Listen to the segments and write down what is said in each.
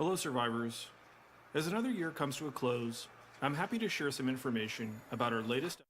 Hello, survivors. As another year comes to a close, I'm happy to share some information about our latest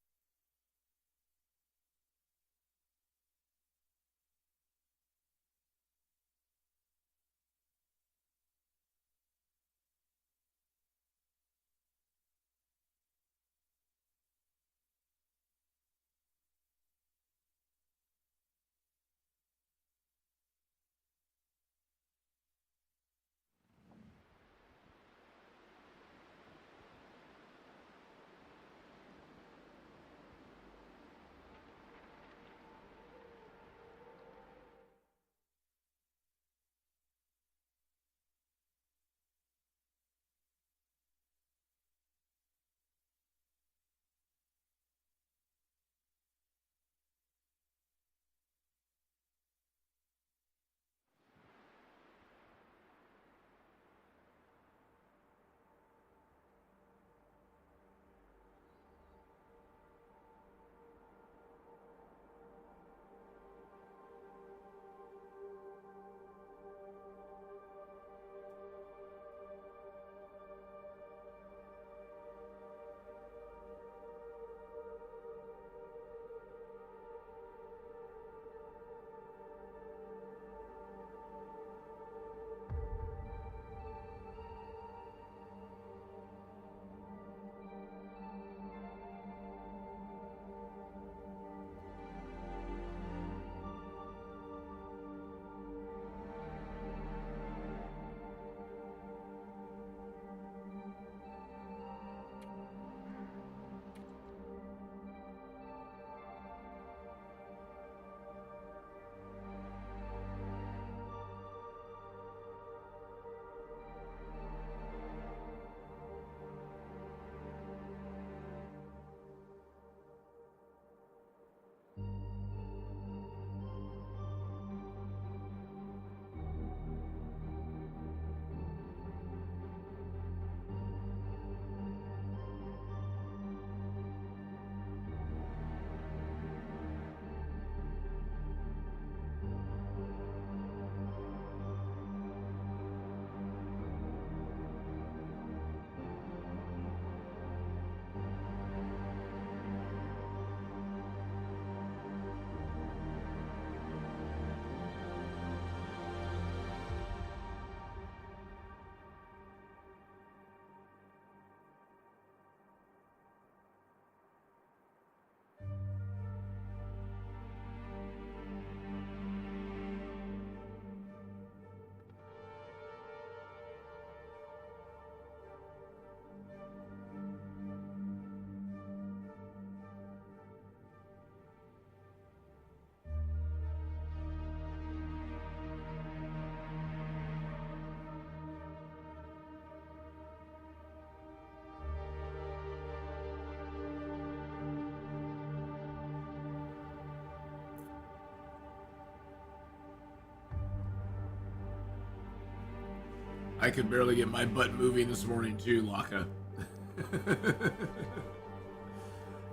I could barely get my butt moving this morning too, Laka.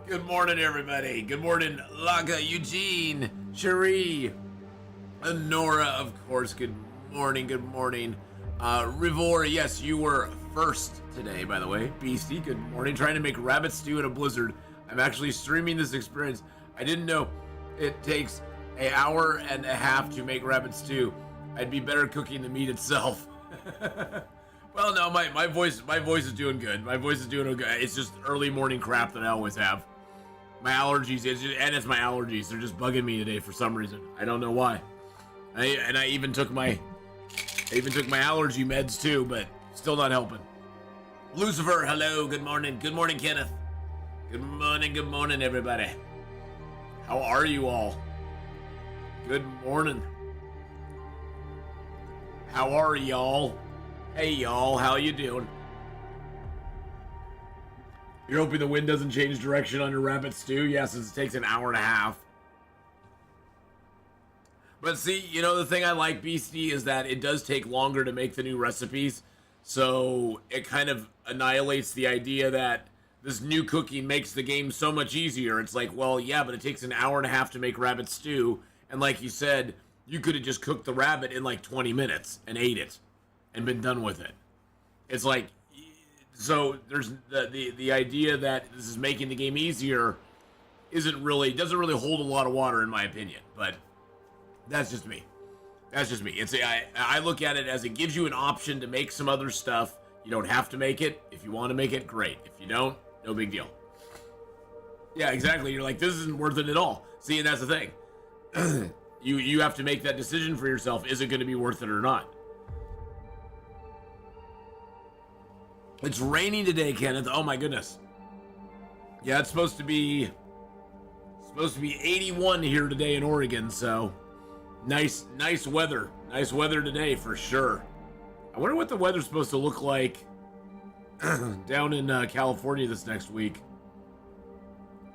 Good morning, everybody. Good morning, Laka, Eugene, Cherie, Nora, of course. Good morning, good morning. Rivor, yes, you were first today, by the way. Beastie, good morning. Trying to make rabbit stew in a blizzard. I'm actually streaming this experience. I didn't know it takes an hour and a half to make rabbit stew. I'd be better cooking the meat itself. Well, no, my voice is doing good. My voice is doing okay. It's just early morning crap that I always have. My allergies, it's my allergies. They're just bugging me today for some reason. I don't know why. I even took my allergy meds too, but still not helping. Lucifer, hello, good morning. Good morning, Kenneth. Good morning, everybody. How are you all? Good morning. How are y'all? Hey y'all, how you doing? You're hoping the wind doesn't change direction on your rabbit stew? Yeah, since it takes an hour and a half. But see, you know, the thing I like, Beastie, is that it does take longer to make the new recipes. So it kind of annihilates the idea that this new cooking makes the game so much easier. It's like, well, yeah, but it takes an hour and a half to make rabbit stew. And like you said, you could have just cooked the rabbit in like 20 minutes and ate it and been done with it. It's like, so there's the idea that this is making the game easier doesn't really hold a lot of water in my opinion, but that's just me. That's just me. I look at it as it gives you an option to make some other stuff. You don't have to make it. If you want to make it, great. If you don't, no big deal. Yeah, exactly. You're like, this isn't worth it at all. See, and that's the thing. You have to make that decision for yourself. Is it going to be worth it or not? It's raining today, Kenneth. Oh my goodness. Yeah, it's supposed to be 81 here today in Oregon, so nice weather. Nice weather today for sure. I wonder what the weather's supposed to look like down in California this next week.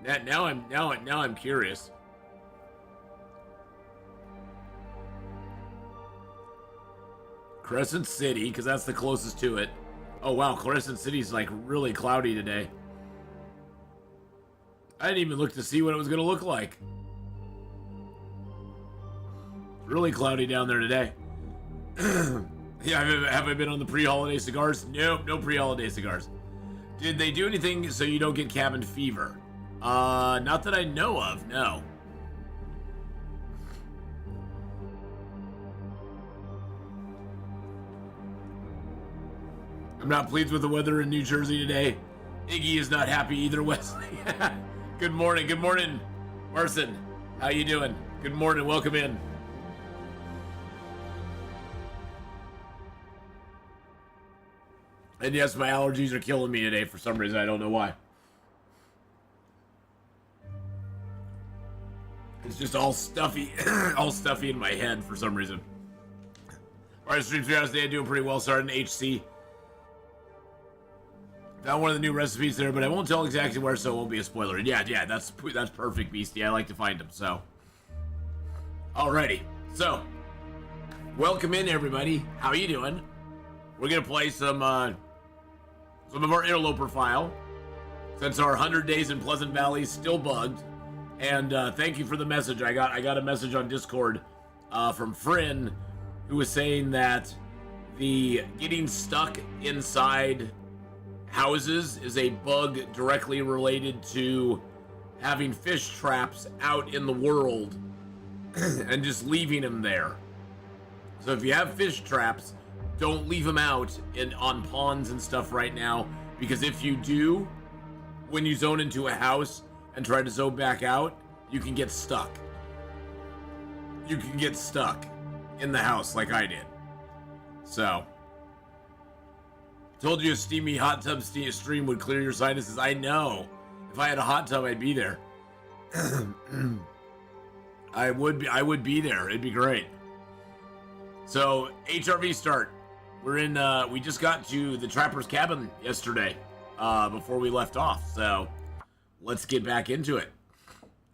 Now I'm curious. Crescent City, because that's the closest to it. Oh wow, Crescent City's like really cloudy today. I didn't even look to see what it was going to look like. It's really cloudy down there today. Yeah, have I been on the pre-holiday cigars? Nope, no pre-holiday cigars. Did they do anything so you don't get cabin fever? Not that I know of, no. I'm not pleased with the weather in New Jersey today. Iggy is not happy either, Wesley. Good morning, Marson. How you doing? Good morning, welcome in. And yes, my allergies are killing me today for some reason. I don't know why. It's just all stuffy, all stuffy in my head for some reason. All right, stream 3 hours today, doing pretty well. Starting HC. Found one of the new recipes there, but I won't tell exactly where, so it won't be a spoiler. Yeah, that's perfect, Beastie. I like to find them, so. Alrighty, so. Welcome in, everybody. How you doing? We're gonna play some of our Interloper file, since our 100 days in Pleasant Valley is still bugged. And thank you for the message. I got a message on Discord from Frinn, who was saying that the getting stuck inside houses is a bug directly related to having fish traps out in the world and just leaving them there. So if you have fish traps, don't leave them out on ponds and stuff right now, because if you do, when you zone into a house and try to zone back out, you can get stuck. You can get stuck in the house like I did. So, told you a steamy hot tub stream would clear your sinuses. I know. If I had a hot tub, I'd be there. I would be there. It'd be great. So, HRV start. We're in, we just got to the Trapper's Cabin yesterday, before we left off. So, let's get back into it.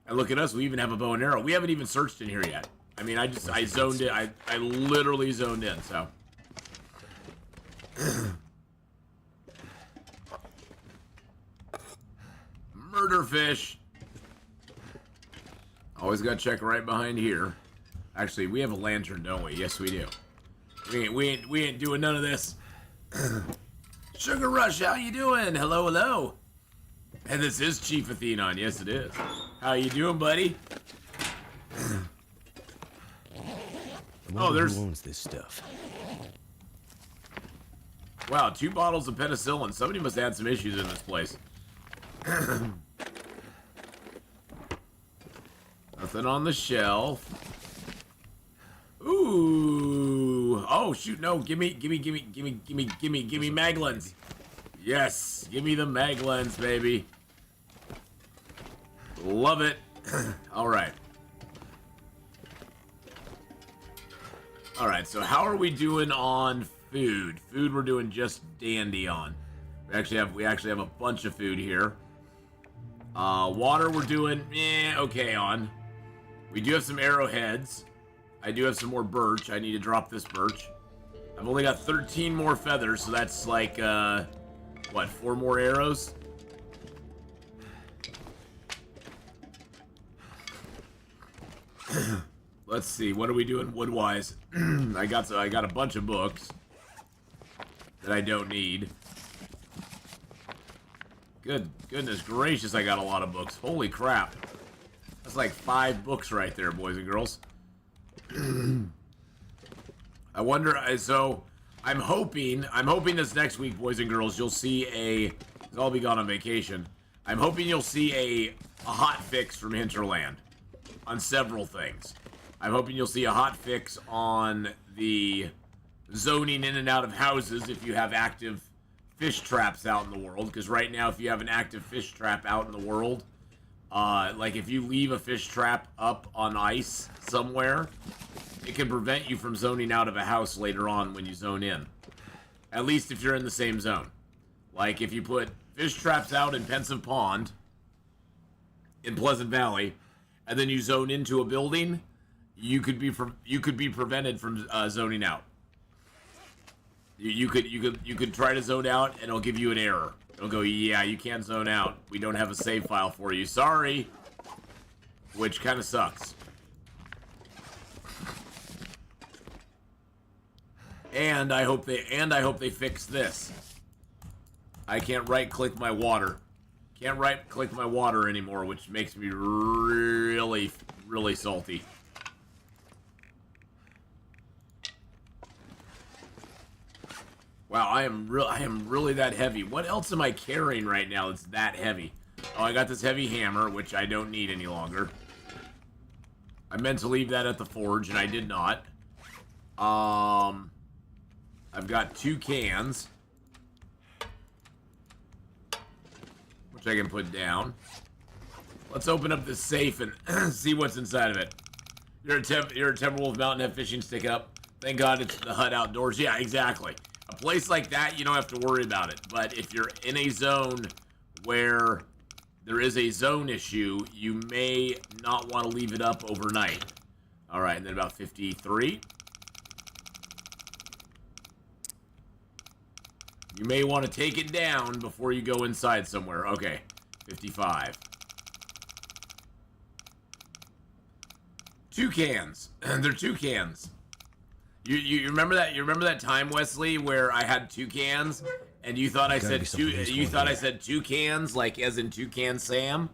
And look at us, we even have a bow and arrow. We haven't even searched in here yet. I mean, I zoned in. I literally zoned in, so. Murder fish. Always gotta check right behind here. Actually, we have a lantern, don't we? Yes, we do. We ain't doing none of this. Sugar Rush, how you doing? Hello. And this is Chief Atheenon. Yes, it is. How you doing, buddy? Oh, there's. Who owns this stuff? Wow, 2 bottles of penicillin. Somebody must have had some issues in this place. Nothing on the shelf. Ooh. Oh shoot, no. Give me Maglins. Yes, give me the Maglins, baby. Love it. Alright. Alright, so how are we doing on food? Food we're doing just dandy on. We actually have a bunch of food here. Water we're doing okay on. We do have some arrowheads. I do have some more birch. I need to drop this birch. I've only got 13 more feathers, so that's like what, 4 more arrows? Let's see, what are we doing wood-wise? I got a bunch of books. that I don't need. Goodness gracious, I got a lot of books. Holy crap. That's like 5 books right there, boys and girls. I wonder, so I'm hoping this next week, boys and girls, you'll see because I'll be gone on vacation. I'm hoping you'll see a hot fix from Hinterland on several things. I'm hoping you'll see a hot fix on the zoning in and out of houses if you have active fish traps out in the world, because right now if you have an active fish trap out in the world, like if you leave a fish trap up on ice somewhere, it can prevent you from zoning out of a house later on when you zone in. At least if you're in the same zone. Like if you put fish traps out in Pensive Pond in Pleasant Valley, and then you zone into a building, you could be prevented from zoning out. You could try to zone out, and it'll give you an error. It'll go, yeah, you can't zone out. We don't have a save file for you. Sorry. Which kind of sucks. And I hope they fix this. I can't right-click my water. Can't right-click my water anymore, which makes me really, really salty. Wow, I am really that heavy. What else am I carrying right now that's that heavy? Oh, I got this heavy hammer, which I don't need any longer. I meant to leave that at the forge, and I did not. I've got 2 cans, which I can put down. Let's open up this safe and see what's inside of it. You're a Timberwolf Mountain, have fishing stick up. Thank God it's the hut outdoors. Yeah, exactly. A place like that, you don't have to worry about it. But if you're in a zone where there is a zone issue, you may not want to leave it up overnight. All right, and then about 53. You may want to take it down before you go inside somewhere. Okay, 55. 2 cans. They're 2 cans. You remember that? You remember that time, Wesley, where I had 2 cans and you thought I said 2? You thought I said 2 cans, like as in Toucan Sam?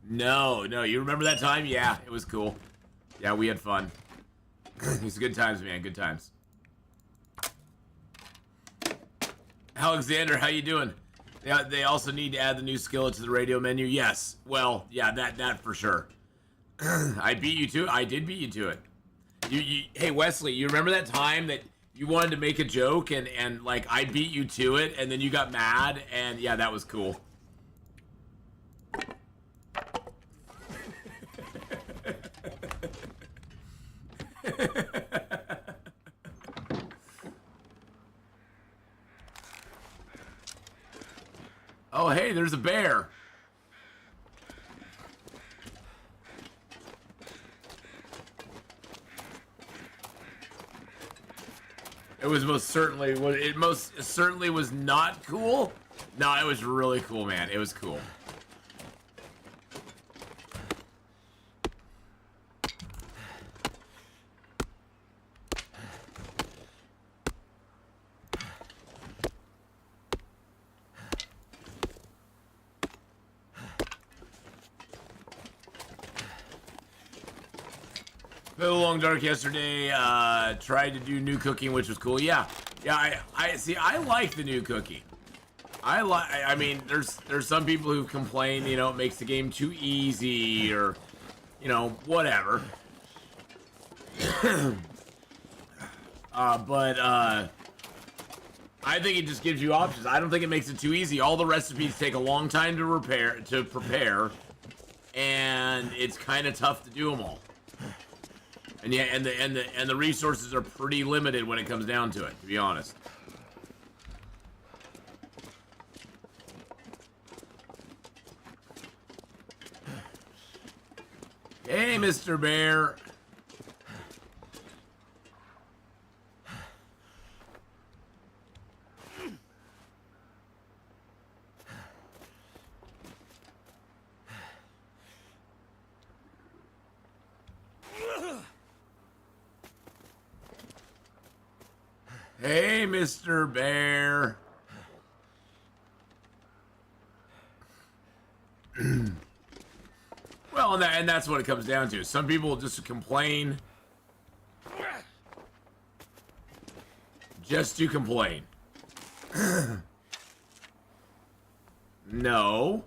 No. You remember that time? Yeah, it was cool. Yeah, we had fun. It was good times, man. Good times. Alexander, how you doing? Yeah, they also need to add the new skillet to the radio menu. Yes. Well, yeah, that for sure. I beat you to it. I did beat you to it. Hey Wesley, you remember that time that you wanted to make a joke and like I beat you to it and then you got mad and yeah, that was cool. Oh hey, there's a bear. It most certainly was not cool. No, it was really cool, man. It was cool. Played a long dark yesterday. Tried to do new cooking, which was cool. Yeah. I see. I like the new cooking. I mean, there's some people who complain, you know, it makes the game too easy or, you know, whatever. But I think it just gives you options. I don't think it makes it too easy. All the recipes take a long time to prepare, and it's kind of tough to do them all. And yeah, and the resources are pretty limited when it comes down to it, to be honest. Hey, Mr. Bear. Hey, Mr. Bear. Well, and that's what it comes down to. Some people just complain. Just to complain. No.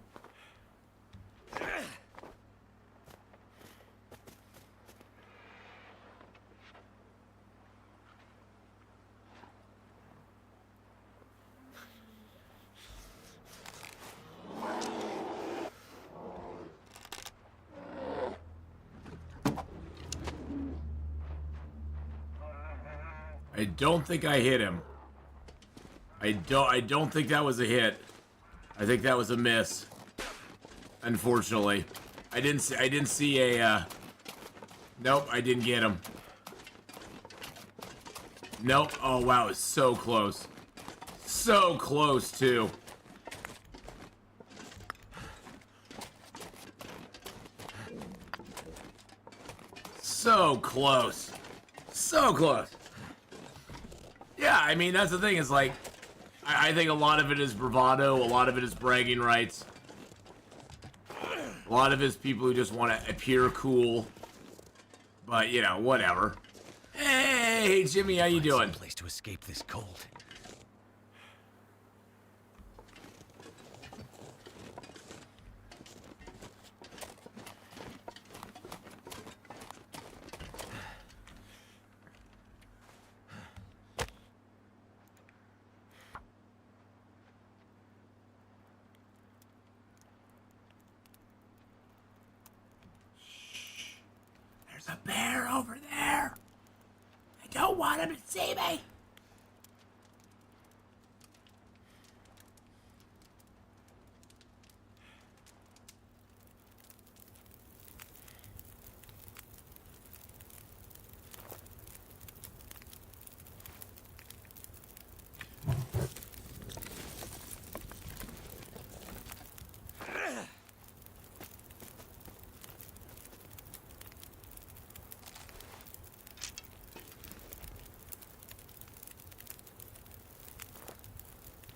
I don't think I hit him. I don't think that was a hit. I think that was a miss. Unfortunately. I didn't see a nope, I didn't get him. Nope. Oh wow, it's so close. So close too. So close. So close. Yeah, I mean, that's the thing, is like, I think a lot of it is bravado, a lot of it is bragging rights. A lot of it is people who just want to appear cool. But, you know, whatever. Hey, Jimmy, how you doing? Some place to escape this cold. There's a bear over there. I don't want him to see me.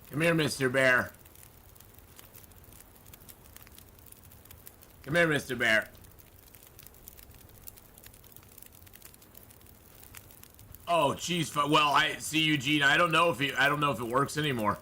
Come here, Mr. Bear. Come here, Mr. Bear. Oh, geez. Well, I see, Eugene. I don't know if it works anymore.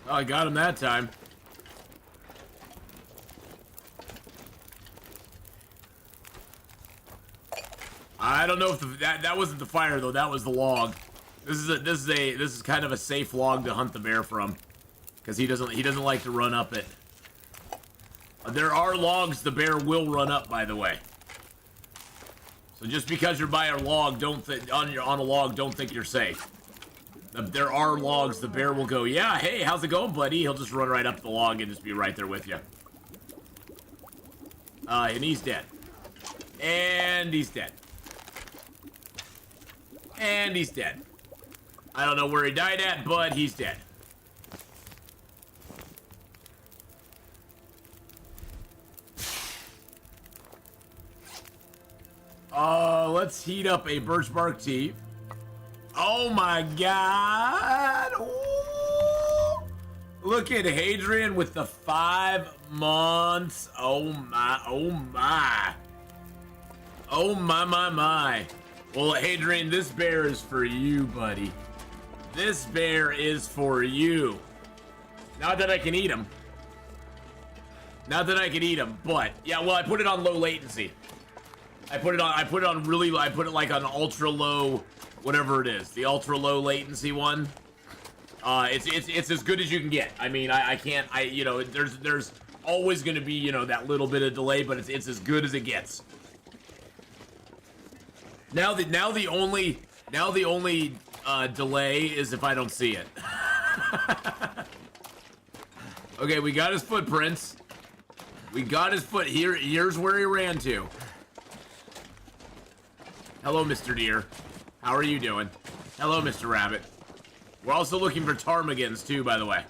Oh, I got him that time. I don't know if that wasn't the fire though. That was the log. This is kind of a safe log to hunt the bear from, because he doesn't like to run up it. There are logs the bear will run up, by the way. So just because you're by a log, on a log, don't think you're safe. There are logs the bear will go, yeah, hey, how's it going, buddy? He'll just run right up the log and just be right there with you. And he's dead. And he's dead. And he's dead. I don't know where he died at, but he's dead. Let's heat up a birch bark tea. Oh my god! Ooh. Look at Hadrian with the 5 months. Oh my, oh my. Oh my. Well, Hadrian, this bear is for you, buddy. This bear is for you. Not that I can eat him. Not that I can eat him, but yeah, well, I put it on low latency. I put it like on ultra low, whatever it is, the ultra low latency one. It's as good as you can get. I mean, there's always going to be, that little bit of delay, but it's as good as it gets. Now the only delay is if I don't see it. Okay, we got his footprints. We got his foot here. Here's where he ran to. Hello, Mr. Deer. How are you doing? Hello, Mr. Rabbit. We're also looking for ptarmigans too, by the way.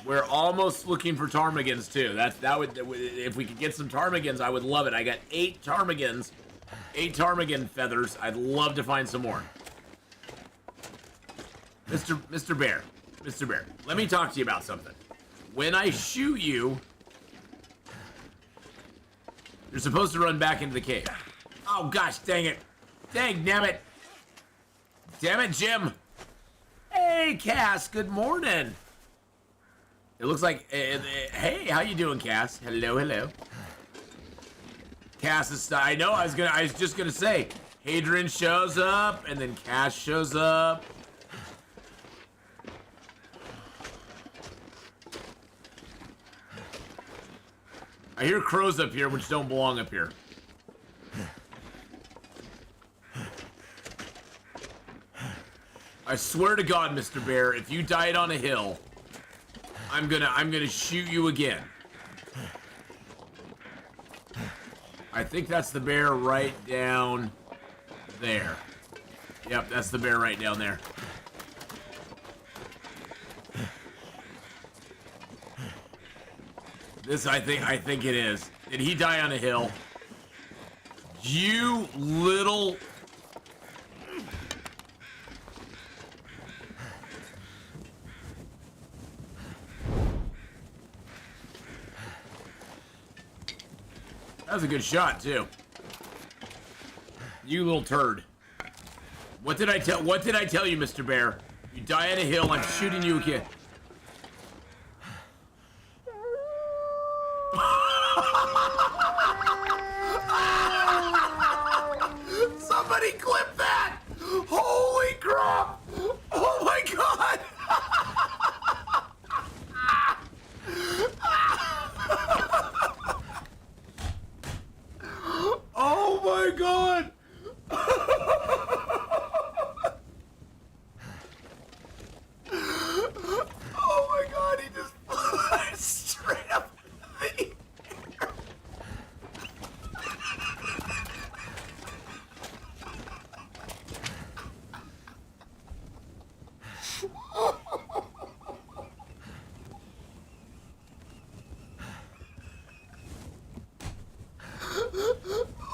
We're almost looking for ptarmigans too. That would if we could get some ptarmigans, I would love it. I got 8 ptarmigans, 8 ptarmigan feathers. I'd love to find some more. Mr. Bear, let me talk to you about something. When I shoot you, you're supposed to run back into the cave. Oh gosh, dang it. Dang, damn it. Damn it, Jim. Hey, Cass, good morning. It looks like, hey, how you doing, Cass? Hello, hello. Cass is, I know, I was just gonna say, Hadrian shows up, and then Cass shows up. I hear crows up here, which don't belong up here. I swear to God, Mr. Bear, if you died on a hill, I'm gonna shoot you again. I think that's the bear right down there. Yep, that's the bear right down there. This, I think it is. Did he die on a hill? You little... That was a good shot, too. You little turd. What did I tell you, Mr. Bear? You die on a hill, I'm shooting you again. Somebody clip that! Holy crap! Oh my god! Oh my god! Oh my god, he just flew straight up in the air.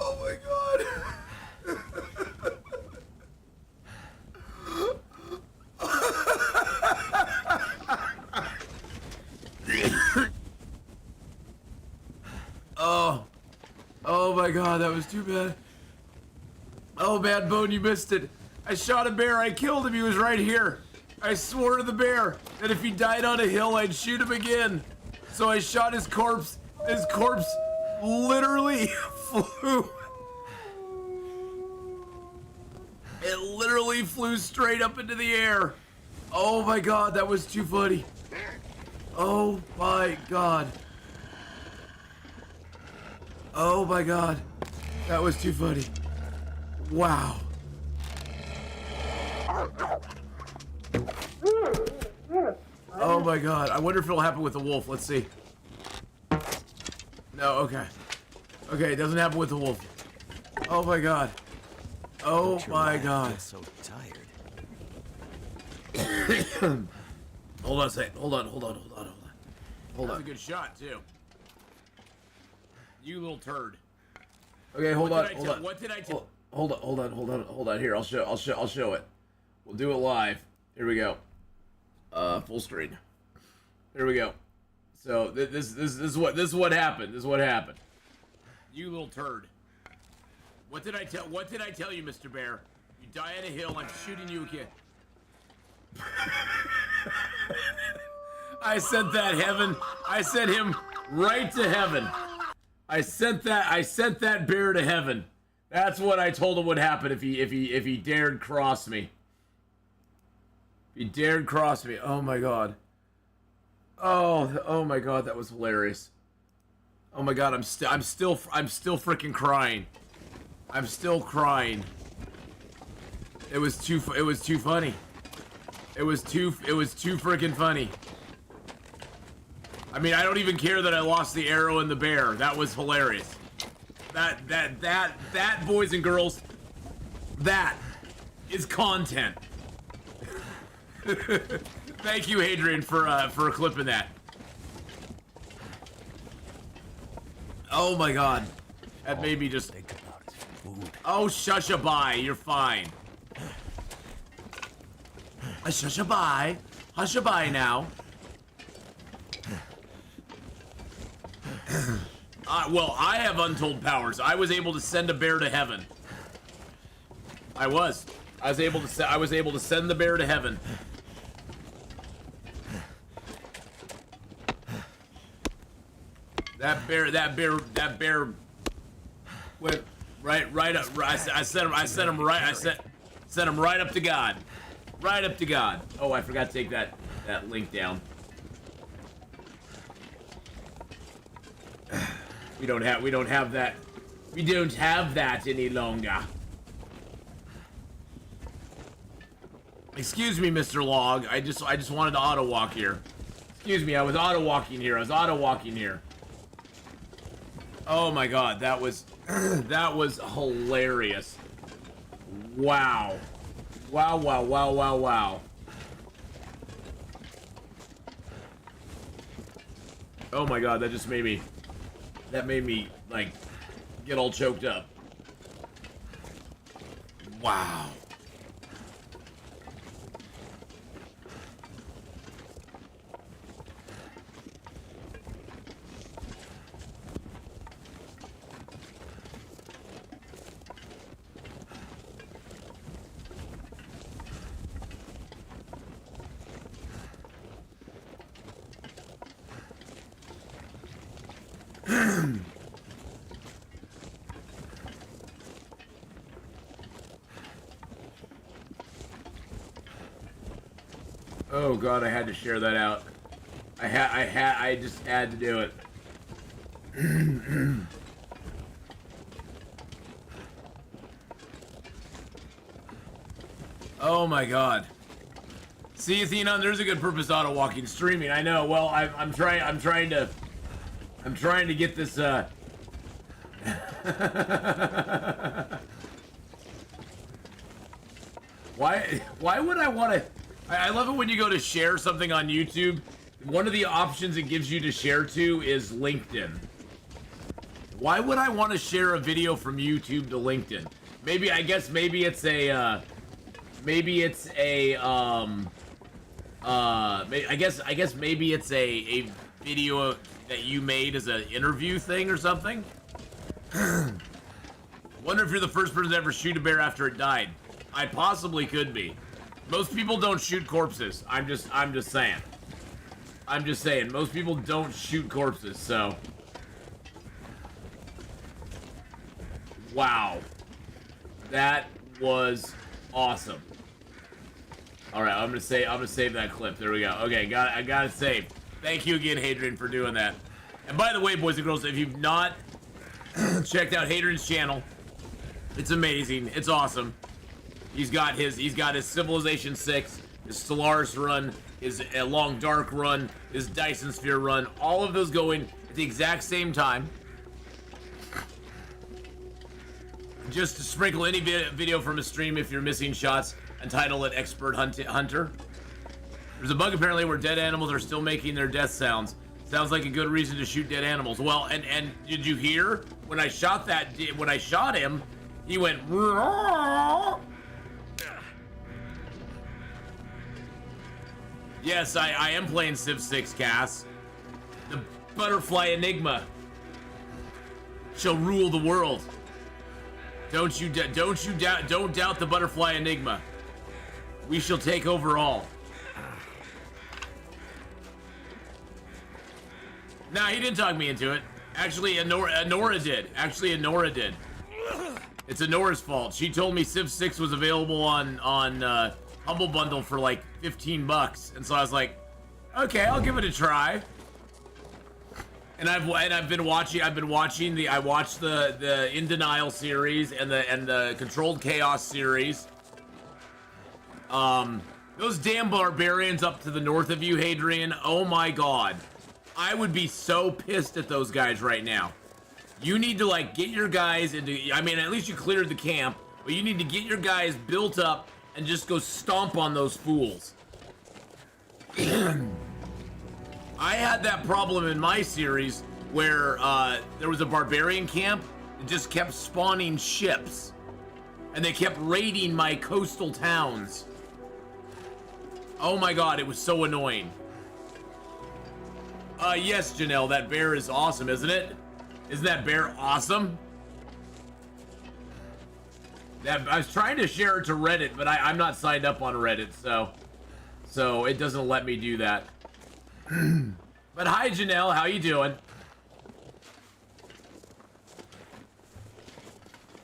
Oh my god. Oh my god, that was too bad. Oh, Bad Bone, you missed it. I shot a bear, I killed him, he was right here. I swore to the bear that if he died on a hill, I'd shoot him again. So I shot his corpse. His corpse literally flew. It literally flew straight up into the air. Oh my god, that was too funny. Oh my god. Oh my god. That was too funny. Wow. Oh my god. I wonder if it'll happen with the wolf. Let's see. No, okay. Okay, it doesn't happen with the wolf. Oh my god. Oh my god. I'm so tired. Hold on a second. Hold on. That's a good shot, too. You little turd. Okay, hold on. What did I tell? Hold on. Here, I'll show it. We'll do it live. Here we go. Full screen. Here we go. So this is what happened. This is what happened. You little turd. What did I tell you, Mr. Bear? You die on a hill, I'm shooting you again. I sent that heaven. I sent him right to heaven. I sent that bear to heaven. That's what I told him would happen if he dared cross me. If he dared cross me. Oh my god. Oh my god, that was hilarious. Oh my god, I'm still freaking crying. I'm still crying. It was too funny. It was too freaking funny. I mean, I don't even care that I lost the arrow and the bear. That was hilarious. That, boys and girls, that is content. Thank you, Hadrian, for clipping that. Oh my god. That made me just... Oh, shush-a-bye. You're fine. Shush-a-bye. Hush-a-bye now. Well, I have untold powers. I was able to send a bear to heaven. I was able to send the bear to heaven. That bear went right up. I sent him right up to God. Right up to God. Oh, I forgot to take that link down. We don't have that. We don't have that any longer. Excuse me, Mr. Log. I just wanted to auto walk here. Excuse me, I was auto walking here. Oh my god, that was that was hilarious. Wow. Wow. Oh my god, that made me like get all choked up. Wow. Oh god, I had to share that out. I just had to do it. Oh my god. See, Atheenon, there's a good purpose to auto walking streaming. I know. Well, I'm trying to get this Why would I want to? I love it when you go to share something on YouTube. One of the options it gives you to share to is LinkedIn. Why would I want to share a video from YouTube to LinkedIn? Maybe I guess maybe it's a maybe it's a I guess maybe it's a video that you made as an interview thing or something. Wonder if you're the first person to ever shoot a bear after it died. I possibly could be. Most people don't shoot corpses. I'm just saying. Most people don't shoot corpses, so. Wow. That was awesome. Alright, I'm gonna save that clip. There we go. Okay, I got it saved. Thank you again, Hadrian, for doing that. And by the way, boys and girls, if you've not checked out Hadrian's channel, it's amazing. It's awesome. He's got his Civilization 6, his Stellaris run, his Long Dark run, his Dyson Sphere run, all of those going at the exact same time. Just to sprinkle any video from a stream if you're missing shots and title it Expert Hunter. There's a bug apparently where dead animals are still making their death sounds. Sounds like a good reason to shoot dead animals. Well, and did you hear when I shot him, he went. Yes, I am playing Civ 6, Cass. The butterfly enigma shall rule the world. Don't doubt the butterfly enigma. We shall take over all. Nah, he didn't talk me into it. Actually, Anora did. It's Anora's fault. She told me Civ 6 was available on Humble Bundle for like 15 bucks, and so I was like, okay, I'll give it a try. And I watched the In Denial series and the Controlled Chaos series. Those damn barbarians up to the north of you, Hadrian. Oh my god. I would be so pissed at those guys right now. You need to, like, get your guys into... I mean, at least you cleared the camp, but you need to get your guys built up and just go stomp on those fools. I had that problem in my series where there was a barbarian camp that just kept spawning ships. And they kept raiding my coastal towns. Oh my god, it was so annoying. Yes, Janelle, that bear is awesome, isn't it? Isn't that bear awesome? I was trying to share it to Reddit, but I'm not signed up on Reddit, so it doesn't let me do that. But hi, Janelle, how you doing?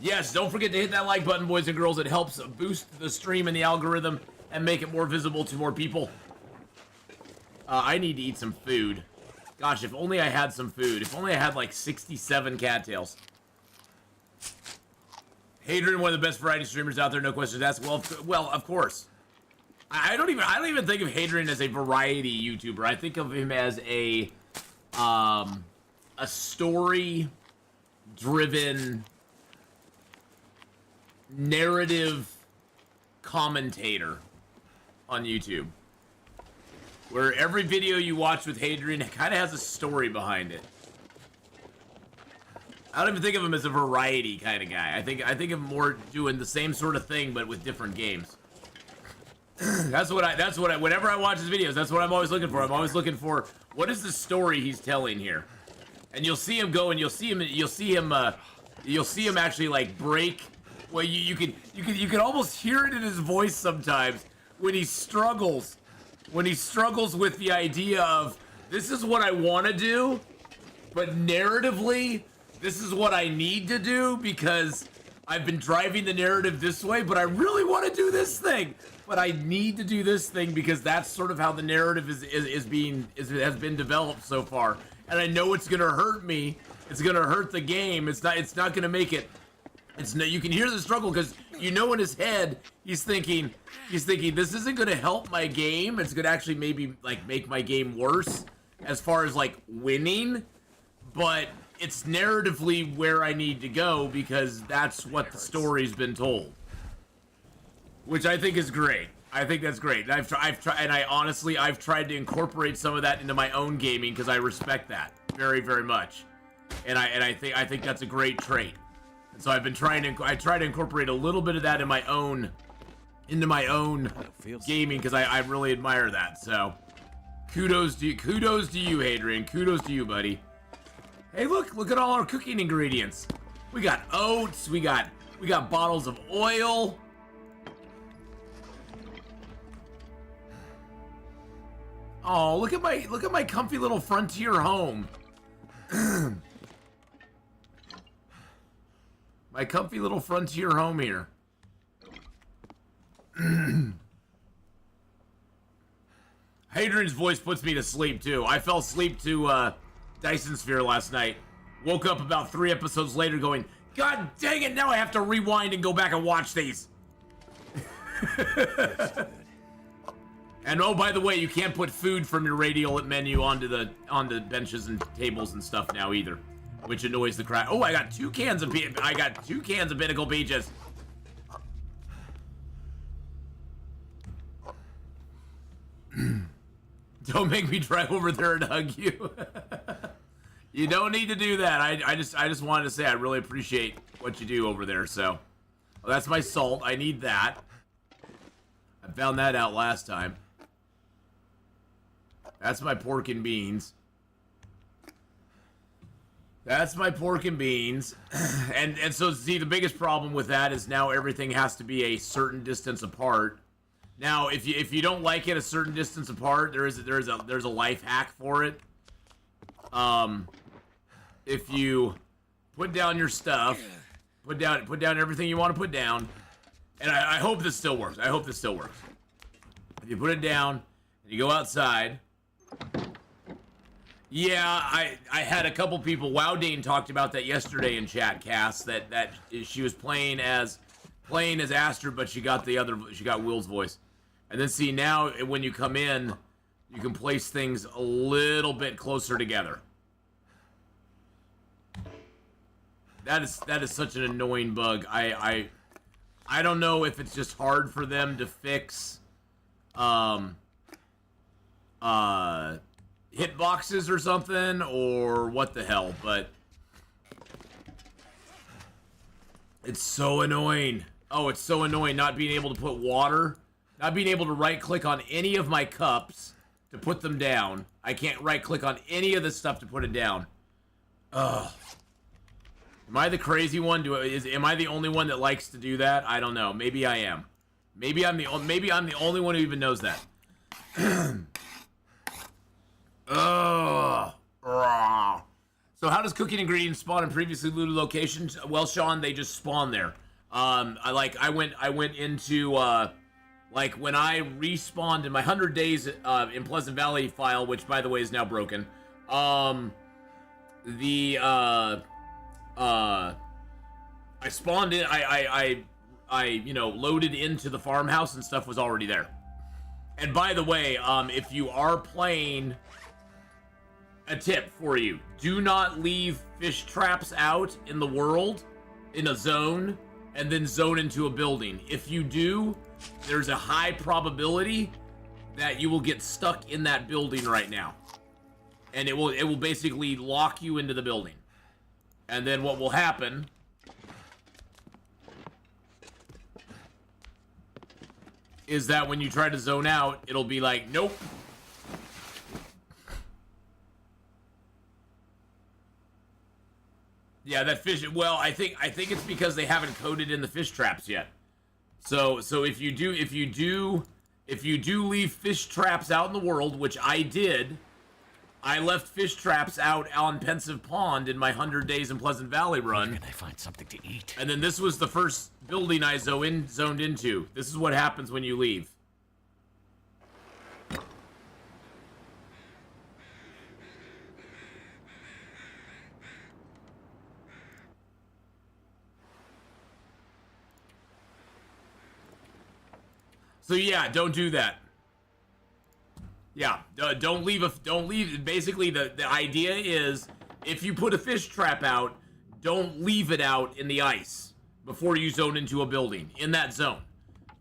Yes, don't forget to hit that like button, boys and girls. It helps boost the stream and the algorithm and make it more visible to more people. I need to eat some food. Gosh, if only I had some food. If only I had like 67 cattails. Hadrian, one of the best variety streamers out there, no questions asked. Well, of course. I don't even think of Hadrian as a variety YouTuber. I think of him as a story-driven, narrative commentator on YouTube. Where every video you watch with Hadrian kind of has a story behind it. I don't even think of him as a variety kind of guy. I think of him more doing the same sort of thing but with different games. Whenever I watch his videos, that's what I'm always looking for. I'm always looking for what is the story he's telling here. And you'll see him go and you'll see him actually like break. Well, you can almost hear it in his voice sometimes when he struggles with the idea of this is what I want to do, but narratively this is what I need to do because I've been driving the narrative this way, but I really want to do this thing, but I need to do this thing because that's sort of how the narrative has been developed so far, and I know it's gonna hurt me. It's gonna hurt the game. It's not gonna make it. You can hear the struggle because you know in his head he's thinking this isn't gonna help my game. It's gonna actually maybe like make my game worse as far as like winning, but it's narratively where I need to go because that's what the story's been told, which I think is great. I think that's great. And I've tried to incorporate some of that into my own gaming because I respect that very, very much, and I think that's a great trait. And so I try to incorporate a little bit of that in my own gaming because I really admire that. So kudos to you, Hadrian. Kudos to you, buddy. Hey, look at all our cooking ingredients. We got oats. We got bottles of oil. Oh, look at my comfy little frontier home. My comfy little frontier home here. Hadrian's voice puts me to sleep too. I fell asleep to Dyson Sphere last night. Woke up about 3 episodes later going, God dang it, now I have to rewind and go back and watch these. And oh, by the way, you can't put food from your radial menu onto the benches and tables and stuff now either, which annoys the crowd. Oh, I got 2 cans of Pinnacle Peaches. Don't make me drive over there and hug you. You don't need to do that. I just wanted to say I really appreciate what you do over there. So, well, that's my salt. I need that. I found that out last time. That's my pork and beans. That's my pork and beans. And so, see, the biggest problem with that is now everything has to be a certain distance apart. Now, if you don't like it a certain distance apart, there's a life hack for it. If you put down your stuff, put down everything you want to put down, and I hope this still works. I hope this still works. If you put it down and you go outside, yeah, I had a couple people. Wowdane talked about that yesterday in chat, Cass. That she was playing as Aster, but she got Will's voice. And then see now when you come in, you can place things a little bit closer together. That is such an annoying bug. I don't know if it's just hard for them to fix hitboxes or something, or what the hell, but it's so annoying. Oh, it's so annoying not being able to put water, not being able to right-click on any of my cups to put them down. I can't right-click on any of the stuff to put it down. Ugh. Am I the crazy one? Am I the only one that likes to do that? I don't know. Maybe I am. Maybe I'm the only one who even knows that. Ugh. So how does cooking ingredients spawn in previously looted locations? Well, Sean, they just spawn there. I went into like when I respawned in my 100 days in Pleasant Valley file, which by the way is now broken. I spawned in, I you know, loaded into the farmhouse and stuff was already there. And by the way, if you are playing, a tip for you, do not leave fish traps out in the world, in a zone, and then zone into a building. If you do, there's a high probability that you will get stuck in that building right now. And it will basically lock you into the building. And then what will happen is that when you try to zone out, it'll be like, nope. Yeah, that fish, well, I think it's because they haven't coded in the fish traps yet. So if you do leave fish traps out in the world, which I did, I left fish traps out on Pensive Pond in my 100 days in Pleasant Valley run. Where can I find something to eat? And then this was the first building I zoned into. This is what happens when you leave. So yeah, don't do that. Yeah, don't leave. Basically, the idea is if you put a fish trap out, don't leave it out in the ice before you zone into a building in that zone.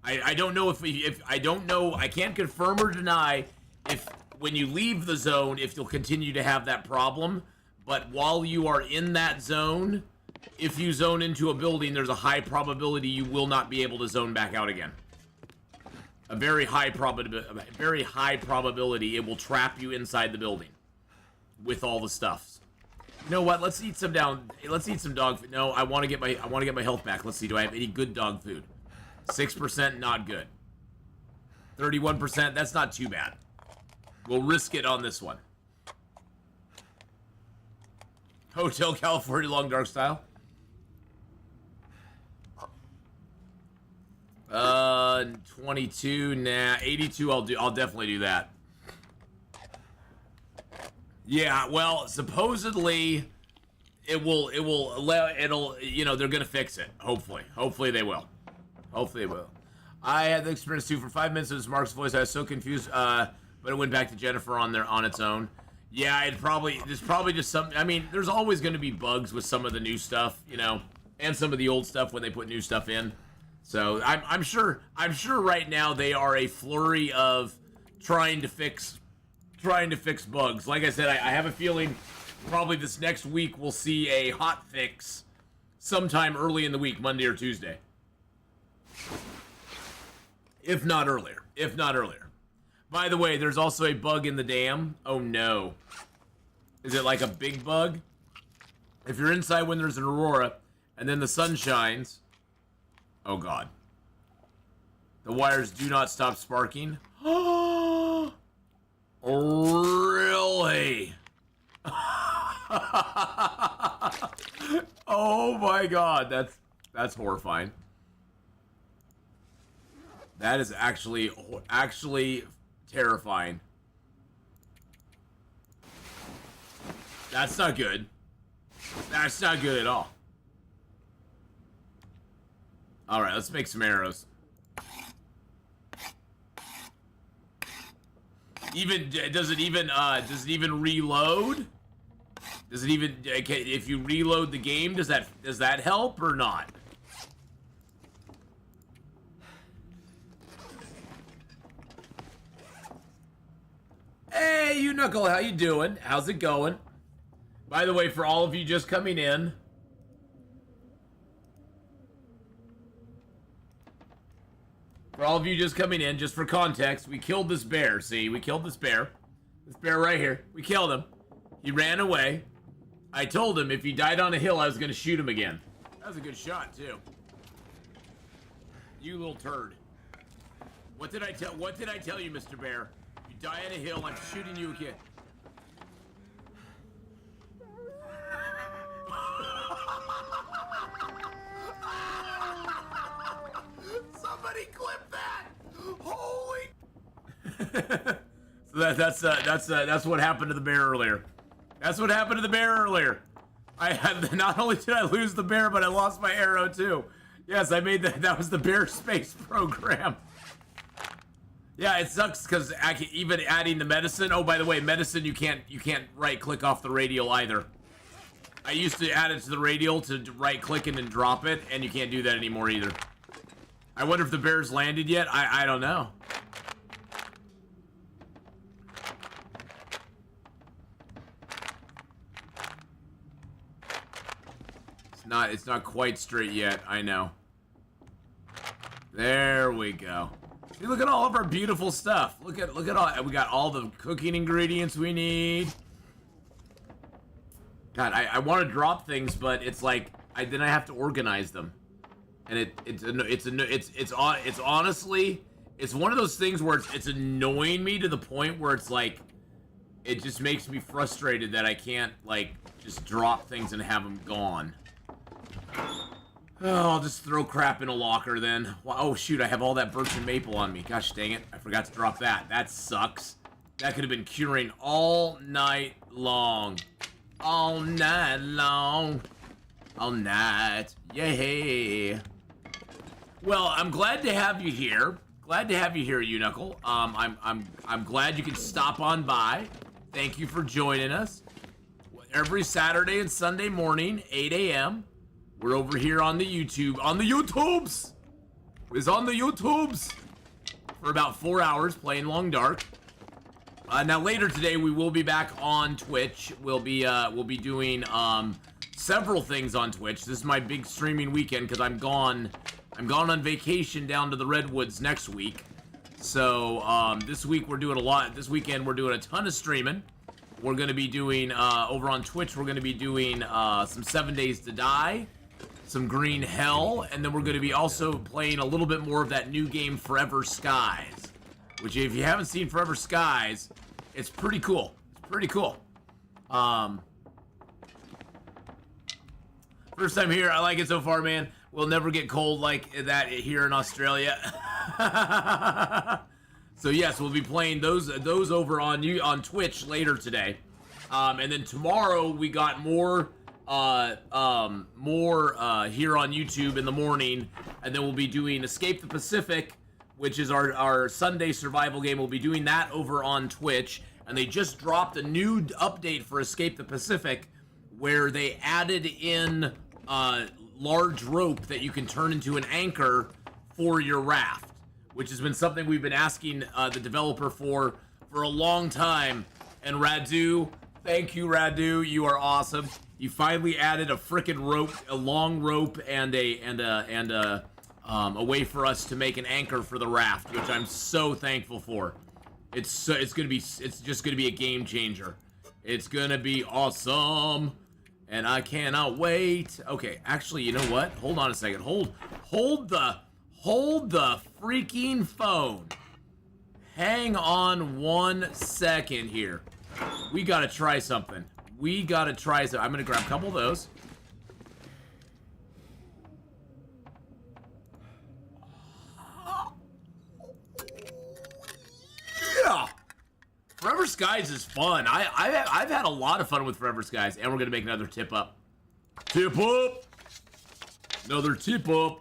I don't know if I don't know. I can't confirm or deny if when you leave the zone, if you'll continue to have that problem. But while you are in that zone, if you zone into a building, there's a high probability you will not be able to zone back out again. A very high probability it will trap you inside the building with all the stuffs. You know what? Let's eat some Let's eat some dog food. No, I want to get my health back. Let's see. Do I have any good dog food? 6%, not good. 31%, that's not too bad. We'll risk it on this one. Hotel California Long Dark Style. 22, nah, 82. I'll definitely do that. Yeah, well, supposedly it'll, you know, they're gonna fix it. Hopefully they will. I had the experience too for 5 minutes of Mark's voice. I was so confused, but it went back to Jennifer on its own. Yeah, there's probably just some. I mean, there's always going to be bugs with some of the new stuff, you know, and some of the old stuff when they put new stuff in. So I'm sure right now they are a flurry of trying to fix bugs. Like I said, I have a feeling probably this next week we'll see a hot fix sometime early in the week, Monday or Tuesday. If not earlier. By the way, there's also a bug in the dam. Oh no. Is it like a big bug? If you're inside when there's an aurora and then the sun shines. Oh god. The wires do not stop sparking. Oh, really? Oh my god, that's horrifying. That is actually terrifying. That's not good. That's not good at all. Alright, let's make some arrows. Does it even reload? Does it even, okay, if you reload the game, does that help or not? Hey, you Knuckle, how you doing? How's it going? By the way, for all of you just coming in, just for context, we killed this bear. See, we killed this bear. This bear right here. We killed him. He ran away. I told him if he died on a hill, I was going to shoot him again. That was a good shot, too. You little turd. What did I tell you, Mr. Bear? You die on a hill, I'm shooting you again. Somebody clip that! Holy! So that's what happened to the bear earlier. That's what happened to the bear earlier. Not only did I lose the bear, but I lost my arrow too. Yes, I made that was the bear space program. Yeah, it sucks because even adding the medicine. Oh, by the way, medicine you can't right click off the radial either. I used to add it to the radial to right click and then drop it, and you can't do that anymore either. I wonder if the bear's landed yet. I don't know. It's not quite straight yet. I know. There we go. See, look at all of our beautiful stuff. Look at all. We got all the cooking ingredients we need. God, I want to drop things, but it's like then I have to organize them, and it's honestly one of those things where it's annoying me to the point where it's like it just makes me frustrated that I can't like just drop things and have them gone. Oh, I'll just throw crap in a locker then. Oh shoot, I have all that birch and maple on me. Gosh dang it, I forgot to drop that. That sucks. That could have been curing all night long. All night long. All night. Yay. Well, I'm glad to have you here. Glad to have you here, Knuckle. I'm glad you can stop on by. Thank you for joining us. Every Saturday and Sunday morning, 8 a.m. We're over here on the YouTube. On the YouTubes! It's on the YouTubes! For about 4 hours playing Long Dark. Now later today we will be back on Twitch. We'll be doing several things on Twitch. This is my big streaming weekend because I'm gone on vacation down to the Redwoods next week. So this week we're doing a lot. This weekend we're doing a ton of streaming. We're gonna be doing over on Twitch. We're gonna be doing some 7 Days to Die, some Green Hell, and then we're gonna be also playing a little bit more of that new game Forever Skies. Which, if you haven't seen Forever Skies, it's pretty cool. It's pretty cool. First time here, I like it so far, man. We'll never get cold like that here in Australia. So yes, we'll be playing those over on Twitch later today. And then tomorrow we got more here on YouTube in the morning, and then we'll be doing Escape the Pacific, which is our Sunday survival game. We'll be doing that over on Twitch, and they just dropped a new update for Escape the Pacific where they added in large rope that you can turn into an anchor for your raft, which has been something we've been asking the developer for a long time. And Radu, thank you, Radu, you are awesome. You finally added a frickin' rope, a long rope, and a way for us to make an anchor for the raft, which I'm so thankful for. It's just gonna be a game changer. It's gonna be awesome, and I cannot wait. Okay, actually, you know what? Hold on a second. Hold the freaking phone. Hang on 1 second here. We gotta try something. I'm gonna grab a couple of those. Yeah! Forever Skies is fun. I've had a lot of fun with Forever Skies, and we're gonna make another tip up. Tip up! Another tip up.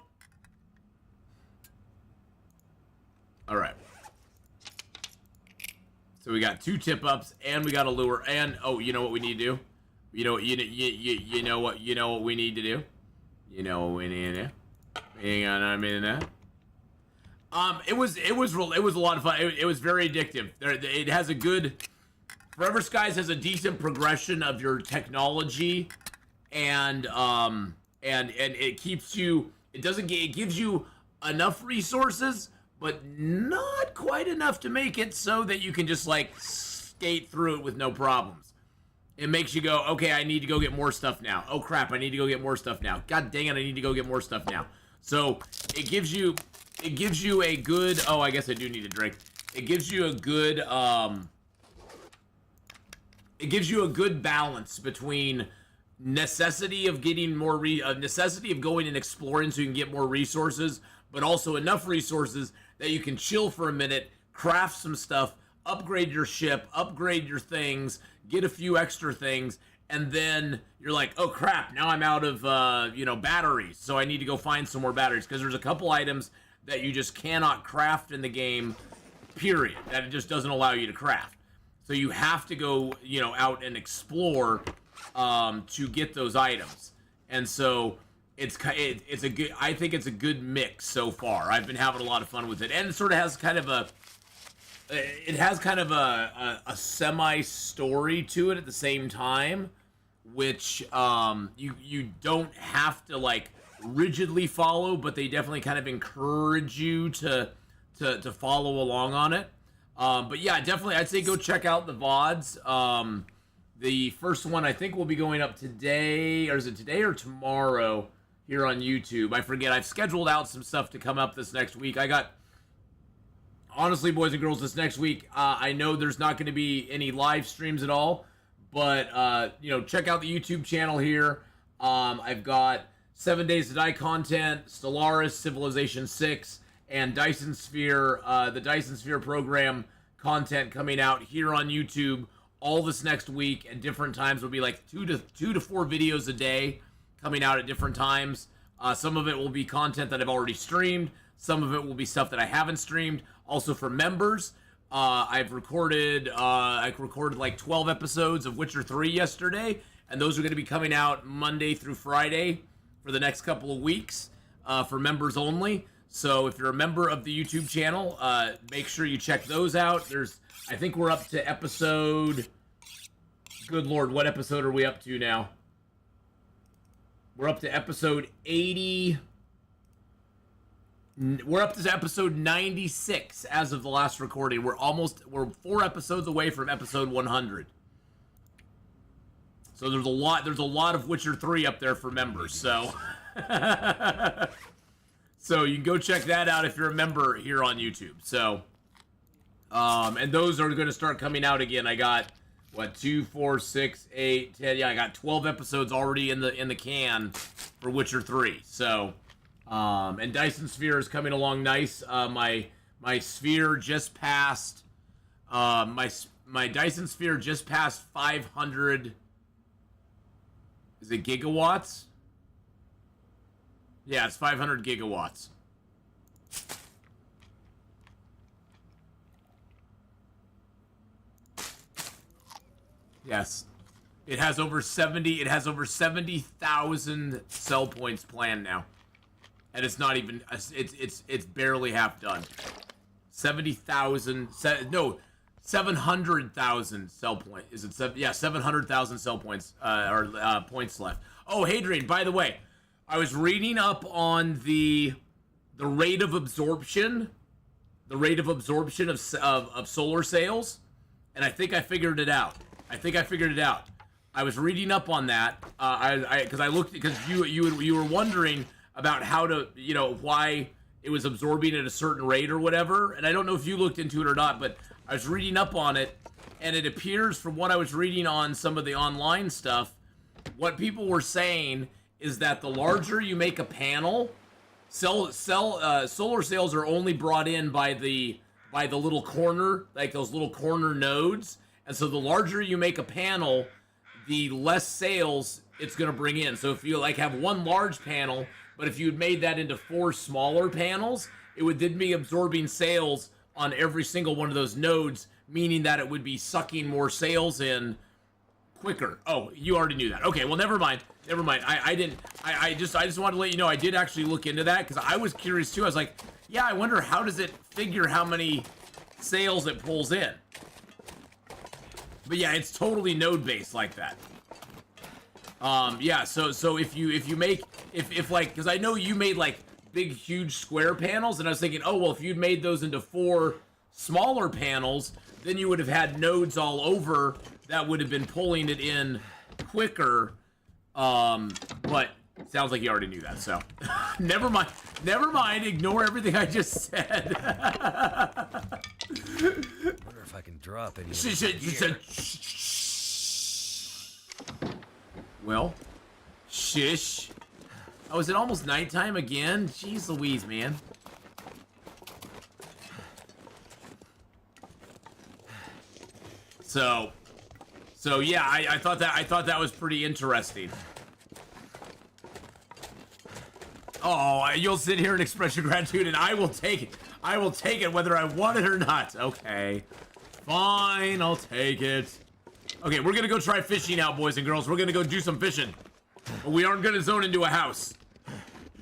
Alright. So we got 2 tip-ups, and we got a lure, and, oh, you know what we need to do? You know what we need to do? You know what we need to do? Hang on a minute. It was a lot of fun. It was very addictive. It has a good... Forever Skies has a decent progression of your technology, and it keeps you... It gives you enough resources, but not quite enough to make it so that you can just, like, skate through it with no problems. It makes you go, okay, I need to go get more stuff now. Oh, crap, I need to go get more stuff now. God dang it, I need to go get more stuff now. So, it gives you a good... Oh, I guess I do need a drink. It gives you a good, It gives you a good balance between necessity of getting more necessity of going and exploring so you can get more resources, but also enough resources that you can chill for a minute, craft some stuff, upgrade your ship, upgrade your things, get a few extra things, and then you're like, oh crap, now I'm out of batteries, so I need to go find some more batteries, because there's a couple items that you just cannot craft in the game, period, that it just doesn't allow you to craft. So you have to go, out and explore to get those items. And so it's a good, I think it's a good mix so far. I've been having a lot of fun with it, and it sort of has kind of a semi story to it at the same time, which you don't have to like rigidly follow, but they definitely kind of encourage you to follow along on it. But yeah, definitely, I'd say go check out the VODs. The first one I think will be going up today, or is it today or tomorrow here on YouTube? I forget. I've scheduled out some stuff to come up this next week. Honestly, boys and girls, this next week, I know there's not going to be any live streams at all, but, check out the YouTube channel here. I've got 7 Days to Die content, Stellaris, Civilization 6, and Dyson Sphere, the Dyson Sphere program content coming out here on YouTube all this next week at different times. Will be like 2 to 4 videos a day coming out at different times. Some of it will be content that I've already streamed. Some of it will be stuff that I haven't streamed. Also for members, I recorded like 12 episodes of Witcher 3 yesterday, and those are going to be coming out Monday through Friday for the next couple of weeks for members only. So if you're a member of the YouTube channel, make sure you check those out. I think we're up to episode... Good Lord, what episode are we up to now? We're up to episode 80... We're up to episode 96 as of the last recording. We're 4 episodes away from episode 100. So there's a lot of Witcher 3 up there for members, so... So you can go check that out if you're a member here on YouTube. So, and those are going to start coming out again. I got, 2, 4, 6, 8, 10. Yeah, I got 12 episodes already in the can for Witcher 3. So, and Dyson Sphere is coming along nice. My Sphere just passed, my Dyson Sphere just passed 500, is it gigawatts? Yeah, it's 500 gigawatts. Yes. It has over 70,000 cell points planned now. And it's not even it's barely half done. 700,000 cell points. Is it yeah, 700,000 cell points points left. Oh, Hadrian, by the way, I was reading up on the rate of absorption, of solar sails, and I think I figured it out. I was reading up on that because you were wondering about how to, why it was absorbing at a certain rate or whatever, and I don't know if you looked into it or not, but I was reading up on it, and it appears from what I was reading on some of the online stuff, what people were saying is that the larger you make a panel, solar sails are only brought in by the little corner, like those little corner nodes. And so the larger you make a panel, the less sails it's going to bring in. So if you have one large panel, but if you had made that into 4 smaller panels, it would then be absorbing sails on every single one of those nodes meaning that it would be sucking more sails in quicker. Oh, you already knew that. Okay, well, never mind. Never mind. I didn't. I just wanted to let you know I did actually look into that because I was curious too. I was like, yeah, I wonder how does it figure how many sails it pulls in. But yeah, it's totally node based like that. Yeah. So if you make if like because I know you made like big huge square panels, and I was thinking, oh well, if you'd made those into 4 smaller panels, then you would have had nodes all over that would have been pulling it in quicker. But it sounds like you already knew that, so never mind. Never mind. Ignore everything I just said. Wonder if I can drop any. Well, shish. Oh, is it almost nighttime again? Jeez Louise, man. So yeah, I thought that was pretty interesting. Oh, you'll sit here and express your gratitude, and I will take it. I will take it whether I want it or not. Okay, fine, I'll take it. Okay, we're gonna go try fishing out, boys and girls. We're gonna go do some fishing, but we aren't gonna zone into a house.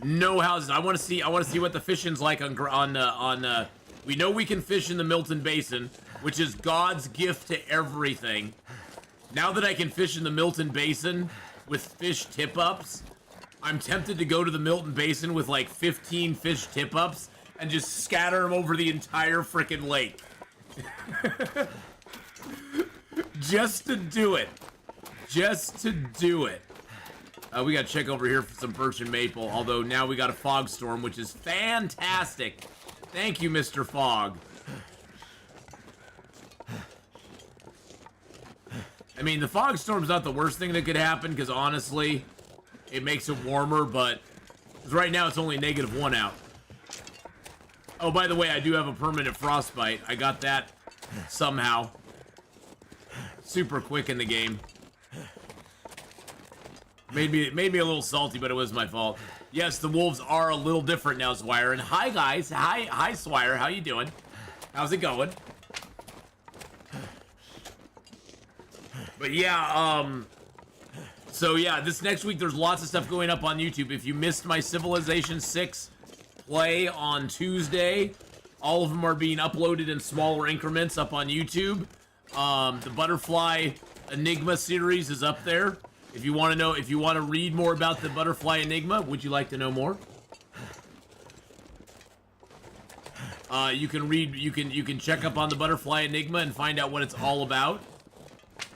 No houses. I want to see what the fishing's like on. We know we can fish in the Milton Basin, which is God's gift to everything. Now that I can fish in the Milton Basin with fish tip-ups, I'm tempted to go to the Milton Basin with like 15 fish tip-ups and just scatter them over the entire frickin' lake. Just to do it. Just to do it. We gotta check over here for some birch and maple, although now we got a fog storm, which is fantastic. Thank you, Mr. Fog. I mean, the fog storm's not the worst thing that could happen, because honestly, it makes it warmer, but right now it's only -1 out. Oh, by the way, I do have a permanent frostbite. I got that somehow. Super quick in the game. Made me a little salty, but it was my fault. Yes, the wolves are a little different now, Swire. And hi, guys. Hi, Swire. How you doing? How's it going? But yeah, so yeah, this next week there's lots of stuff going up on YouTube. If you missed my Civilization 6 play on Tuesday, all of them are being uploaded in smaller increments up on YouTube. The Butterfly Enigma series is up there. If you want to read more about the Butterfly Enigma, would you like to know more? You can check up on the Butterfly Enigma and find out what it's all about.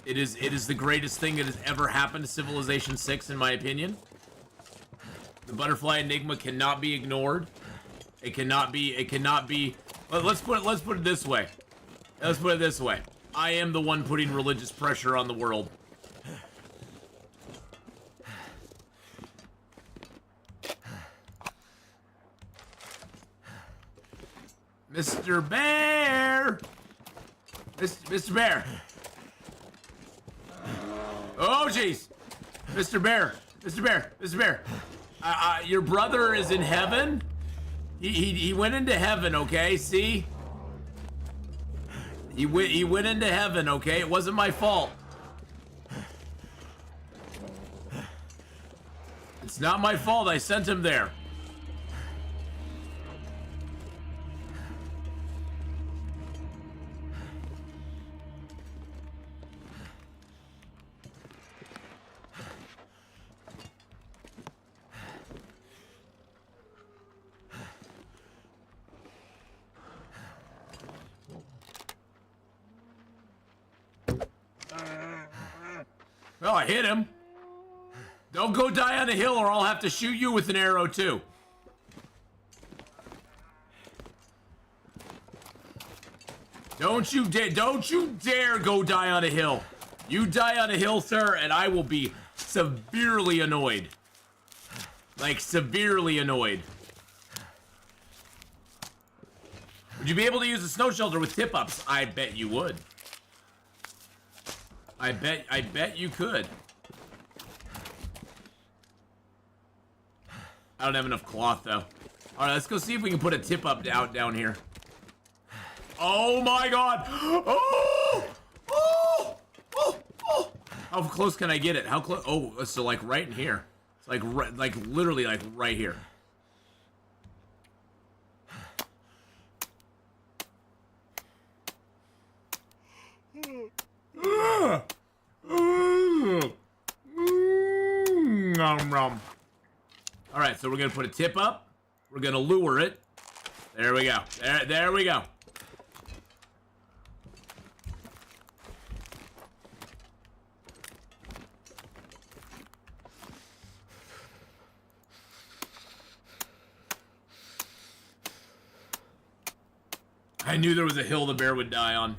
It is the greatest thing that has ever happened to Civilization 6, in my opinion. The Butterfly Enigma cannot be ignored. It cannot be. Let's put it this way. Let's put it this way. I am the one putting religious pressure on the world. Mr. Bear! Mr. Bear! Oh, jeez! Mr. Bear! Mr. Bear! Mr. Bear! Your brother is in heaven? He went into heaven, okay? See? He went into heaven, okay? It wasn't my fault. It's not my fault. I sent him there. Well, I hit him. Don't go die on a hill or I'll have to shoot you with an arrow too. Don't you dare go die on a hill. You die on a hill, sir, and I will be severely annoyed. Like, severely annoyed. Would you be able to use a snow shelter with tip-ups? I bet you would. I bet you could. I don't have enough cloth though. All right, let's go see if we can put a tip-up down here. Oh my god! Oh! Oh! Oh! Oh! How close can I get it? How close? Oh, so like right in here. It's like literally like right here. All right, so we're gonna put a tip up. We're gonna lure it. There we go. There we go. I knew there was a hill the bear would die on.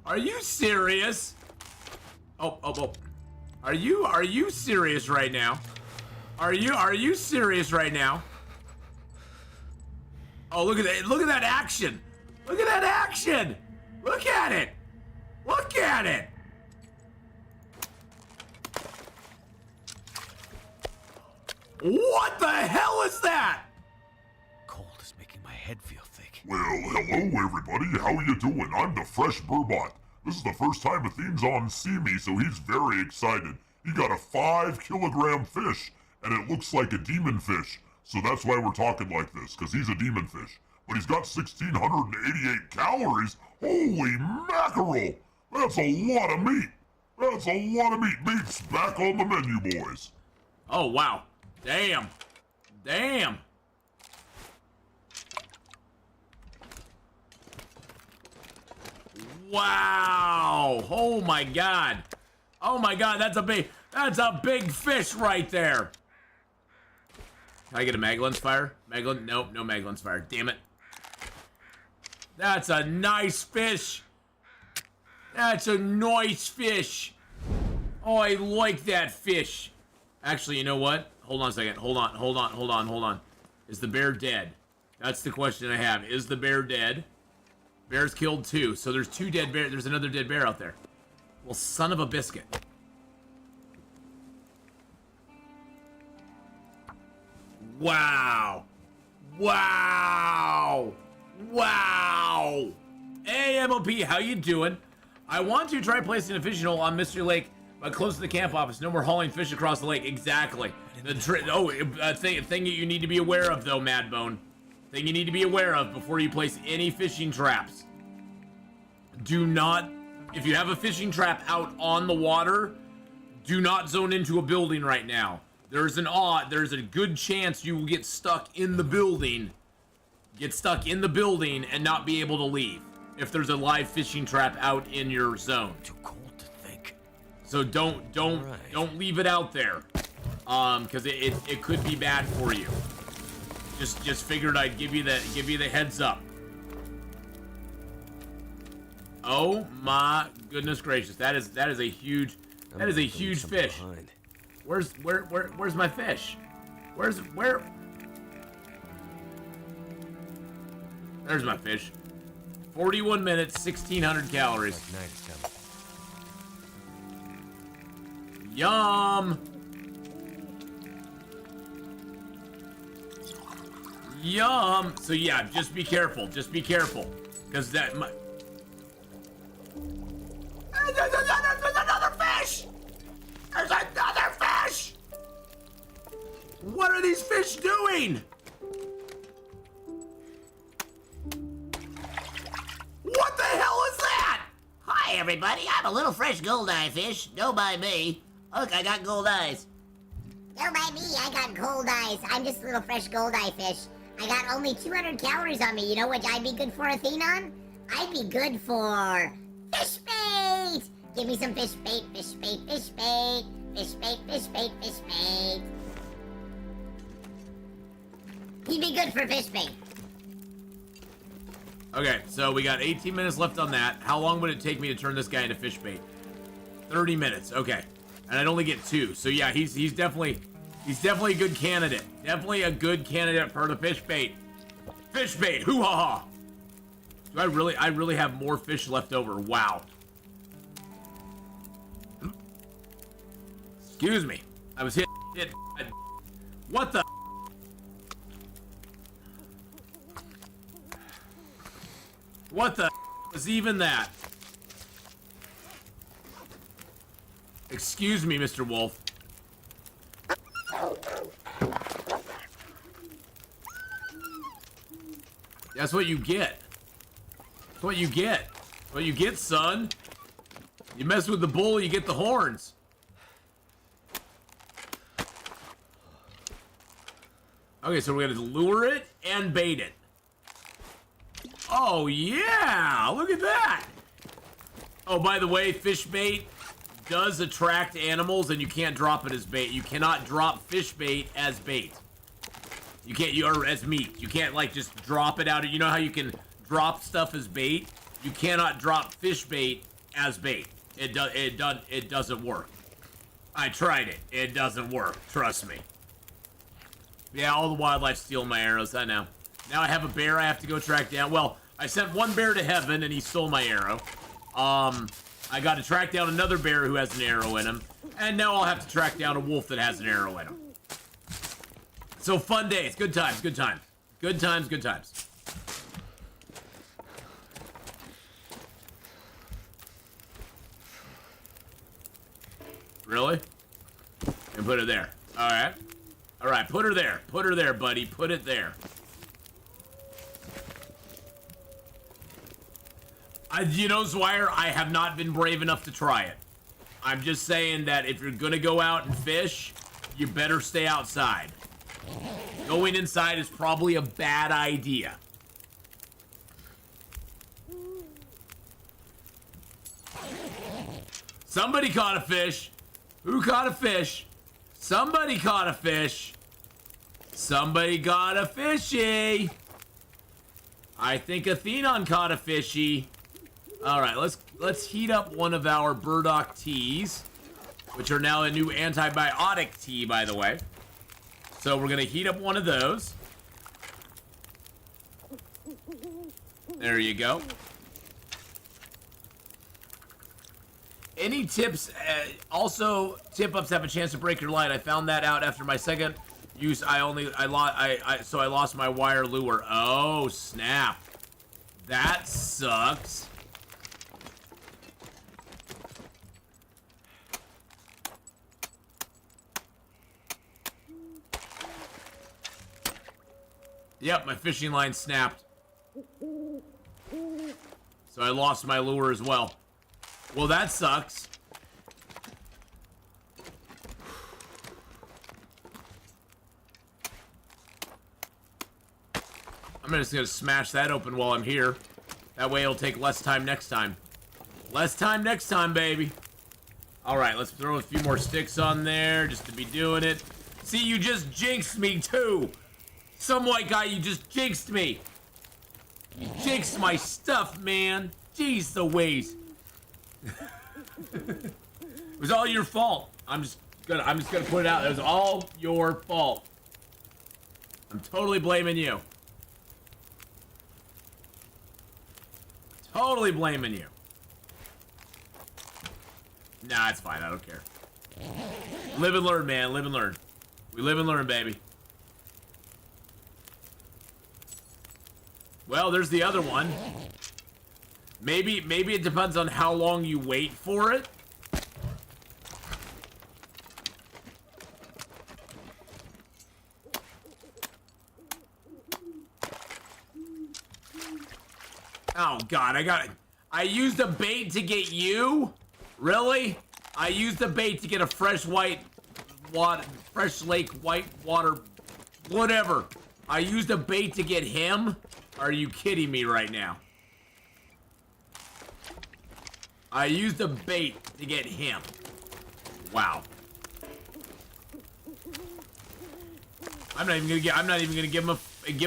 Are you serious? Oh. Are you serious right now? Are you serious right now? Oh, look at that. Look at that action. Look at that action. Look at it. Look at it. What the hell is that? Cold is making my head feel thick. Well, hello everybody, how you doing? I'm the Fresh Burbot. This is the first time Atheenon see me, so he's very excited. He got a 5-kilogram fish, and it looks like a demon fish. So that's why we're talking like this, because he's a demon fish. But he's got 1,688 calories. Holy mackerel! That's a lot of meat. That's a lot of meat. Meat's back on the menu, boys. Oh, wow. Damn. Damn. Wow. Oh my god. Oh my god, that's a big fish right there. Can I get a mag lens fire? Nope, no mag lens fire. Damn it. That's a nice fish. That's a nice fish. Oh, I like that fish. Actually, you know what? Hold on a second. Hold on. Is the bear dead? That's the question I have. Is the bear dead? Bear's killed 2. So there's 2 dead bears. There's another dead bear out there. Well, son of a biscuit. Wow. Wow. Wow. Hey, MLP, how you doing? I want to try placing a fishing hole on Mystery Lake, but close to the camp office. No more hauling fish across the lake. Exactly. Thing that you need to be aware of, though, Madbone. Thing you need to be aware of before you place any fishing traps. Do not, if you have a fishing trap out on the water, do not zone into a building right now. There's a good chance you will get stuck in the building. Get stuck in the building and not be able to leave if there's a live fishing trap out in your zone. Too cold to think. So don't leave it out there, because it could be bad for you. Just figured I'd give you the heads up. Oh my goodness gracious, that is a huge fish. Behind. Where's my fish? Where? There's my fish. 41 minutes, 1,600 calories. Like night is coming. Yum! Yum! So yeah, just be careful. Because that might... There's another fish! There's another fish! What are these fish doing? What the hell is that? Hi, everybody. I'm a little fresh goldeye fish. Don't mind me. Look, I got gold eyes. Don't mind me. I got gold eyes. I'm just a little fresh goldeye fish. I got only 200 calories on me. You know what I'd be good for, Atheenon? I'd be good for fish bait. Give me some fish bait, fish bait, fish bait, fish bait, fish bait, fish bait. He'd be good for fish bait. Okay, so we got 18 minutes left on that. How long would it take me to turn this guy into fish bait? 30 minutes. Okay, and I'd only get 2. So yeah, he's definitely a good candidate. Definitely a good candidate for the fish bait. Fish bait. Hoo ha ha. Do I really have more fish left over? Wow. Excuse me. I was hit. What the? What the was even that? Excuse me, Mr. Wolf. That's what you get. That's what you get. That's what you get, son. You mess with the bull, you get the horns. Okay, so we're gonna lure it and bait it. Oh yeah, look at that. Oh, by the way, fish bait does attract animals, and you can't drop it as bait. You cannot drop fish bait as bait. You can't, or as meat. You can't like just drop it out. You know how you can drop stuff as bait? You cannot drop fish bait as bait. It doesn't work. I tried it. It doesn't work. Trust me. Yeah, all the wildlife steal my arrows. I know. Now I have a bear I have to go track down. Well, I sent one bear to heaven and he stole my arrow. I got to track down another bear who has an arrow in him. And now I'll have to track down a wolf that has an arrow in him. So fun days. Good times. Good times. Good times. Good times. Really? And put it there. All right. All right. Put her there. Put her there, buddy. Put it there. You know, Zwire, I have not been brave enough to try it. I'm just saying that if you're gonna go out and fish, you better stay outside. Going inside is probably a bad idea. Somebody caught a fish. Who caught a fish? Somebody caught a fish. Somebody got a fishy. I think Atheenon caught a fishy. All right, let's heat up one of our burdock teas, which are now a new antibiotic tea, by the way. So we're gonna heat up one of those. There you go. Any tips? Also, tip-ups have a chance to break your line. I found that out after my second use. So I lost my wire lure. Oh snap! That sucks. Yep, my fishing line snapped. So I lost my lure as well. Well, that sucks. I'm just gonna smash that open while I'm here. That way it'll take less time next time. Less time next time, baby. All right, let's throw a few more sticks on there just to be doing it. See, you just jinxed me too. Some white guy, you just jinxed me. You jinxed my stuff, man. Jeez Louise. It was all your fault. I'm just gonna put it out. It was all your fault. I'm totally blaming you. Totally blaming you. Nah, it's fine. I don't care. Live and learn, man. Live and learn. We live and learn, baby. Well, there's the other one. Maybe it depends on how long you wait for it. Oh God, I used a bait to get you? Really? I used a bait to get a fresh lake white water, whatever. I used a bait to get him? Are you kidding me right now? I used a bait to get him. Wow. I'm not even gonna give him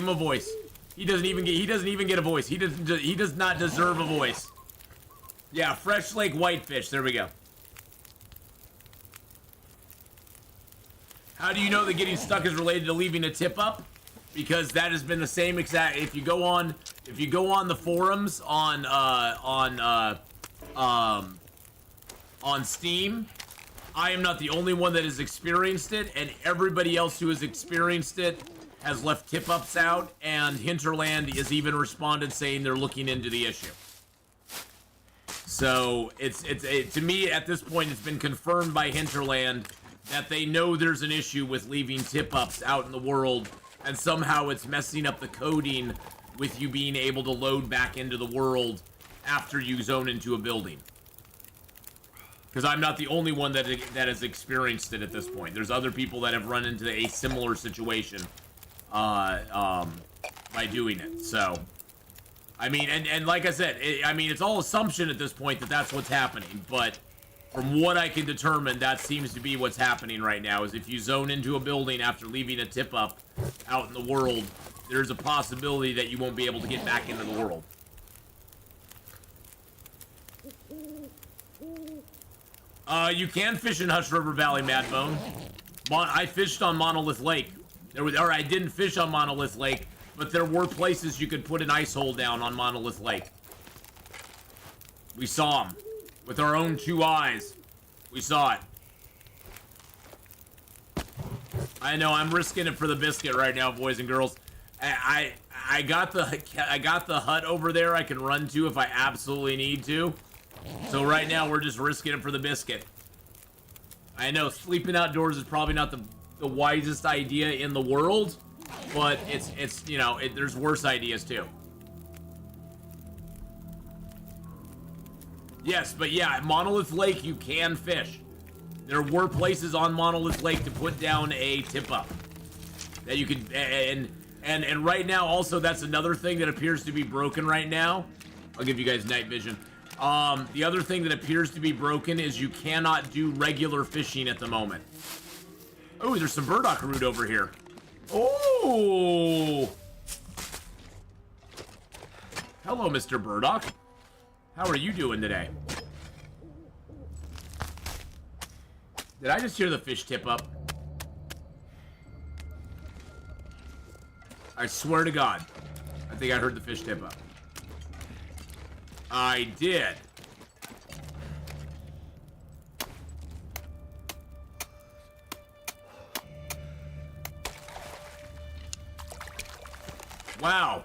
a voice. He doesn't even get a voice. He does not deserve a voice. Yeah, fresh lake whitefish. There we go. How do you know that getting stuck is related to leaving a tip up? Because that has been the same exact. If you go on the forums on Steam, I am not the only one that has experienced it, and everybody else who has experienced it has left tip-ups out, and Hinterland has even responded saying they're looking into the issue. So it's to me at this point it's been confirmed by Hinterland that they know there's an issue with leaving tip-ups out in the world, and somehow it's messing up the coding with you being able to load back into the world after you zone into a building. Because I'm not the only one that has experienced it at this point. There's other people that have run into a similar situation by doing it. So, I mean, and like I said, I mean, it's all assumption at this point that that's what's happening. But from what I can determine, that seems to be what's happening right now. Is if you zone into a building after leaving a tip up out in the world, there's a possibility that you won't be able to get back into the world. You can fish in Hush River Valley, Madbone. I fished on Monolith Lake. Or I didn't fish on Monolith Lake, but there were places you could put an ice hole down on Monolith Lake. We saw them. With our own 2 eyes. We saw it. I know, I'm risking it for the biscuit right now, boys and girls. I got the hut over there I can run to if I absolutely need to. So right now we're just risking it for the biscuit. I know sleeping outdoors is probably not the wisest idea in the world, but it's you know, there's worse ideas too. Yes, but yeah, at Monolith Lake you can fish. There were places on Monolith Lake to put down a tip up that you could, and right now also that's another thing that appears to be broken right now. I'll give you guys night vision. The other thing that appears to be broken is you cannot do regular fishing at the moment. Oh, there's some burdock root over here. Oh! Hello, Mr. Burdock. How are you doing today? Did I just hear the fish tip up? I swear to God. I think I heard the fish tip up. I did. Wow.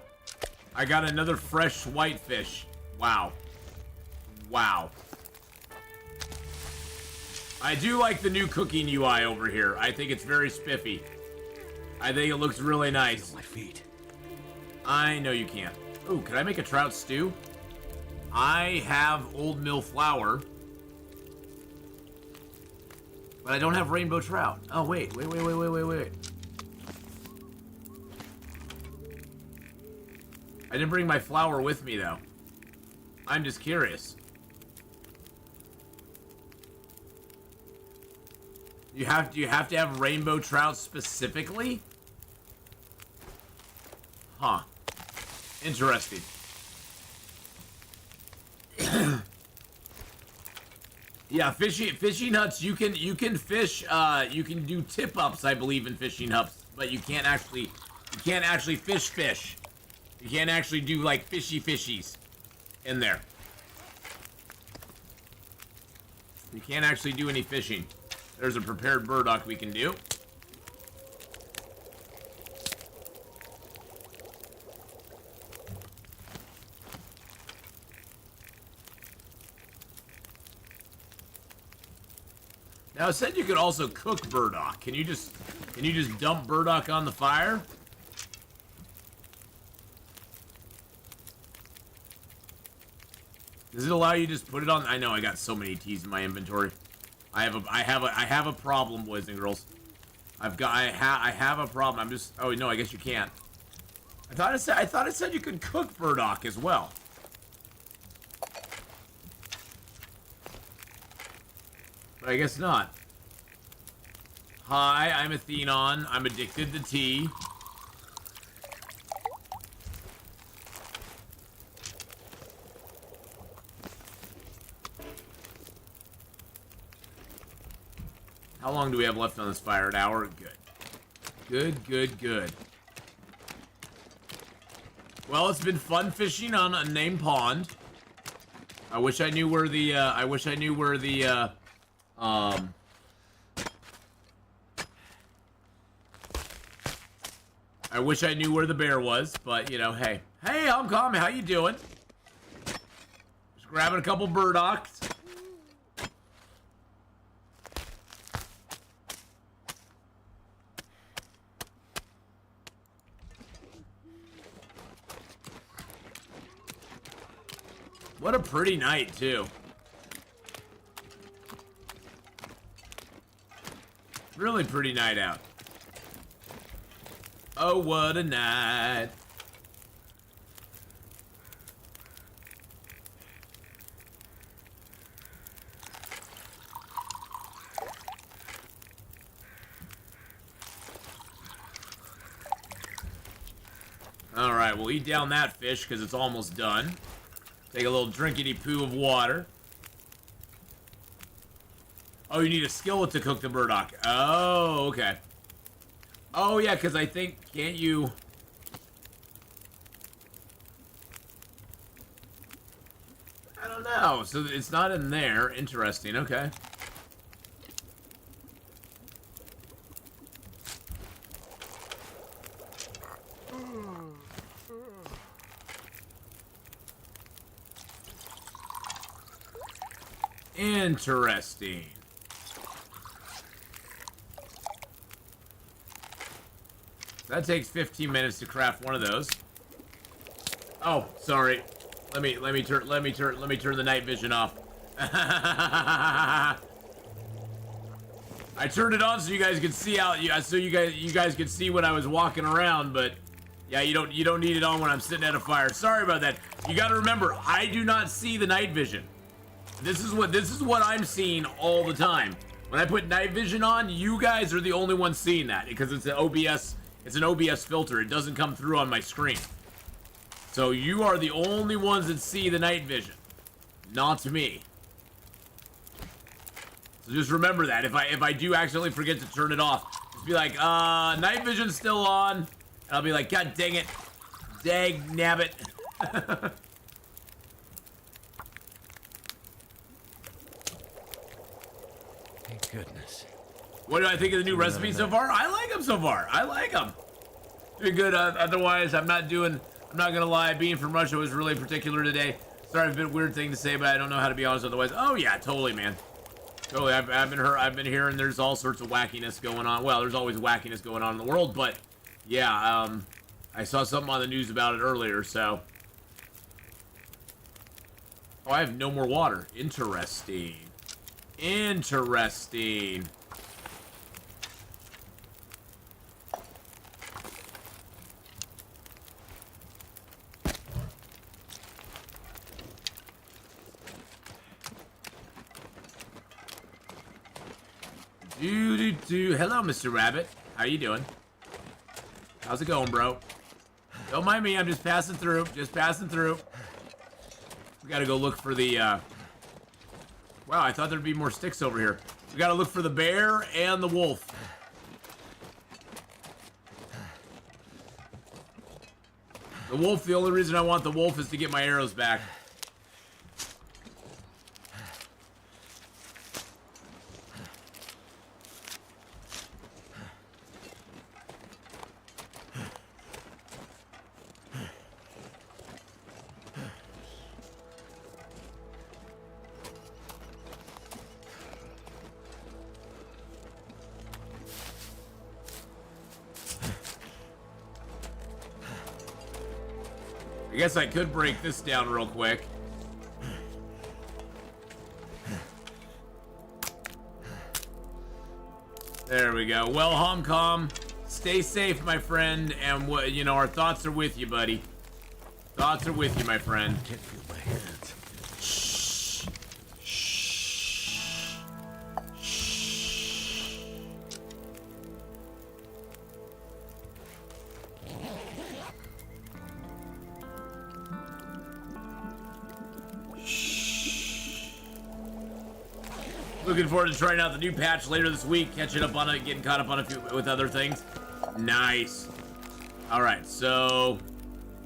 I got another fresh whitefish. Wow. Wow. I do like the new cooking UI over here. I think it's very spiffy. I think it looks really nice. My feet. I know you can't. Ooh, can I make a trout stew? I have old mill flour. But I don't have rainbow trout. Oh, wait. I didn't bring my flour with me, though. I'm just curious. You have to have rainbow trout specifically? Huh. Interesting. Yeah, fishing huts, you can fish, you can do tip ups, I believe, in fishing huts, but you can't actually fish. You can't actually do like fishies in there. You can't actually do any fishing. There's a prepared burdock we can do. Now it said you could also cook burdock. Can you just dump burdock on the fire? Does it allow you to just put it on? I know I got so many teas in my inventory. I have a problem, boys and girls. I have a problem. I'm just, oh no, I guess you can't. I thought it said you could cook burdock as well. But I guess not. Hi, I'm Atheenon. I'm addicted to tea. How long do we have left on this fire? An hour? Good. Well, it's been fun fishing on a named pond. I wish I knew where the, I wish I knew where the bear was, but, you know, hey. Hey, Homecom, how you doing? Just grabbing a couple burdocks. What a pretty night, too. Really pretty night out. Oh, what a night. All right, we'll eat down that fish because it's almost done. Take a little drinkity-poo of water. Oh, you need a skillet to cook the burdock. Oh, okay. Oh, yeah, because I think, can't you... I don't know. So it's not in there. Interesting, okay. Interesting. That takes 15 minutes to craft one of those. Oh, sorry. Let me turn the night vision off. I turned it on so you guys could see out. So you guys could see when I was walking around, but yeah, you don't need it on when I'm sitting at a fire. Sorry about that. You got to remember, I do not see the night vision. This is what I'm seeing all the time. When I put night vision on, you guys are the only ones seeing that because it's an OBS. It's an OBS filter. It doesn't come through on my screen. So you are the only ones that see the night vision, not me. So just remember that. If I do accidentally forget to turn it off, just be like, night vision's still on. And I'll be like, God dang it. Dag nabbit. Thank goodness. What do I think of the new recipes so far? I like them so far. I like them. Doing good. Otherwise, I'm not gonna lie. Being from Russia was really particular today. Sorry, a bit weird thing to say, but I don't know how to be honest otherwise. Oh yeah, totally, man. Totally. I've been hearing there's all sorts of wackiness going on. Well, there's always wackiness going on in the world, but yeah, I saw something on the news about it earlier. So, oh, I have no more water. Interesting. Interesting. Hello, Mr. Rabbit. How you doing? How's it going, bro? Don't mind me. I'm just passing through. Just passing through. We gotta go look for the, Wow, I thought there'd be more sticks over here. We gotta look for the bear and the wolf. The wolf, the only reason I want the wolf is to get my arrows back. I guess I could break this down real quick. There we go. Well, Homcom, stay safe, my friend, and what you know, our thoughts are with you, buddy. Thoughts are with you, my friend. I can't feel my hands. Shh. Shh. Shh. Looking forward to trying out the new patch later this week, catching up on it, getting caught up on a few with other things. Nice. All right, so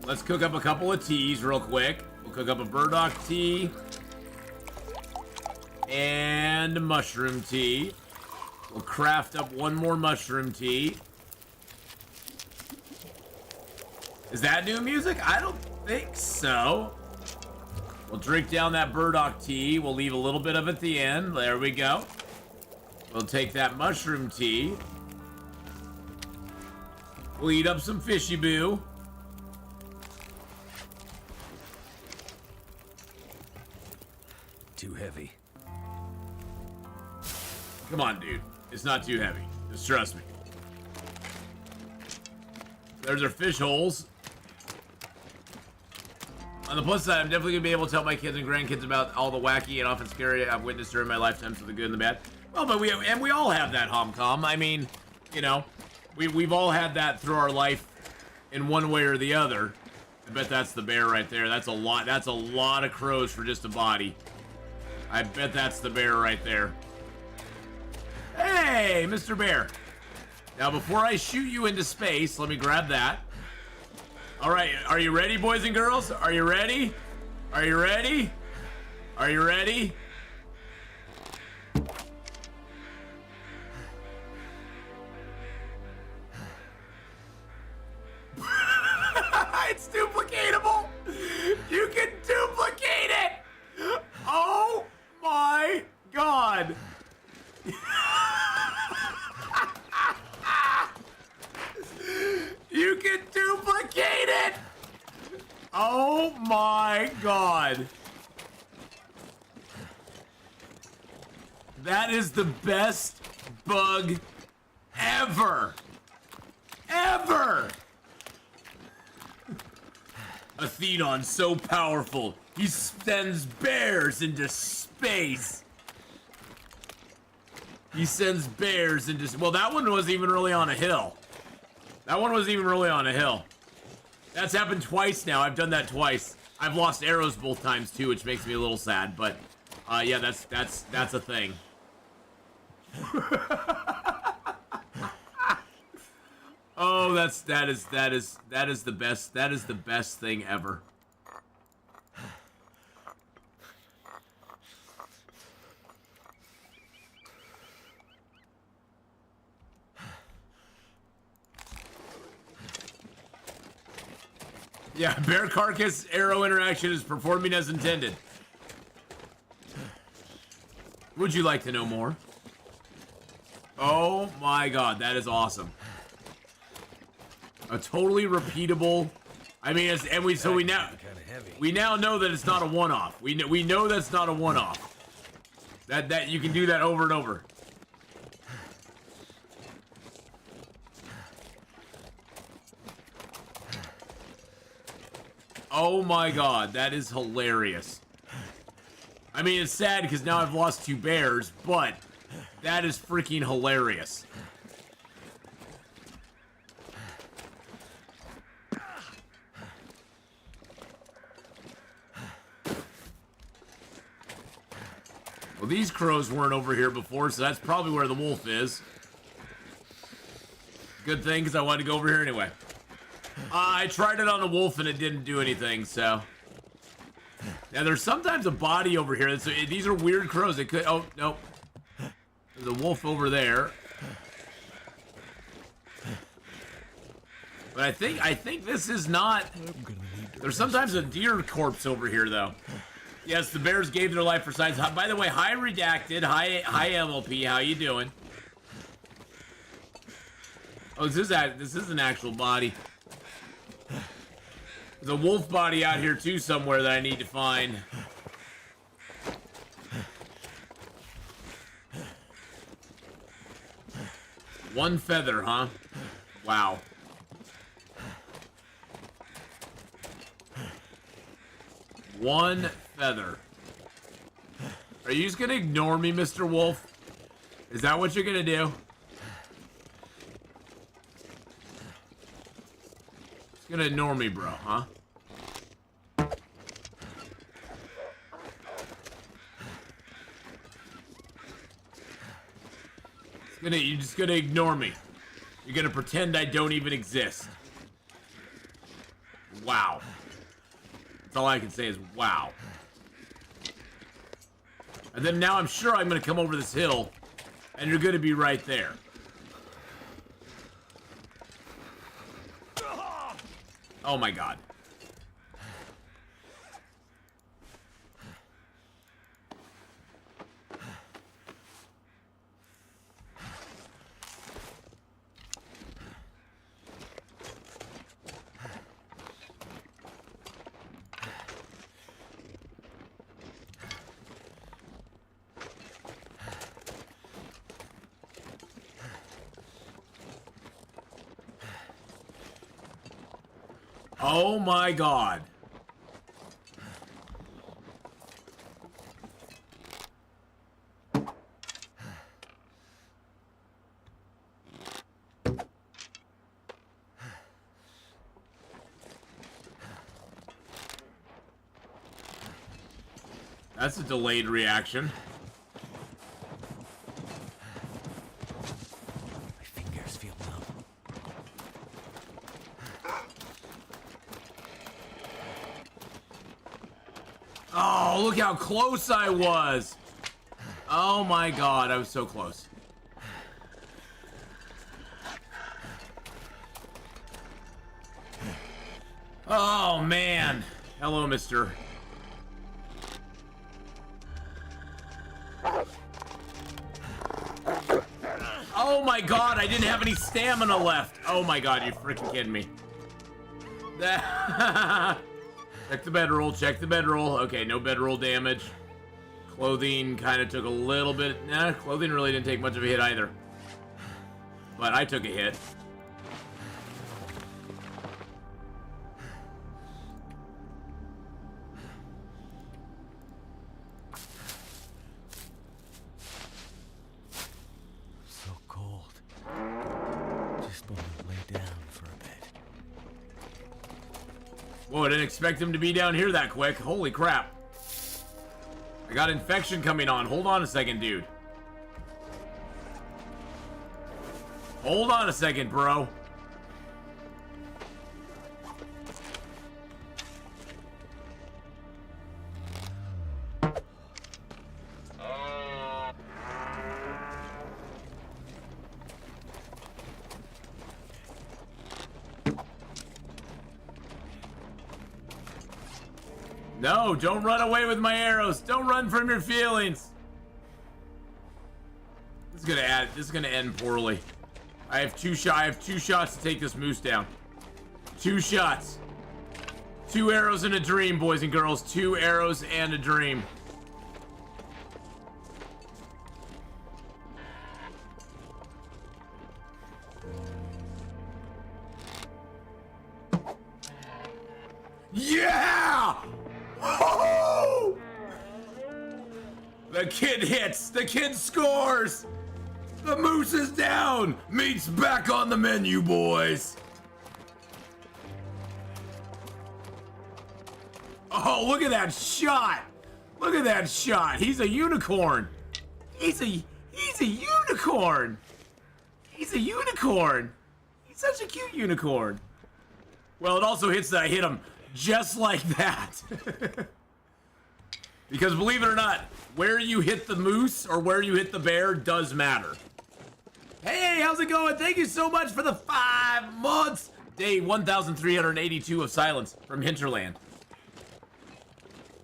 let's cook up a couple of teas real quick. We'll cook up a burdock tea and a mushroom tea. We'll craft up one more mushroom tea. Is that new music? I don't think so. We'll drink down that burdock tea. We'll leave a little bit of it at the end. There we go. We'll take that mushroom tea. We'll eat up some fishy boo. Too heavy. Come on, dude. It's not too heavy. Just trust me. There's our fish holes. On the plus side, I'm definitely gonna be able to tell my kids and grandkids about all the wacky and often scary I've witnessed during my lifetime, so the good and the bad. Well, but we all have that, Homcom. I mean, you know, we've all had that through our life in one way or the other. I bet that's the bear right there. That's a lot. That's a lot of crows for just a body. I bet that's the bear right there. Hey, Mr. Bear. Now, before I shoot you into space, let me grab that. All right, are you ready, boys and girls? Are you ready? Are you ready? Are you ready? It's duplicatable. You can duplicate it. Oh my God. You can duplicate it. Oh my God. That is the best bug ever. Ever. Atheenon, so powerful. He sends bears into space. He sends bears into... Well, that one wasn't even really on a hill. That one wasn't even really on a hill. That's happened twice now. I've done that twice. I've lost arrows both times too, which makes me a little sad. But yeah, that's a thing. Oh, that is the best. That is the best thing ever. Yeah, bear carcass arrow interaction is performing as intended. Would you like to know more? Oh my God, that is awesome. A totally repeatable. I mean, we now know that it's not a one-off. We know that's not a one-off. That you can do that over and over. Oh my God, that is hilarious. I mean, it's sad because now I've lost 2 bears, but that is freaking hilarious. Well, these crows weren't over here before, so that's probably where the wolf is. Good thing, because I wanted to go over here anyway. I tried it on the wolf and it didn't do anything, so. Now, there's sometimes a body over here. These are weird crows. It could. Oh, nope. There's a wolf over there. But I think this is not. There's sometimes a deer corpse over here, though. Yes, the bears gave their life for science. By the way, hi Redacted. Hi MLP. How you doing? Oh, this is an actual body. There's a wolf body out here too somewhere that I need to find. One feather, huh? Wow. One feather. Are you just gonna ignore me, Mr. Wolf? Is that what you're gonna do? Just gonna ignore me, bro, huh? You're just gonna ignore me. You're gonna pretend I don't even exist. Wow. That's all I can say is wow. And then now I'm sure I'm gonna come over this hill, and you're gonna be right there. Oh my god. Oh my god. That's a delayed reaction. My fingers feel numb. Oh, look how close I was. Oh my god, I was so close. Oh man. Hello, mister. Oh my god, I didn't have any stamina left. Oh my god, you're freaking kidding me. Check the bedroll, check the bedroll. Okay, no bedroll damage. Clothing kind of took a little bit. Nah, clothing really didn't take much of a hit either. But I took a hit. So cold. Just want to lay down for a bit. Whoa, I didn't expect him to be down here that quick. Holy crap. I got infection coming on. Hold on a second, dude. Hold on a second, bro. No, don't run away with my arrows. Don't run from your feelings. This is gonna end poorly. I have two shots to take this moose down. 2 shots. 2 arrows and a dream, boys and girls. 2 arrows and a dream. Yeah! Oh! The kid hits. The kid scores. The moose is down. Meat's back on the menu, boys. Oh, look at that shot. Look at that shot. He's a unicorn. He's a unicorn. He's a unicorn. He's such a cute unicorn. Well, it also hits that I hit him just like that. Because believe it or not, where you hit the moose or where you hit the bear does matter. Hey, how's it going? Thank you so much for the 5 months. Day 1382 of silence from Hinterland.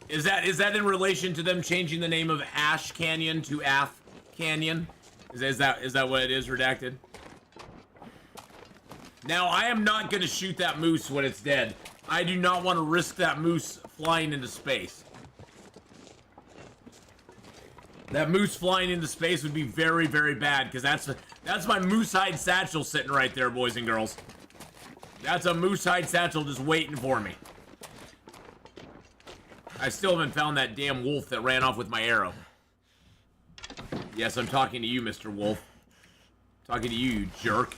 Is that in relation to them changing the name of Ash Canyon to Ath Canyon? Is that what it is, redacted? Now, I am not going to shoot that moose when it's dead. I do not want to risk that moose flying into space. That moose flying into space would be very, very bad, because that's my moose hide satchel sitting right there, boys and girls. That's a moose hide satchel just waiting for me. I still haven't found that damn wolf that ran off with my arrow. Yes, I'm talking to you, Mr. Wolf. Talking to you, you jerk.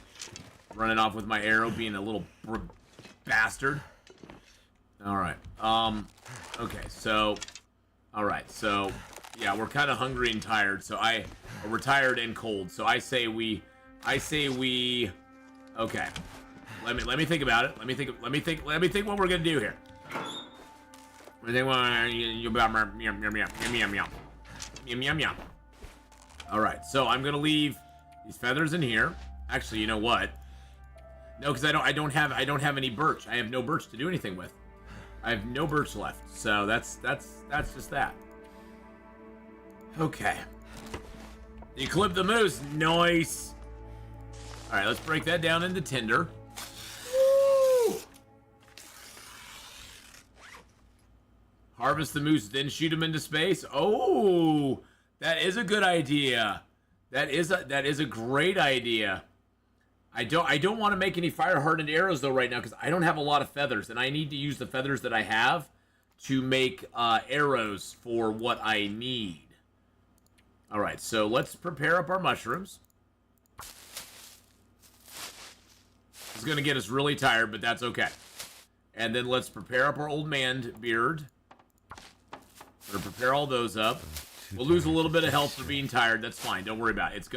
Running off with my arrow, being a little bastard. Alright, okay, so... Alright, so... Yeah, we're kind of hungry and tired, so we're tired and cold, so I say we... Okay. Let me think about it. Let me think what we're gonna do here. Alright, so I'm gonna leave these feathers in here. Actually, you know what? No, because I don't have any birch. I have no birch to do anything with. I have no birch left. So that's just that. Okay. You clip the moose. Nice. All right, let's break that down into tinder. Woo! Harvest the moose, then shoot him into space. Oh, that is a good idea. That is a great idea. I don't want to make any fire hardened arrows though right now because I don't have a lot of feathers and I need to use the feathers that I have to make arrows for what I need. All right, so let's prepare up our mushrooms. It's going to get us really tired, but that's okay. And then let's prepare up our old man beard. We're going to prepare all those up. We'll lose a little bit of health for being tired. That's fine. Don't worry about it. It's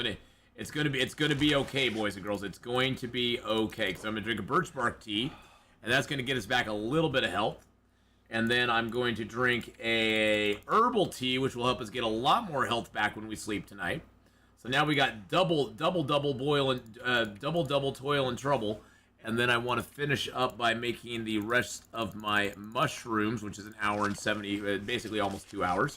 gonna be okay, boys and girls. It's going to be okay. Because I'm gonna drink a birch bark tea, and that's gonna get us back a little bit of health. And then I'm going to drink a herbal tea, which will help us get a lot more health back when we sleep tonight. So now we got double toil and trouble. And then I want to finish up by making the rest of my mushrooms, which is an hour and 70, basically almost 2 hours.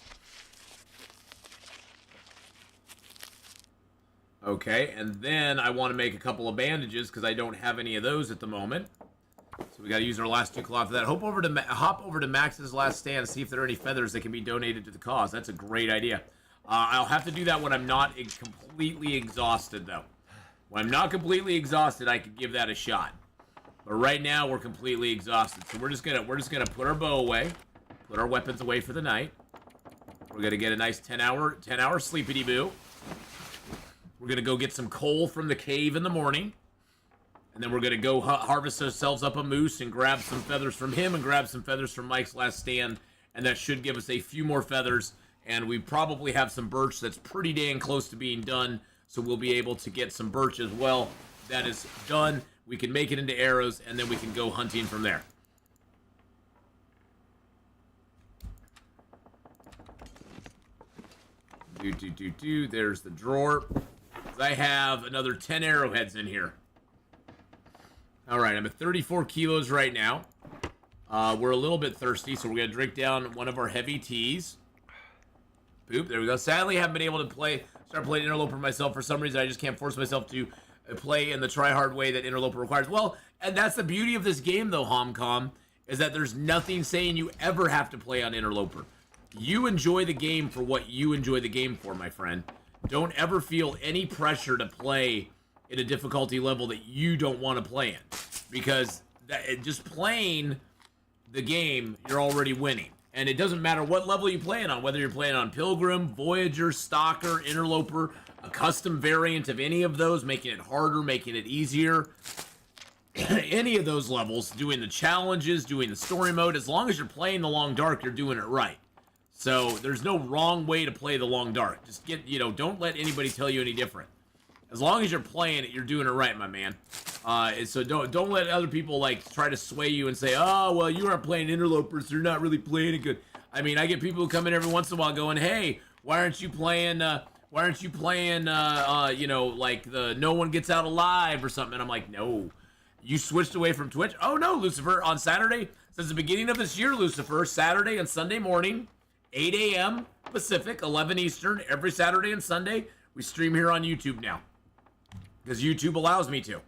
Okay, and then I want to make a couple of bandages because I don't have any of those at the moment. So we got to use our last 2 cloth for that. Hop over to Max's Last Stand, see if there are any feathers that can be donated to the cause. That's a great idea. I'll have to do that when I'm not completely exhausted, though. When I'm not completely exhausted, I could give that a shot. But right now, we're completely exhausted. So we're just gonna put our bow away, put our weapons away for the night. We're gonna get a nice 10-hour sleepity boo. We're gonna go get some coal from the cave in the morning. And then we're going to go harvest ourselves up a moose and grab some feathers from him and grab some feathers from Mike's Last Stand. And that should give us a few more feathers. And we probably have some birch that's pretty dang close to being done. So we'll be able to get some birch as well. That is done. We can make it into arrows and then we can go hunting from there. There's the drawer. I have another 10 arrowheads in here. All right, I'm at 34 kilos right now. We're a little bit thirsty, so we're going to drink down one of our heavy teas. Boop, there we go. Sadly, I haven't been able to start playing Interloper myself. For some reason, I just can't force myself to play in the try-hard way that Interloper requires. Well, and that's the beauty of this game, though, Homcom, is that there's nothing saying you ever have to play on Interloper. You enjoy the game for what you enjoy the game for, my friend. Don't ever feel any pressure to play at a difficulty level that you don't want to play in. Because just playing the game, you're already winning. And it doesn't matter what level you play it on, whether you're playing on Pilgrim, Voyager, Stalker, Interloper, a custom variant of any of those, making it harder, making it easier. Any of those levels, doing the challenges, doing the story mode, as long as you're playing the Long Dark, you're doing it right. So there's no wrong way to play the Long Dark. Just don't let anybody tell you any different. As long as you're playing it, you're doing it right, my man. So don't let other people try to sway you and say, oh, well, you aren't playing Interlopers, so you're not really playing it good. I mean, I get people who come in every once in a while going, hey, why aren't you playing the No One Gets Out Alive or something? And I'm like, no, you switched away from Twitch? Oh no, Lucifer, on Saturday, since the beginning of this year, Lucifer, Saturday and Sunday morning, 8 a.m. Pacific, 11 Eastern, every Saturday and Sunday, we stream here on YouTube now. Because YouTube allows me to.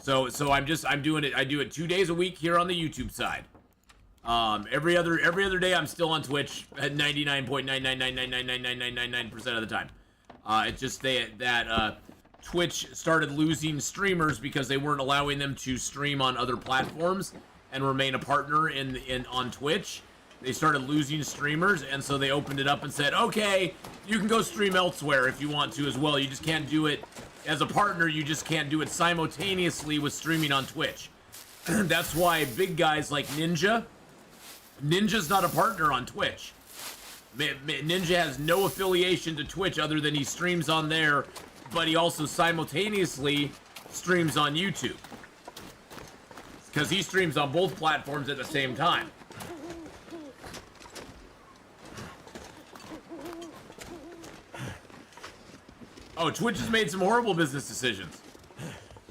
So I'm doing it. I do it 2 days a week here on the YouTube side. Every other day I'm still on Twitch at 99.999999999% of the time. It's just that Twitch started losing streamers because they weren't allowing them to stream on other platforms and remain a partner on Twitch. They started losing streamers, and so they opened it up and said, okay, you can go stream elsewhere if you want to as well. You just can't do it as a partner. You just can't do it simultaneously with streaming on Twitch. That's why big guys like Ninja's not a partner on Twitch. Ninja has no affiliation to Twitch other than he streams on there, but he also simultaneously streams on YouTube. Because he streams on both platforms at the same time. Oh, Twitch has made some horrible business decisions.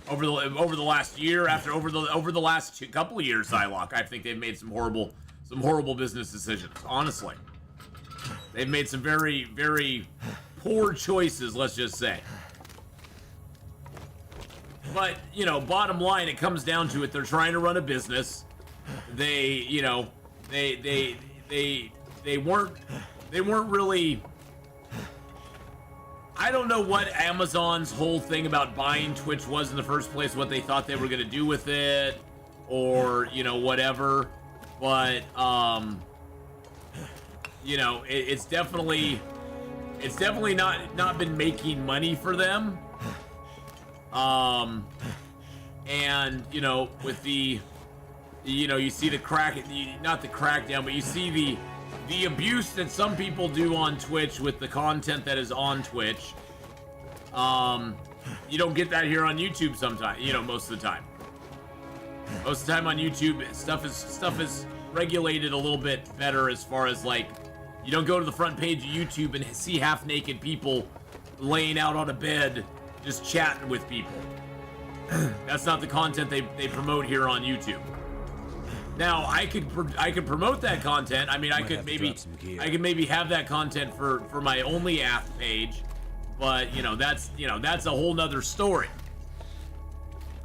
over the last year, over the last couple of years, Psylocke, I think they've made some horrible business decisions. Honestly, they've made some very, very poor choices. Let's just say. But you know, bottom line, it comes down to it. They're trying to run a business. They weren't really. I don't know what Amazon's whole thing about buying Twitch was in the first place, what they thought they were going to do with it, or, you know, whatever. But, you know, it's definitely not been making money for them. And, you know, with the, you know, you see the not the crackdown, but you see the abuse that some people do on Twitch with the content that is on Twitch. You don't get that here on YouTube sometimes, you know, most of the time. Most of the time on YouTube, stuff is regulated a little bit better as far as, like, you don't go to the front page of YouTube and see half-naked people laying out on a bed just chatting with people. That's not the content they promote here on YouTube. Now, I could promote that content. I mean, I could maybe have that content for my only Ath page, but you know that's a whole nother story.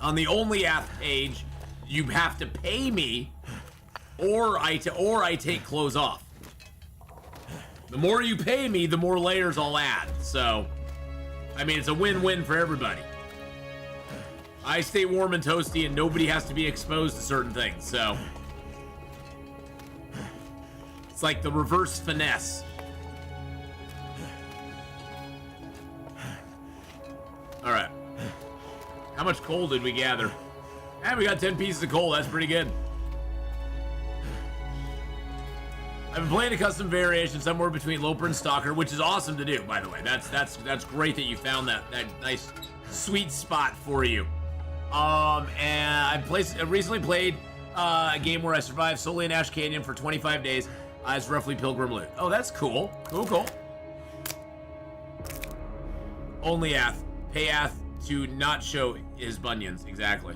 On the only Ath page, you have to pay me, or I take clothes off. The more you pay me, the more layers I'll add. So, I mean, it's a win-win for everybody. I stay warm and toasty, and nobody has to be exposed to certain things. So. It's like the reverse finesse. All right. How much coal did we gather? And we got 10 pieces of coal. That's pretty good. I've been playing a custom variation somewhere between Loper and Stalker, which is awesome to do, by the way. That's great that you found that nice sweet spot for you. And I recently played a game where I survived solely in Ash Canyon for 25 days. It's roughly Pilgrim loot. Oh, that's cool. Cool. Only Ath. Pay Ath to not show his bunions. Exactly.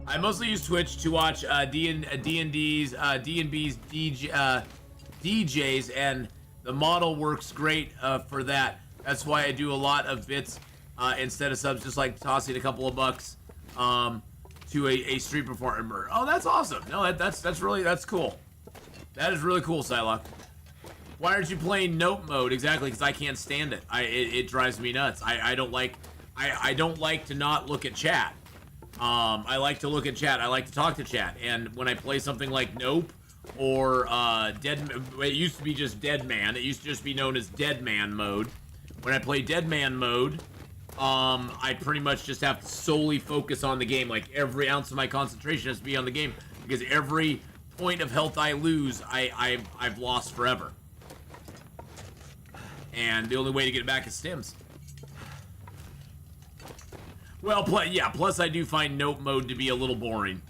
I mostly use Twitch to watch D&B's DJs, and the model works great for that. That's why I do a lot of bits instead of subs, just like tossing a couple of bucks. To a street performer. Oh, that's awesome. No, that's cool. That is really cool, Psylocke. Why aren't you playing Nope mode? Exactly, because I can't stand it. It drives me nuts. I don't like to not look at chat. I like to look at chat. I like to talk to chat. And when I play something like Nope or it used to be just Dead Man. It used to just be known as Dead Man mode. When I play Dead Man mode, I pretty much just have to solely focus on the game. Like, every ounce of my concentration has to be on the game, because every point of health I lose, I've lost forever. And the only way to get it back is stims. Well, plus I do find Nope mode to be a little boring.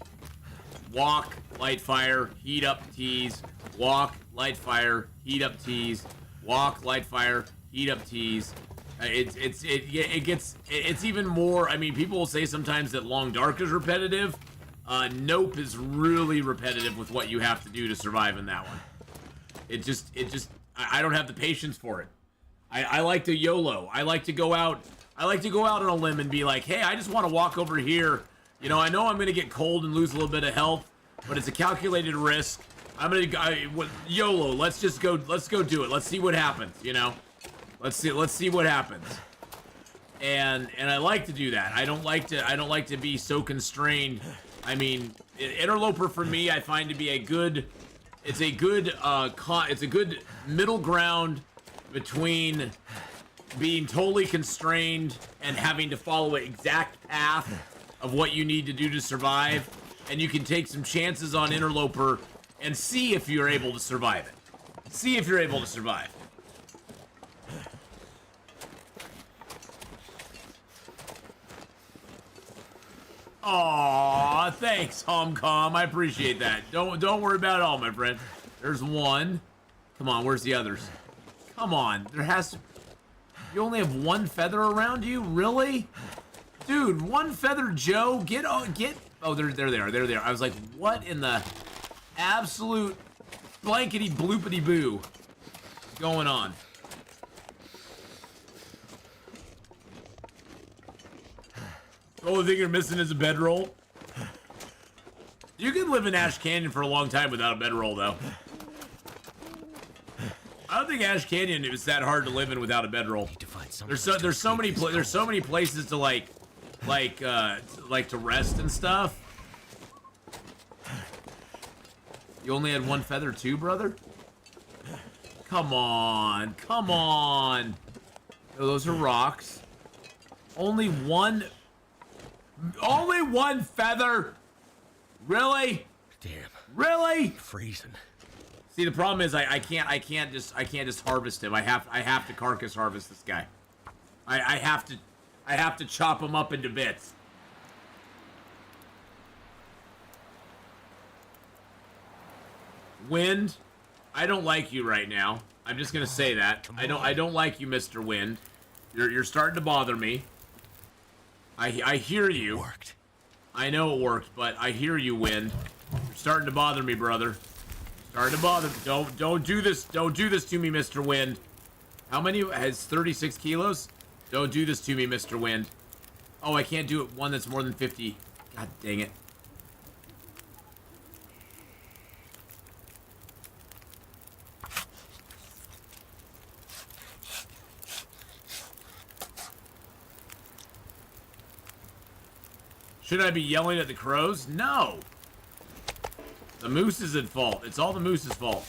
Walk, light fire, heat up, tease. Walk, light fire, heat up, tease. Walk, light fire, heat up, tease. It's even more. I mean, people will say sometimes that Long Dark is repetitive. Nope is really repetitive with what you have to do to survive in that one. I don't have the patience for it. I like to YOLO. I like to go out on a limb and be like, hey, I just want to walk over here. You know I'm gonna get cold and lose a little bit of health, but it's a calculated risk. YOLO. Let's go do it. Let's see what happens. You know. Let's see what happens. And I like to do that. I don't like to be so constrained. I mean, Interloper for me, I find to be a good middle ground between being totally constrained and having to follow an exact path of what you need to do to survive. And you can take some chances on Interloper and see if you're able to survive it. Aw, thanks, Homcom. I appreciate that. Don't worry about it all, my friend. There's one. Come on, where's the others? Come on, there has to... You only have one feather around you? Really? Dude, one feather Joe, get on, oh, there they are, there they are. I was like, what in the absolute blankety bloopity boo going on? The only thing you're missing is a bedroll. You can live in Ash Canyon for a long time without a bedroll, though. I don't think Ash Canyon is that hard to live in without a bedroll. There's so many places to like to rest and stuff. You only had one feather too, brother? Come on, come on. Oh, those are rocks. Only one feather? Really? Damn. Really? Freezing. See, the problem is I can't just harvest him. I have to carcass harvest this guy. I have to chop him up into bits. Wind, I don't like you right now. I'm just gonna say that. I don't like you, Mr. Wind. You're starting to bother me. I hear you. It worked. I know it worked, but I hear you, Wind. You're starting to bother me, brother. Starting to bother. Don't do this. Don't do this to me, Mr. Wind. How many has 36 kilos? Don't do this to me, Mr. Wind. Oh, I can't do it. One that's more than 50. God dang it. Should I be yelling at the crows? No. The moose is at fault. It's all the moose's fault.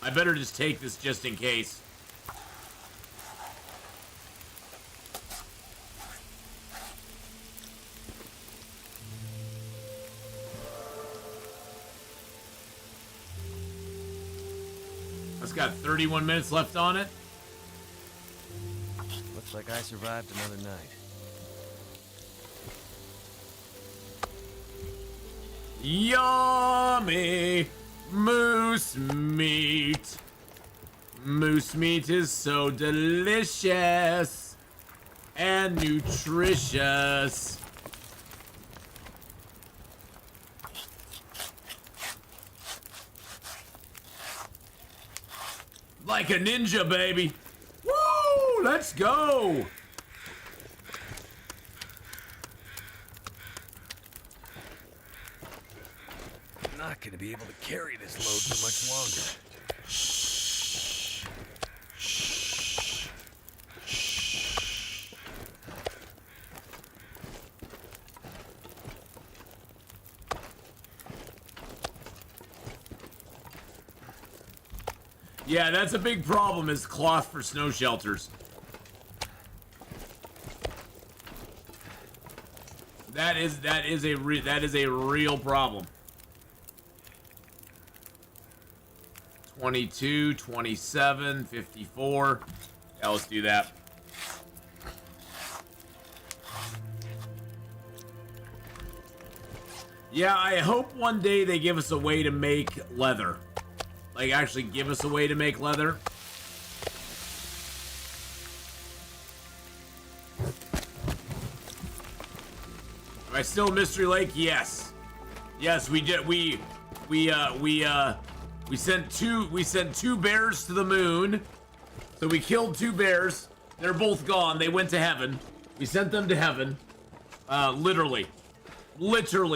I better just take this just in case. It's got 31 minutes left on it. Looks like I survived another night. Yummy moose meat. Moose meat is so delicious and nutritious. Like a ninja, baby. Woo! Let's go. I'm not gonna be able to carry this load for much longer. Yeah, that's a big problem, is cloth for snow shelters. That is a real problem. 22, 27, 54. Yeah, let's do that. Yeah, I hope one day they give us a way to make leather. Like, actually give us a way to make leather. Am I still in Mystery Lake? Yes. Yes, we did. We sent two bears to the moon. So we killed two bears. They're both gone. They went to heaven. We sent them to heaven. Literally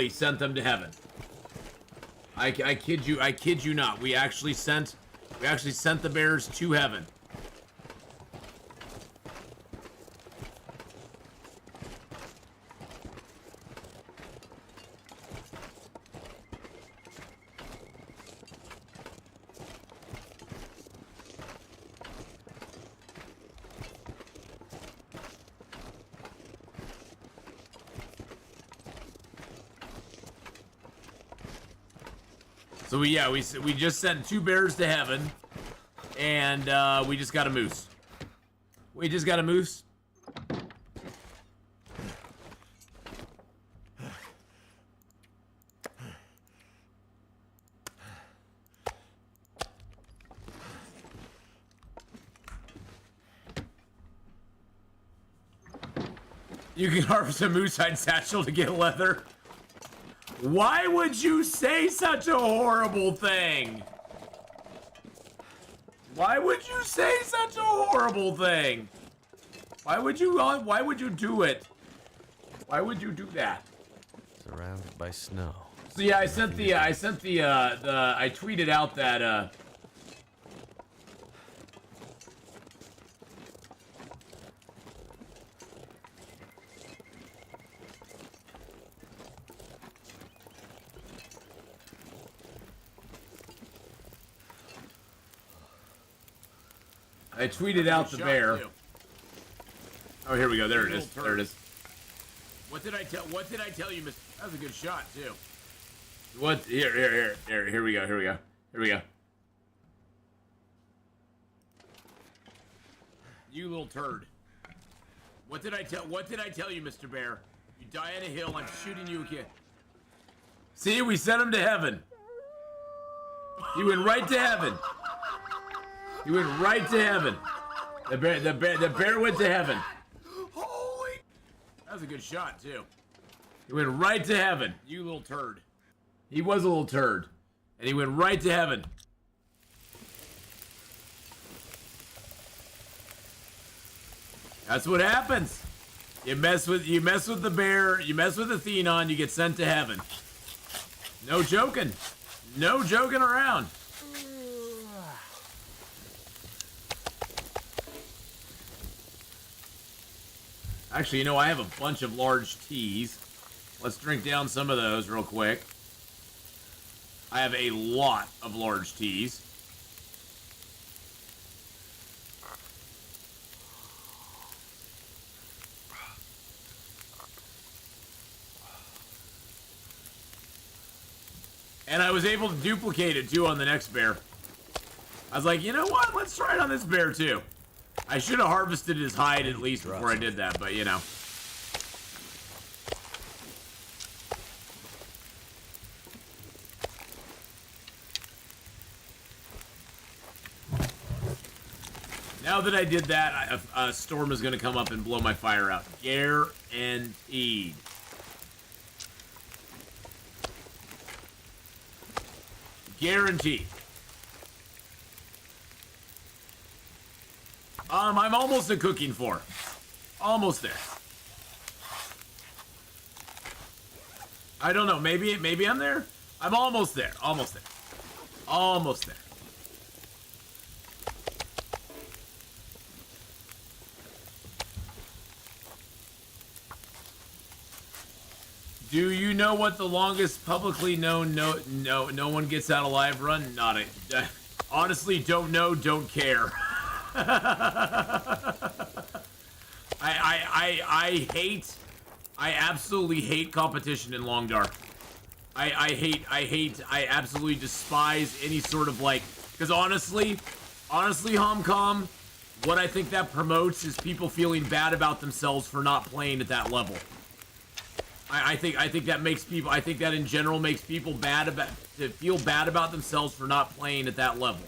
sent them to heaven. I kid you not. We actually sent the bears to heaven. So we just sent two bears to heaven, and we just got a moose. We just got a moose. You can harvest a moose hide satchel to get leather. Why would you say such a horrible thing? Why would you say such a horrible thing? Why would you do it? Why would you do that? Surrounded by snow. So yeah, I tweeted out that, I tweeted out the bear. Oh, here we go. There it is. There it is. What did I tell you, Mr. That was a good shot too. What? Here we go. Here we go. You little turd. What did I tell you, Mr. Bear? You die on a hill. I'm shooting you again. See, we sent him to heaven. He went right to heaven. He went right to heaven. The bear went to heaven. Holy! That was a good shot too. He went right to heaven. You little turd. He was a little turd, and he went right to heaven. That's what happens. You mess with the bear. You mess with Atheenon. You get sent to heaven. No joking. No joking around. Actually, you know, I have a bunch of large teas. Let's drink down some of those real quick. I have a lot of large teas. And I was able to duplicate it too on the next bear. I was like, you know what? Let's try it on this bear too. I should have harvested his hide at least before I did that, but you know. Now that I did that, a storm is going to come up and blow my fire out. Guaranteed. Guaranteed. I'm almost at cooking 4. Almost there. I don't know. Maybe I'm there. I'm almost there. Almost there. Almost there. Do you know what the longest publicly known no one gets out alive run? Not a. Honestly, don't know. Don't care. I absolutely hate competition in Long Dark. I absolutely despise any sort of like, because honestly, Homcom, what I think that promotes is people feeling bad about themselves for not playing at that level. I think that makes people, I think that in general makes people feel bad about themselves for not playing at that level.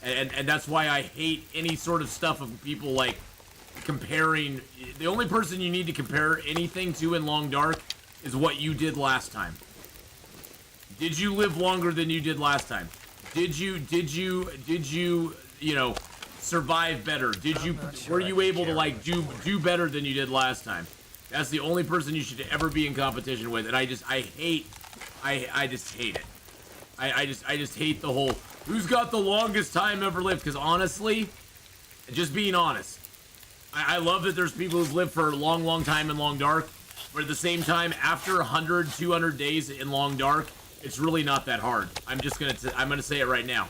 And that's why I hate any sort of stuff of people like comparing. The only person you need to compare anything to in Long Dark is what you did last time. Did you live longer than you did last time? Did you know, survive better? Were you able to like do better than you did last time? That's the only person you should ever be in competition with. And I just hate it. I just hate the whole who's got the longest time ever lived, because honestly, just being honest, I love that there's people who've lived for a long time in Long Dark, but at the same time, after 100, 200 days in Long Dark, it's really not that hard. I'm gonna say it right now.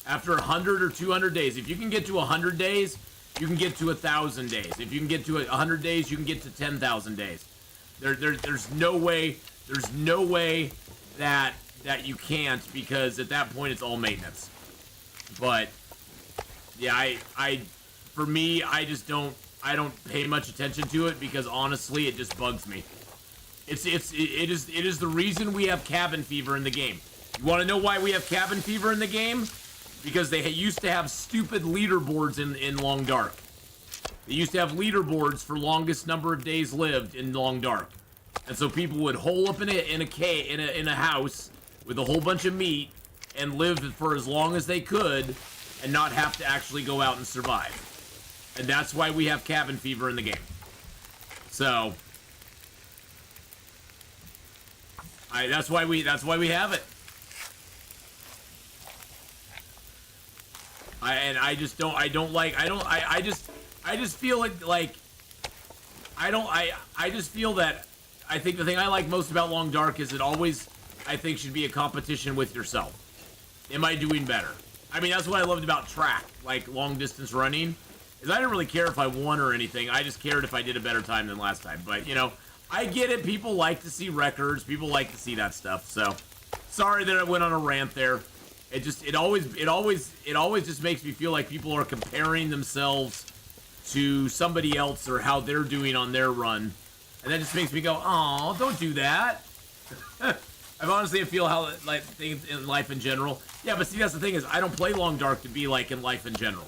After 100 or 200 days, if you can get to 100 days, you can get to 1,000 days. If you can get to 100 days, you can get to 10,000 days. There's no way that you can't, because at that point it's all maintenance. But yeah, for me, I don't pay much attention to it, because honestly, it just bugs me. It is the reason we have cabin fever in the game. You want to know why we have cabin fever in the game? Because they used to have stupid leaderboards in Long Dark. They used to have leaderboards for longest number of days lived in Long Dark. And so people would hole up in a house with a whole bunch of meat and live for as long as they could and not have to actually go out and survive. And that's why we have cabin fever in the game. So that's why we have it. I just feel that I think the thing I like most about Long Dark is it always, I think, should be a competition with yourself. Am I doing better? I mean, that's what I loved about track, like long distance running, is I didn't really care if I won or anything. I just cared if I did a better time than last time. But, you know, I get it. People like to see records. People like to see that stuff. So, sorry that I went on a rant there. It always just makes me feel like people are comparing themselves to somebody else or how they're doing on their run. And that just makes me go, oh, don't do that. I feel how like things in life in general. Yeah, but see, that's the thing is I don't play Long Dark to be like in life in general.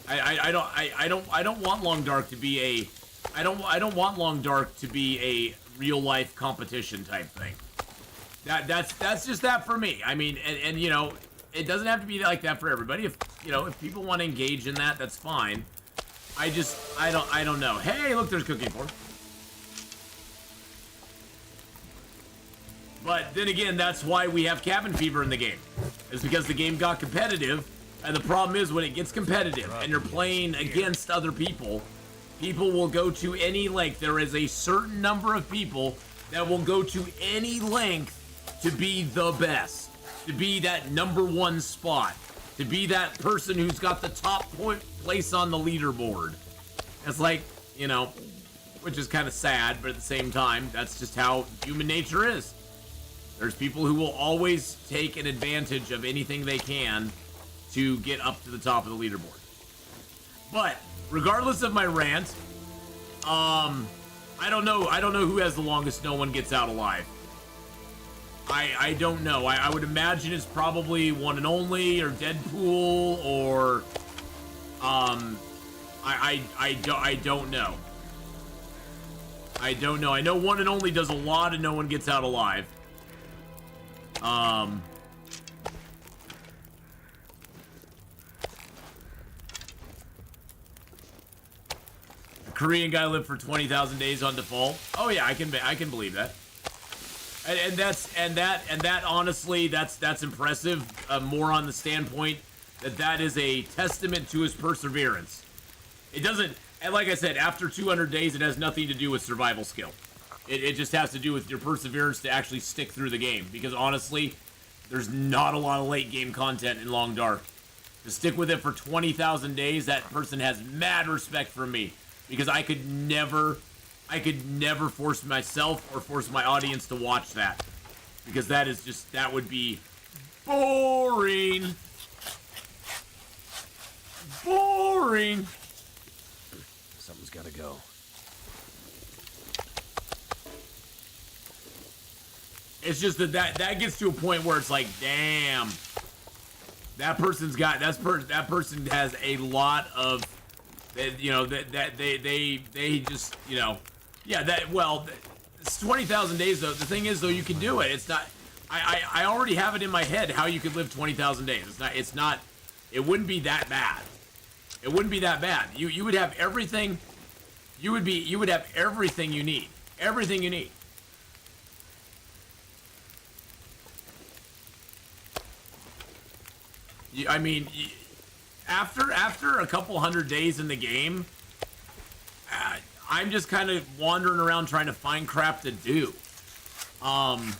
I don't want Long Dark to be a I don't want Long Dark to be a real life competition type thing. That's just that for me. I mean, and you know, it doesn't have to be like that for everybody. If you know, if people want to engage in that, that's fine. I don't know. Hey, look, there's cooking corn. But then again, that's why we have cabin fever in the game. Is because the game got competitive, and the problem is when it gets competitive and you're playing against other people, people will go to any length. There is a certain number of people that will go to any length to be the best, to be that #1 spot, to be that person who's got the top place on the leaderboard. It's like, you know, which is kind of sad, but at the same time, that's just how human nature is. There's people who will always take an advantage of anything they can to get up to the top of the leaderboard. But regardless of my rant, I don't know who has the longest no one gets out alive. I don't know. I would imagine it's probably One and Only or Deadpool or I don't know. I don't know. I know One and Only does a lot of no one gets out alive. A Korean guy lived for 20,000 days on default. Oh yeah, I can believe that. And that honestly, that's impressive. More on the standpoint that is a testament to his perseverance. It doesn't, and like I said, after 200 days, it has nothing to do with survival skill. It just has to do with your perseverance to actually stick through the game. Because honestly, there's not a lot of late game content in Long Dark. To stick with it for 20,000 days, that person has mad respect for me. Because I could never force myself or force my audience to watch that. Because that would be boring. Boring. Something's gotta go. It's just that gets to a point where it's like, damn, that person has a lot of, you know, that they just, you know, yeah, it's 20,000 days though. The thing is though, you can do it. It's not, I already have it in my head how you could live 20,000 days. It wouldn't be that bad. It wouldn't be that bad. You would have everything. You would have everything you need. Everything you need. I mean, after a couple hundred days in the game, I'm just kind of wandering around trying to find crap to do. I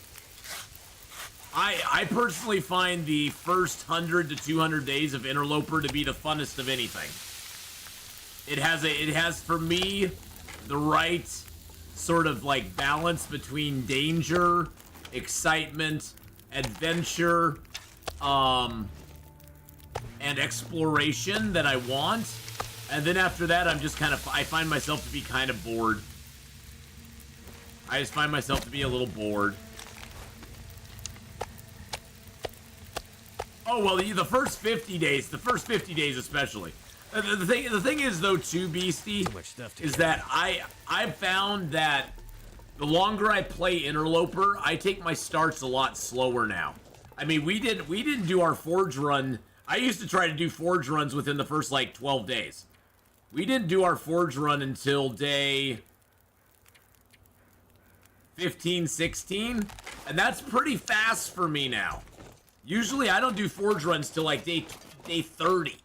personally find the first 100 to 200 days of Interloper to be the funnest of anything. It has for me the right sort of like balance between danger, excitement, adventure, and exploration that I want. And then after that, I find myself to be kind of bored. I just find myself to be a little bored. Oh, well, the first 50 days especially. The thing is though, too, Beastie, Too much stuff to is carry. that I found that the longer I play Interloper, I take my starts a lot slower now. I mean, we didn't do our Forge run. I used to try to do Forge runs within the first like 12 days. We didn't do our Forge run until day 15, 16, and that's pretty fast for me now. Usually I don't do Forge runs till like day 30.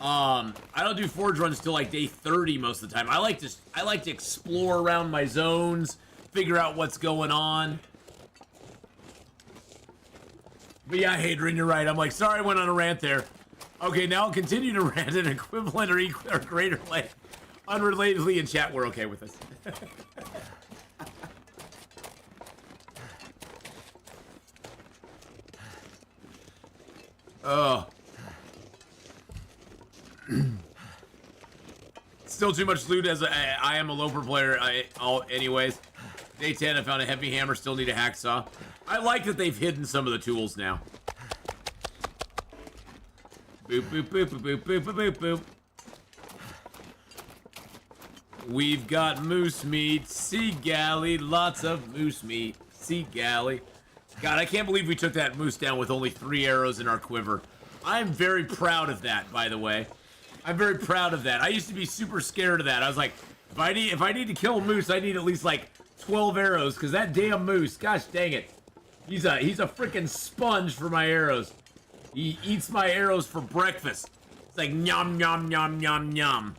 I don't do Forge runs till like day 30 most of the time. I like to explore around my zones, figure out what's going on. But yeah, Hadrian, you're right. I'm like, sorry I went on a rant there. Okay, now I'll continue to rant an equivalent or equal or greater length. Unrelatedly in chat, we're okay with this. Oh. Still too much loot as I am a loper player. Anyways. Day 10, I found a heavy hammer, still need a hacksaw. I like that they've hidden some of the tools now. Boop, boop, boop, boop, boop, boop, boop, boop. We've got moose meat, sea galley, lots of moose meat, sea galley. God, I can't believe we took that moose down with only 3 arrows in our quiver. I'm very proud of that, by the way. I'm very proud of that. I used to be super scared of that. I was like, if I need to kill a moose, I need at least like 12 arrows, because that damn moose, gosh dang it. He's a freaking sponge for my arrows. He eats my arrows for breakfast. It's like nyam, nyam, nyam, nyam, nyam.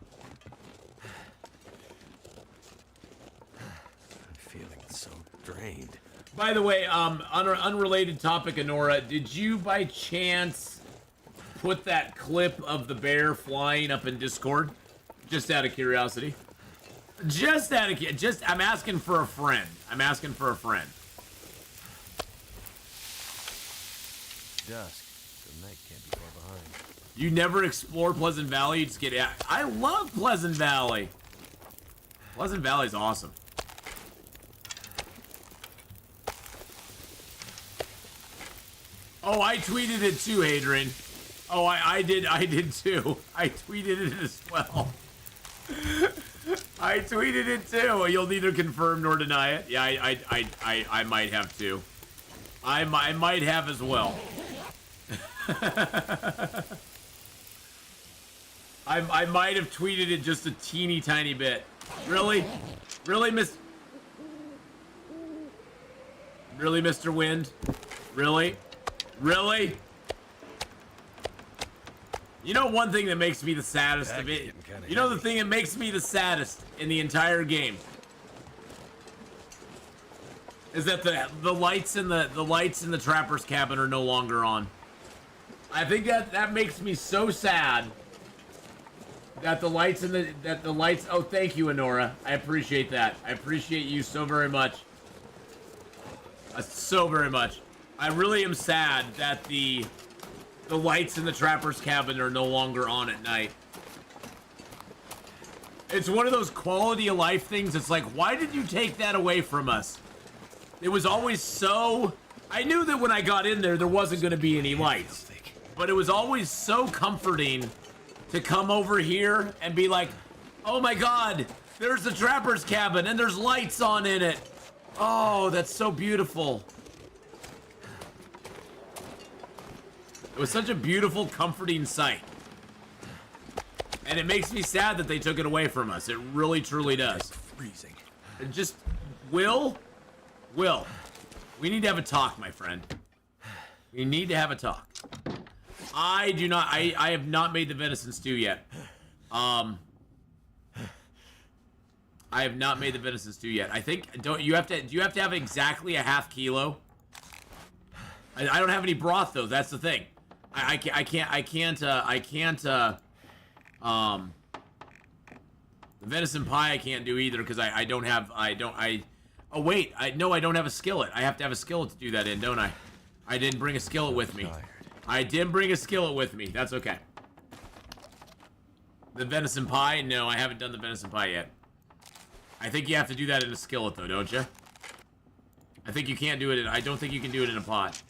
I'm feeling so drained. By the way, on an unrelated topic, Honora, did you by chance put that clip of the bear flying up in Discord? Just out of curiosity. I'm asking for a friend. I'm asking for a friend. Dusk. The night can't be far behind. You never explore Pleasant Valley, you just get out. I love Pleasant Valley. Pleasant Valley's awesome. Oh, I tweeted it too, Hadrian. Oh, I did too. I tweeted it as well. I tweeted it too. You'll neither confirm nor deny it. Yeah, I might have too. I might have as well. I might have tweeted it just a teeny tiny bit. Really? Really, Mr. Wind? Really? Really? You know one thing that makes me the saddest of it? You know the thing that makes me the saddest in the entire game? Is that the lights in the trapper's cabin are no longer on. I think that makes me so sad that the lights oh, thank you, Honora. I appreciate that. I appreciate you so very much. So very much. I really am sad that the lights in the trapper's cabin are no longer on at night. It's one of those quality of life things. It's like, why did you take that away from us? It was always so... I knew that when I got in there wasn't going to be any lights. But it was always so comforting to come over here and be like, oh my god, there's the trapper's cabin and there's lights on in it. Oh, that's so beautiful. It was such a beautiful, comforting sight. And it makes me sad that they took it away from us. It really, truly does. Freezing. And just, Will, we need to have a talk, my friend. We need to have a talk. I have not made the venison stew yet. I have not made the venison stew yet. I think, do you have to have exactly a half kilo? I don't have any broth though, that's the thing. I can't, the venison pie I can't do either because I don't have a skillet. I have to have a skillet to do that in, don't I? I didn't bring a skillet with me. I didn't bring a skillet with me. That's okay. The venison pie? No, I haven't done the venison pie yet. I think you have to do that in a skillet though, don't you? I think you can't do it I don't think you can do it in a pot.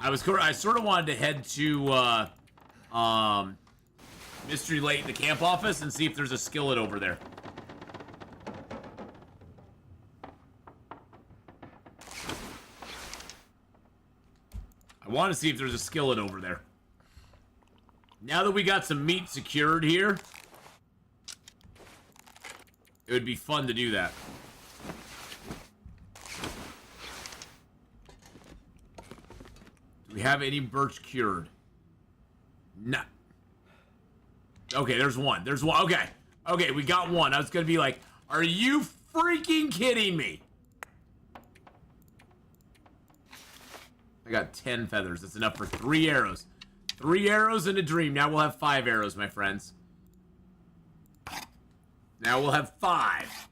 I sort of wanted to head to Mystery Late in the camp office and see if there's a skillet over there. I want to see if there's a skillet over there. Now that we got some meat secured here, it would be fun to do that. Do we have any birch cured? No. Okay, there's one. There's one. Okay. Okay, we got one. I was going to be like, are you freaking kidding me? I got 10 feathers. That's enough for 3 arrows. 3 arrows and a dream. Now we'll have 5 arrows, my friends. Now we'll have 5.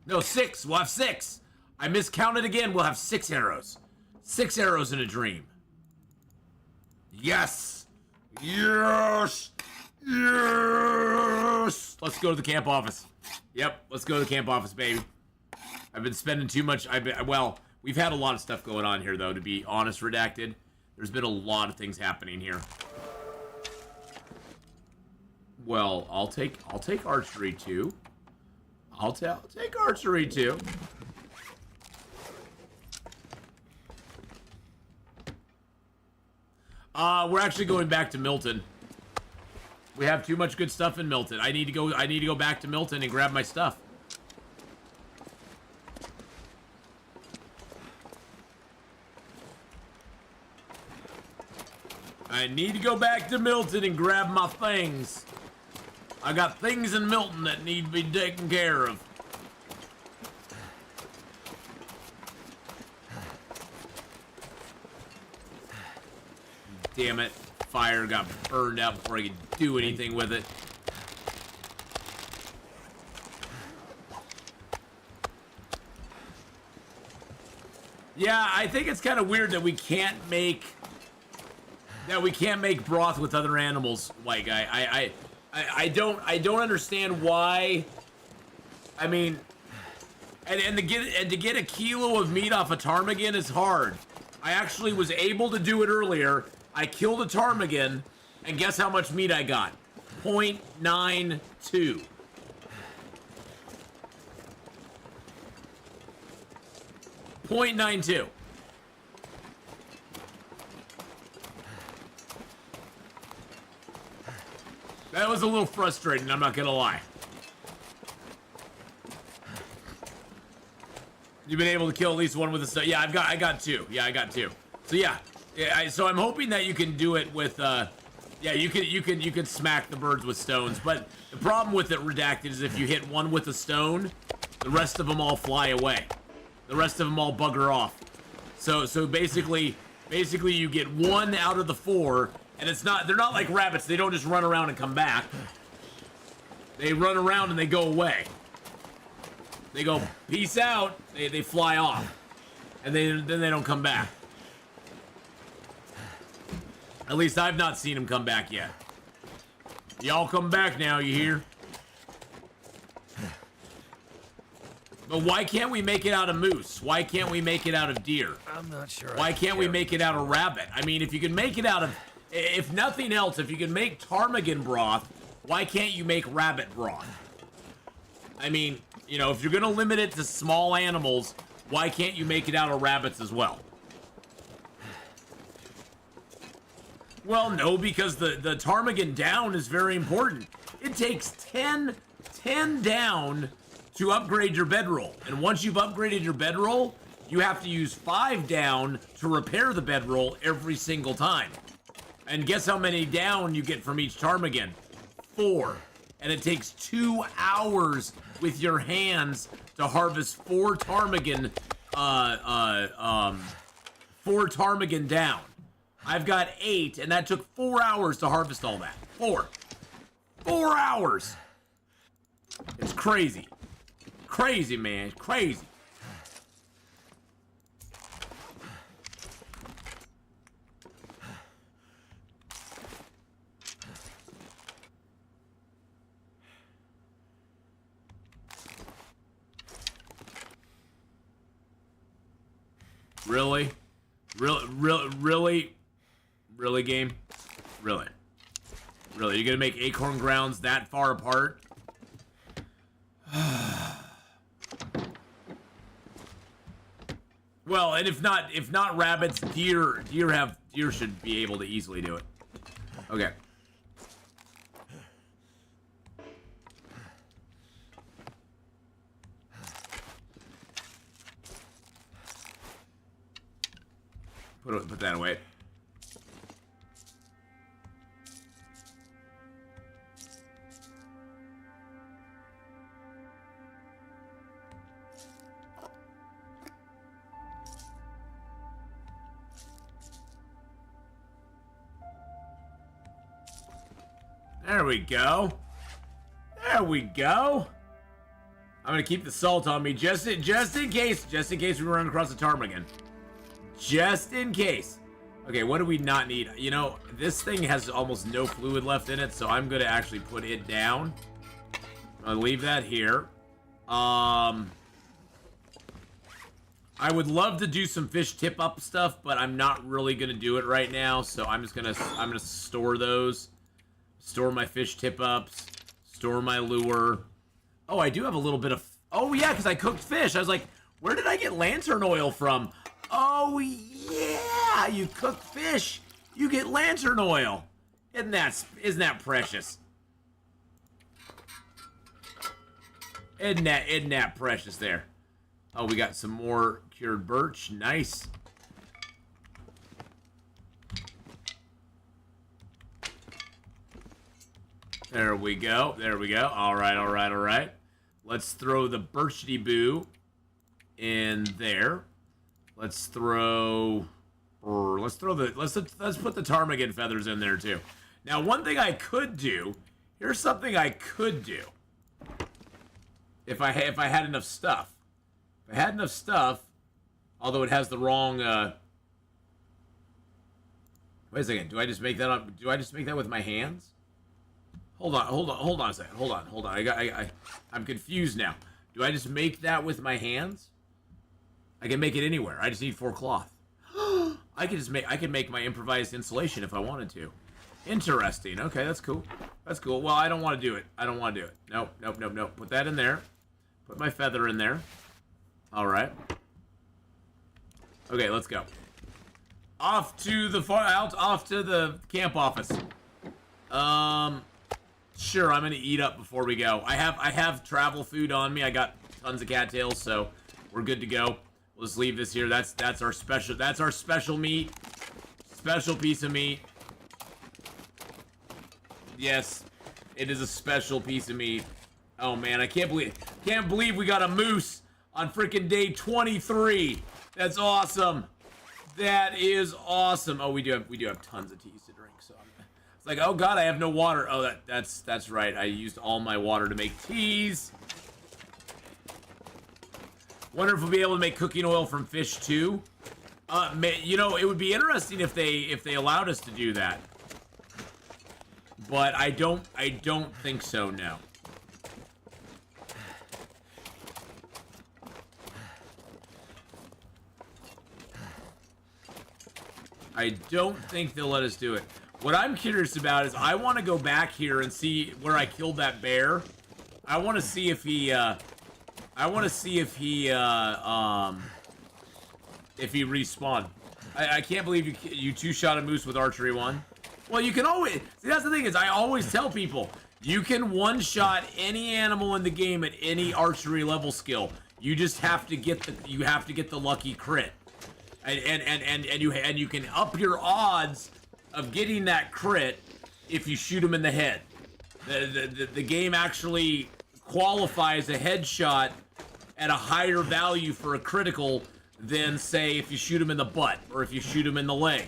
No, 6. We'll have 6. I miscounted again. We'll have 6 arrows. 6 arrows and a dream. Yes. Yes. Yes. Let's go to the camp office. Yep, let's go to the camp office, baby. I've been spending too much. Well, we've had a lot of stuff going on here, though, to be honest, Redacted. There's been a lot of things happening here. Well, I'll take archery too. I'll take archery too. We're actually going back to Milton. We have too much good stuff in Milton. I need to go back to Milton and grab my stuff. I need to go back to Milton and grab my things. I got things in Milton that need to be taken care of. Damn it. Fire got burned out before I could do anything with it. Yeah, I think it's kind of weird that we can't make broth with other animals, White Guy. I don't understand why. I mean, and to get a kilo of meat off a ptarmigan is hard. I actually was able to do it earlier. I killed a ptarmigan, and guess how much meat I got? 0.92. 0.92. That was a little frustrating, I'm not gonna lie. You've been able to kill at least one with a stone. Yeah, I got 2. Yeah, I got 2. So yeah, so I'm hoping that you can do it with yeah, you can smack the birds with stones, but the problem with it, Redacted, is if you hit one with a stone, the rest of them all fly away. The rest of them all bugger off. So basically you get 1 out of the 4. And they're not like rabbits. They don't just run around and come back. They run around and they go away. They go, peace out. They fly off. And then they don't come back. At least I've not seen them come back yet. Y'all come back now, you hear? But why can't we make it out of moose? Why can't we make it out of deer? I'm not sure. Why can't we make it out of rabbit? I mean, if you can make it out of... If nothing else, if you can make ptarmigan broth, why can't you make rabbit broth? I mean, you know, if you're gonna limit it to small animals, why can't you make it out of rabbits as well? Well, no, because the ptarmigan down is very important. It takes 10 down to upgrade your bedroll. And once you've upgraded your bedroll, you have to use 5 down to repair the bedroll every single time. And guess how many down you get from each ptarmigan? 4. And it takes 2 hours with your hands to harvest 4 ptarmigan, 4 ptarmigan down. I've got 8, and that took 4 hours to harvest all that. 4 hours. It's crazy. Crazy, man. Crazy. Really? Really, game? Really? Really, you're gonna make acorn grounds that far apart? Well, and if not rabbits, deer should be able to easily do it. Okay. Put that away. There we go. There we go. I'm gonna keep the salt on me just in case we run across a ptarmigan. Just in case. Okay, what do we not need? You know, this thing has almost no fluid left in it, so I'm gonna actually put it down. I'll leave that here. I would love to do some fish tip up stuff, but I'm not really gonna do it right now, so I'm gonna store those. Store my fish tip ups. Store my lure. Oh, I do have a little bit of... Oh, yeah, because I cooked fish. I was like, where did I get lantern oil from? Oh, yeah, you cook fish. You get lantern oil. Isn't that precious? Isn't that precious there? Oh, we got some more cured birch. Nice. There we go. There we go. All right, all right, all right. Let's throw the birchity boo in there. Let's put the ptarmigan feathers in there too. Now, one thing I could do. Here's something I could do. If I had enough stuff. If I had enough stuff, although it has the wrong. Wait a second. Do I just make that up? Do I just make that with my hands? Hold on a second. Hold on. I'm confused now. Do I just make that with my hands? I can make it anywhere. I just need 4 cloth. I can make my improvised insulation if I wanted to. Interesting. Okay, that's cool. That's cool. Well, I don't want to do it. Nope. Put that in there. Put my feather in there. All right. Okay, let's go. Off to the camp office. Sure, I'm gonna eat up before we go. I have travel food on me. I got tons of cattails, so we're good to go. We'll just leave this here. That's our special meat. Special piece of meat. Yes, it is a special piece of meat. Oh man, I can't believe we got a moose on freaking day 23. That's awesome. That is awesome. Oh, we do have tons of teas to drink, so it's like, oh god, I have no water. Oh, that's right. I used all my water to make teas. Wonder if we'll be able to make cooking oil from fish too. You know, it would be interesting if they allowed us to do that. But I don't think so, no. I don't think they'll let us do it. What I'm curious about is I want to go back here and see where I killed that bear. I want to see if he respawned. I can't believe you two-shot a moose with archery 1. Well, you can always... See, that's the thing is I always tell people, you can one-shot any animal in the game at any archery level skill. You just have to get the lucky crit. And you can up your odds of getting that crit if you shoot him in the head. The game actually qualifies a headshot at a higher value for a critical than, say, if you shoot him in the butt or if you shoot him in the leg.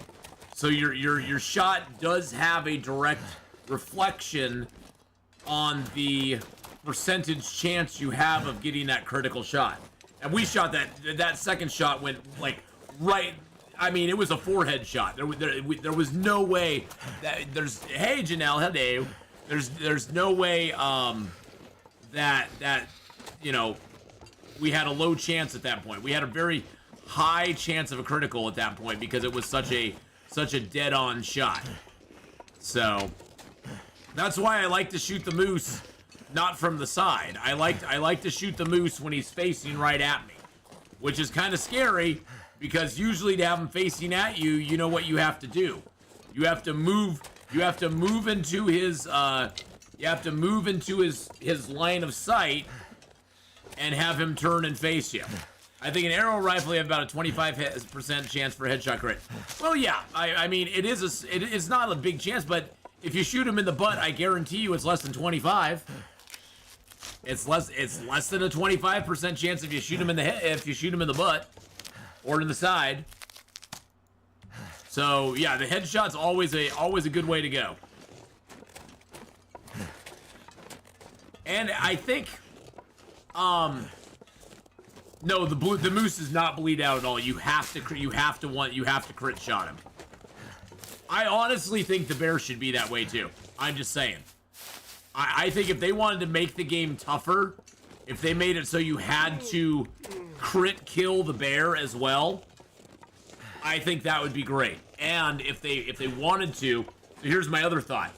So your shot does have a direct reflection on the percentage chance you have of getting that critical shot. And we shot that second shot went like right. I mean, it was a forehead shot. There was no way that there's. Hey, Janelle, hello. There's no way that you know, we had a low chance at that point. We had a very high chance of a critical at that point because it was such a dead-on shot. So That's why I like to shoot the moose, not from the side. I like to shoot the moose when he's facing right at me, which is kind of scary because usually to have him facing at you, you know what you have to do. You have to move. You have to move into his. You have to move into his line of sight and have him turn and face you. I think an arrow rifle you have about a 25% chance for a headshot crit. Well, yeah. I mean, it's not a big chance, but if you shoot him in the butt, I guarantee you it's less than 25. It's less than a 25% chance if you shoot him in the head, if you shoot him in the butt or in the side. So yeah, the headshot's always a good way to go. And I think, no, the moose does not bleed out at all. You have to crit shot him. I honestly think the bear should be that way too. I'm just saying. I think if they wanted to make the game tougher, if they made it so you had to crit kill the bear as well, I think that would be great. And if they wanted to, so here's my other thought.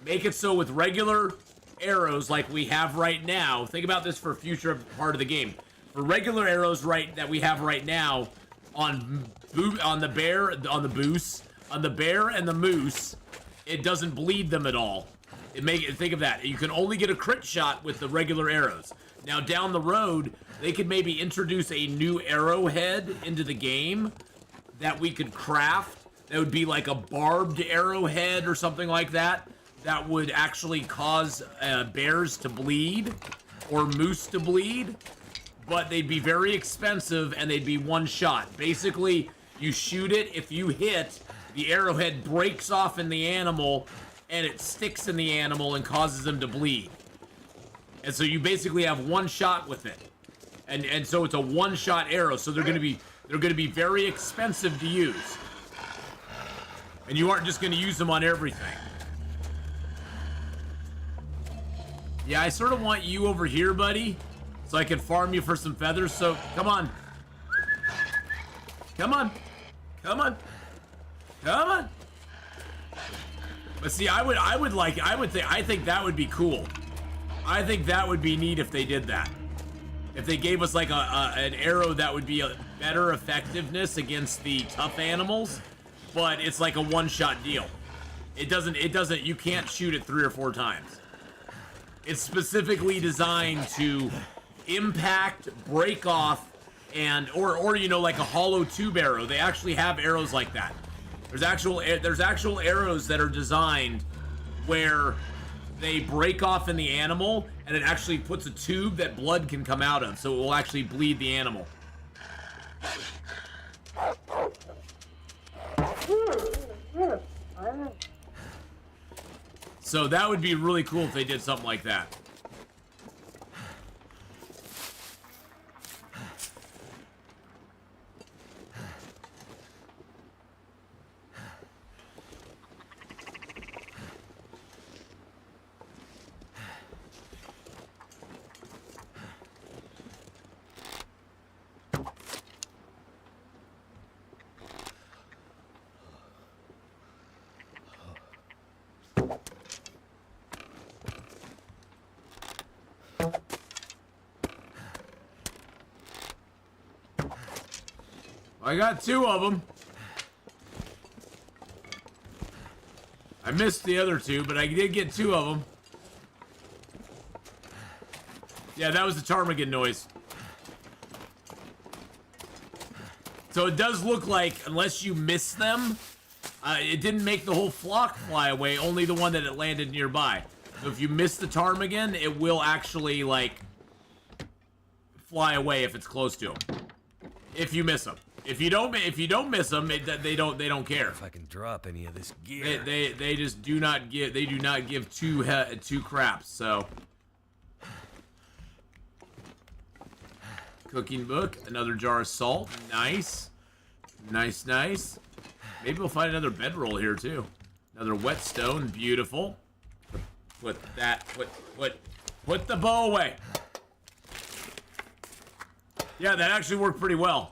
Make it so with regular arrows like we have right now, think about this for a future part of the game. For regular arrows that we have right now on the bear and the moose, it doesn't bleed them at all. Think of that. You can only get a crit shot with the regular arrows. Now down the road, they could maybe introduce a new arrowhead into the game that we could craft. That would be like a barbed arrowhead or something like that. That would actually cause bears to bleed or moose to bleed. But they'd be very expensive and they'd be one shot. Basically, you shoot it. If you hit, the arrowhead breaks off in the animal and it sticks in the animal and causes them to bleed. And so you basically have one shot with it. And so it's a one-shot arrow. So they're gonna be very expensive to use. And you aren't just gonna use them on everything. Yeah, I sort of want you over here, buddy, so I can farm you for some feathers. So come on. Come on. Come on. Come on. But see, I think that would be cool. I think that would be neat if they did that. If they gave us like an arrow that would be a better effectiveness against the tough animals, but it's like a one-shot deal. It doesn't, you can't shoot it 3 or 4 times. It's specifically designed to impact, break off, and, or you know, like a hollow tube arrow. They actually have arrows like that. There's actual arrows that are designed where they break off in the animal and it actually puts a tube that blood can come out of, so it will actually bleed the animal. So that would be really cool if they did something like that. I got 2 of them. I missed the other 2, but I did get 2 of them. Yeah, that was the ptarmigan noise. So it does look like, unless you miss them, it didn't make the whole flock fly away, only the one that it landed nearby. So if you miss the ptarmigan, it will actually, like, fly away if it's close to them. If you miss them. If you don't miss them, they don't care. If I can drop any of this gear. They just do not give two craps. So cooking book, another jar of salt, nice. Maybe we'll find another bedroll here too. Another whetstone, beautiful. Put the bow away. Yeah, that actually worked pretty well.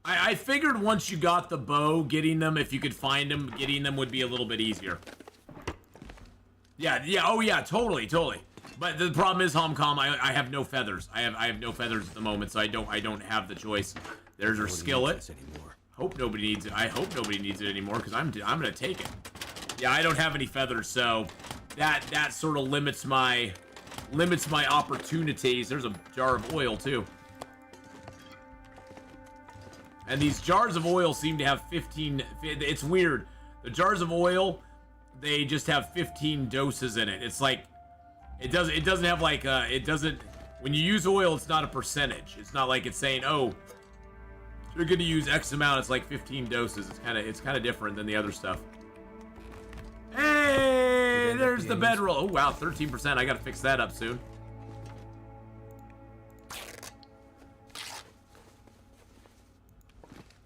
I figured once you got the bow, getting them, if you could find them, getting them would be a little bit easier. Yeah, oh yeah, totally. But the problem is, Homcom, I have no feathers. I have no feathers at the moment, so I don't have the choice. There's our skillet. Hope nobody needs it. I hope nobody needs it anymore, because I'm gonna take it. Yeah, I don't have any feathers, so that sort of limits my opportunities. There's a jar of oil too. And these jars of oil seem to have 15. It's weird. The jars of oil, they just have 15 doses in it. It's like it doesn't have like it doesn't. When you use oil, it's not a percentage. It's not like it's saying, oh, you're gonna use X amount. It's like 15 doses. It's kind of different than the other stuff. Hey, there's the bedroll. Oh wow, 13%. I gotta fix that up soon.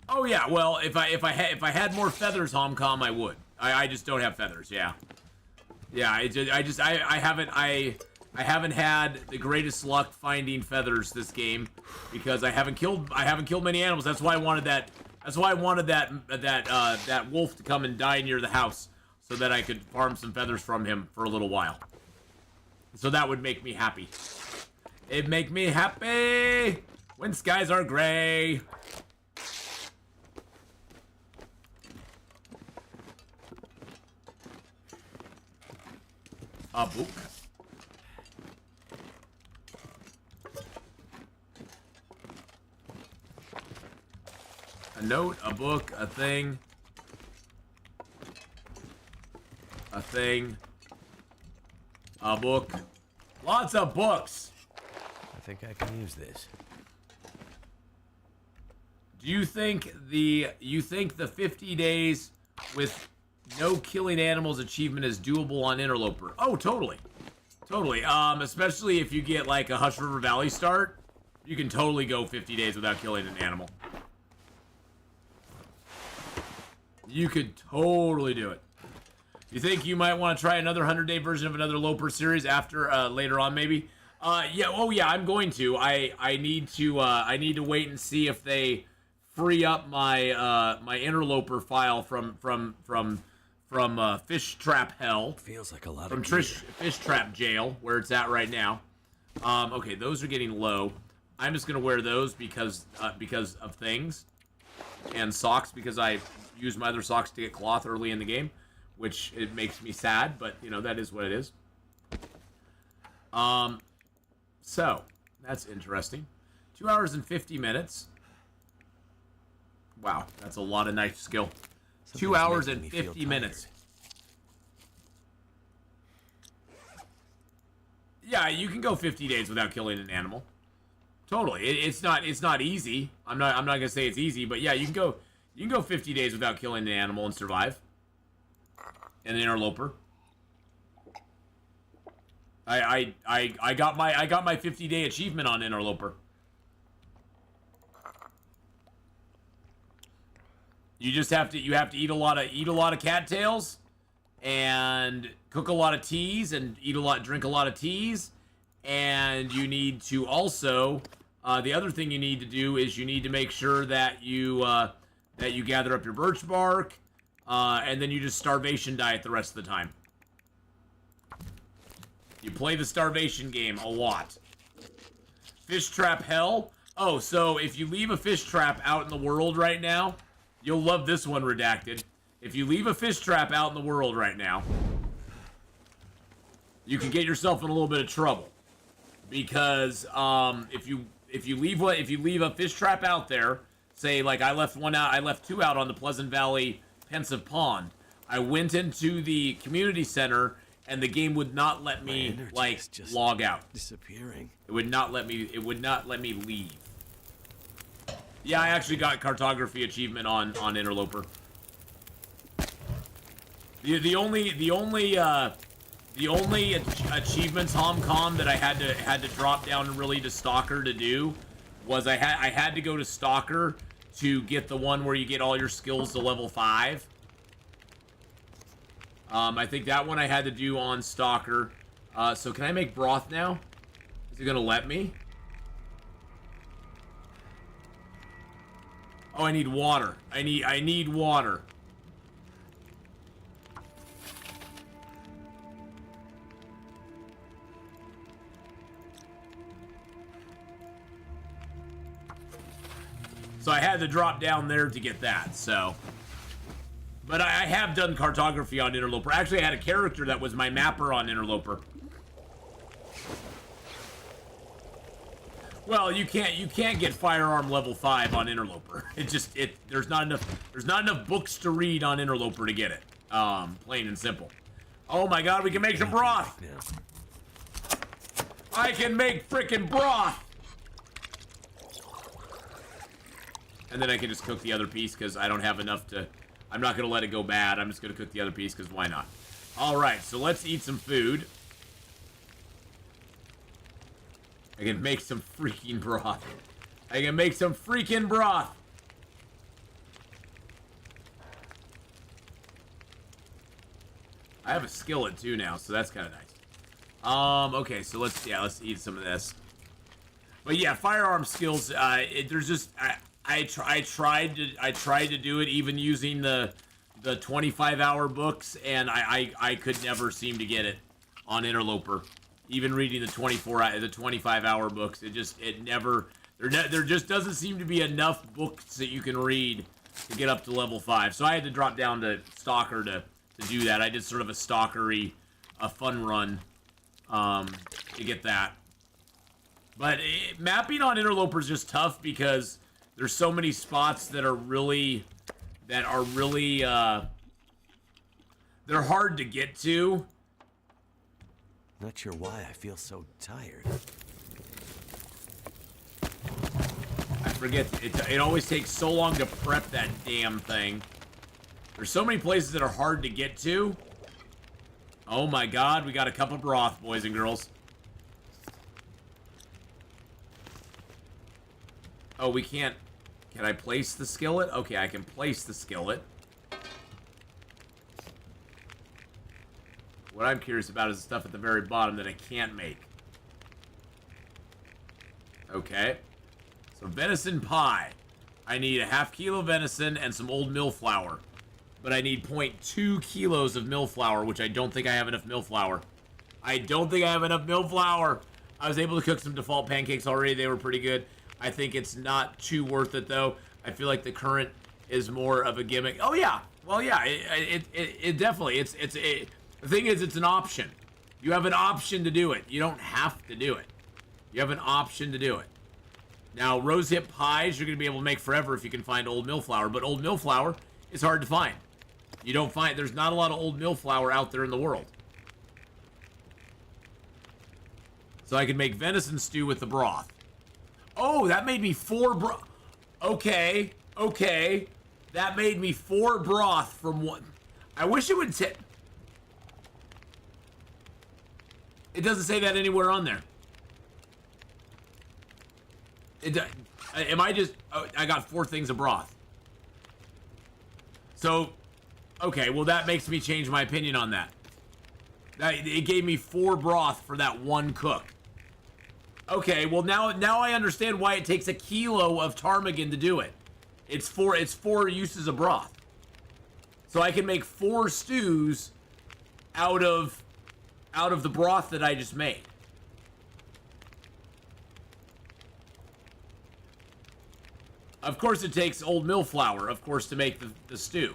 Oh yeah, well, if I had more feathers, Homcom, I would. I just don't have feathers. Yeah, I haven't had the greatest luck finding feathers this game because I haven't killed many animals. That's why I wanted that. That's why I wanted that wolf to come and die near the house so that I could farm some feathers from him for a little while. So that would make me happy. It'd make me happy when skies are gray. A book. A note, a book, a thing. A thing. A book. Lots of books. I think I can use this. Do you think the 50 days with no killing animals achievement is doable on Interloper? Oh, totally. Totally. Especially if you get like a Hush River Valley start, you can totally go 50 days without killing an animal. You could totally do it. You think you might want to try another 100-day version of another Loper series after later on maybe? Yeah, oh yeah, I'm going to. I need to wait and see if they free up my my Interloper file from Fish Trap Hell. Feels like a lot from of gear. Fish Trap Jail, where it's at right now. Okay, those are getting low. I'm just gonna wear those because of things, and socks because I used my other socks to get cloth early in the game, which it makes me sad, but you know that is what it is. So that's interesting. 2 hours and 50 minutes. Wow, that's a lot of knife skill. 2 hours and 50 minutes. Yeah, you can go 50 days without killing an animal. Totally. It's not easy. I'm not gonna say it's easy, but yeah, you can go 50 days without killing an animal and survive. An Interloper. I got my 50-day achievement on Interloper. You just have to eat a lot of cattails and cook a lot of teas and drink a lot of teas, and you need to also the other thing you need to do is you need to make sure that you gather up your birch bark, and then you just starvation diet the rest of the time. You play the starvation game a lot. Fish Trap Hell. Oh, so if you leave a fish trap out in the world right now, you'll love this one, Redacted. If you leave a fish trap out in the world right now, you can get yourself in a little bit of trouble. Because if you leave a fish trap out there, say like I left two out on the Pleasant Valley Pensive Pond. I went into the community center and the game would not let me like log out. Disappearing. It would not let me leave. Yeah, I actually got cartography achievement on Interloper. The only achievements Homcom that I had to drop down really to Stalker to do was I had to go to Stalker to get the one where you get all your skills to level 5. I think that one I had to do on Stalker. So can I make broth now? Is it gonna let me? Oh, I need water. I need water. So I had to drop down there to get that, so. But I have done cartography on Interloper. Actually, I had a character that was my mapper on Interloper. Well, you can't get firearm level 5 on Interloper. There's not enough books to read on Interloper to get it. Plain and simple. Oh my god, we can make some broth! I can make frickin' broth! And then I can just cook the other piece because I don't have enough to... I'm not going to let it go bad. I'm just going to cook the other piece because why not? Alright, so let's eat some food. I can make some freaking broth. I can make some freaking broth! I have a skillet too now, so that's kind of nice. Okay, so let's eat some of this. But yeah, firearm skills, there's just... I tried to do it even using the 25-hour books, and I could never seem to get it on Interloper. Even reading the 25-hour books, there just doesn't seem to be enough books that you can read to get up to level 5. So I had to drop down to Stalker to do that. I did sort of a a fun run to get that. But mapping on Interloper is just tough because there's so many spots that are really, they're hard to get to. Not sure why I feel so tired. I forget, it always takes so long to prep that damn thing. There's so many places that are hard to get to. Oh my god, we got a cup of broth, boys and girls. Oh, we can't... Can I place the skillet? Okay, I can place the skillet. What I'm curious about is the stuff at the very bottom that I can't make. Okay. So, venison pie. I need a ½ kilo venison and some old mill flour. But I need 0.2 kilos of mill flour, which I don't think I have enough mill flour. I don't think I have enough mill flour. I was able to cook some default pancakes already. They were pretty good. I think it's not too worth it, though. I feel like the current is more of a gimmick. Oh, yeah. Well, yeah, it definitely, the thing is, it's an option. You have an option to do it. You don't have to do it. You have an option to do it. Now, rosehip pies, you're going to be able to make forever if you can find old mill flour, but old mill flour is hard to find. You don't find, there's not a lot of old mill flour out there in the world. So I can make venison stew with the broth. Oh, that made me 4 broth. Okay, okay. That made me 4 broth from 1. I wish it would say... It doesn't say that anywhere on there. Am I just... Oh, I got 4 things of broth. So, okay, well that makes me change my opinion on that. It gave me 4 broth for that 1 cook. Okay, well now I understand why it takes a kilo of ptarmigan to do it. It's 4 uses of broth. So I can make 4 stews out of the broth that I just made. Of course it takes old mill flour, of course, to make the stew.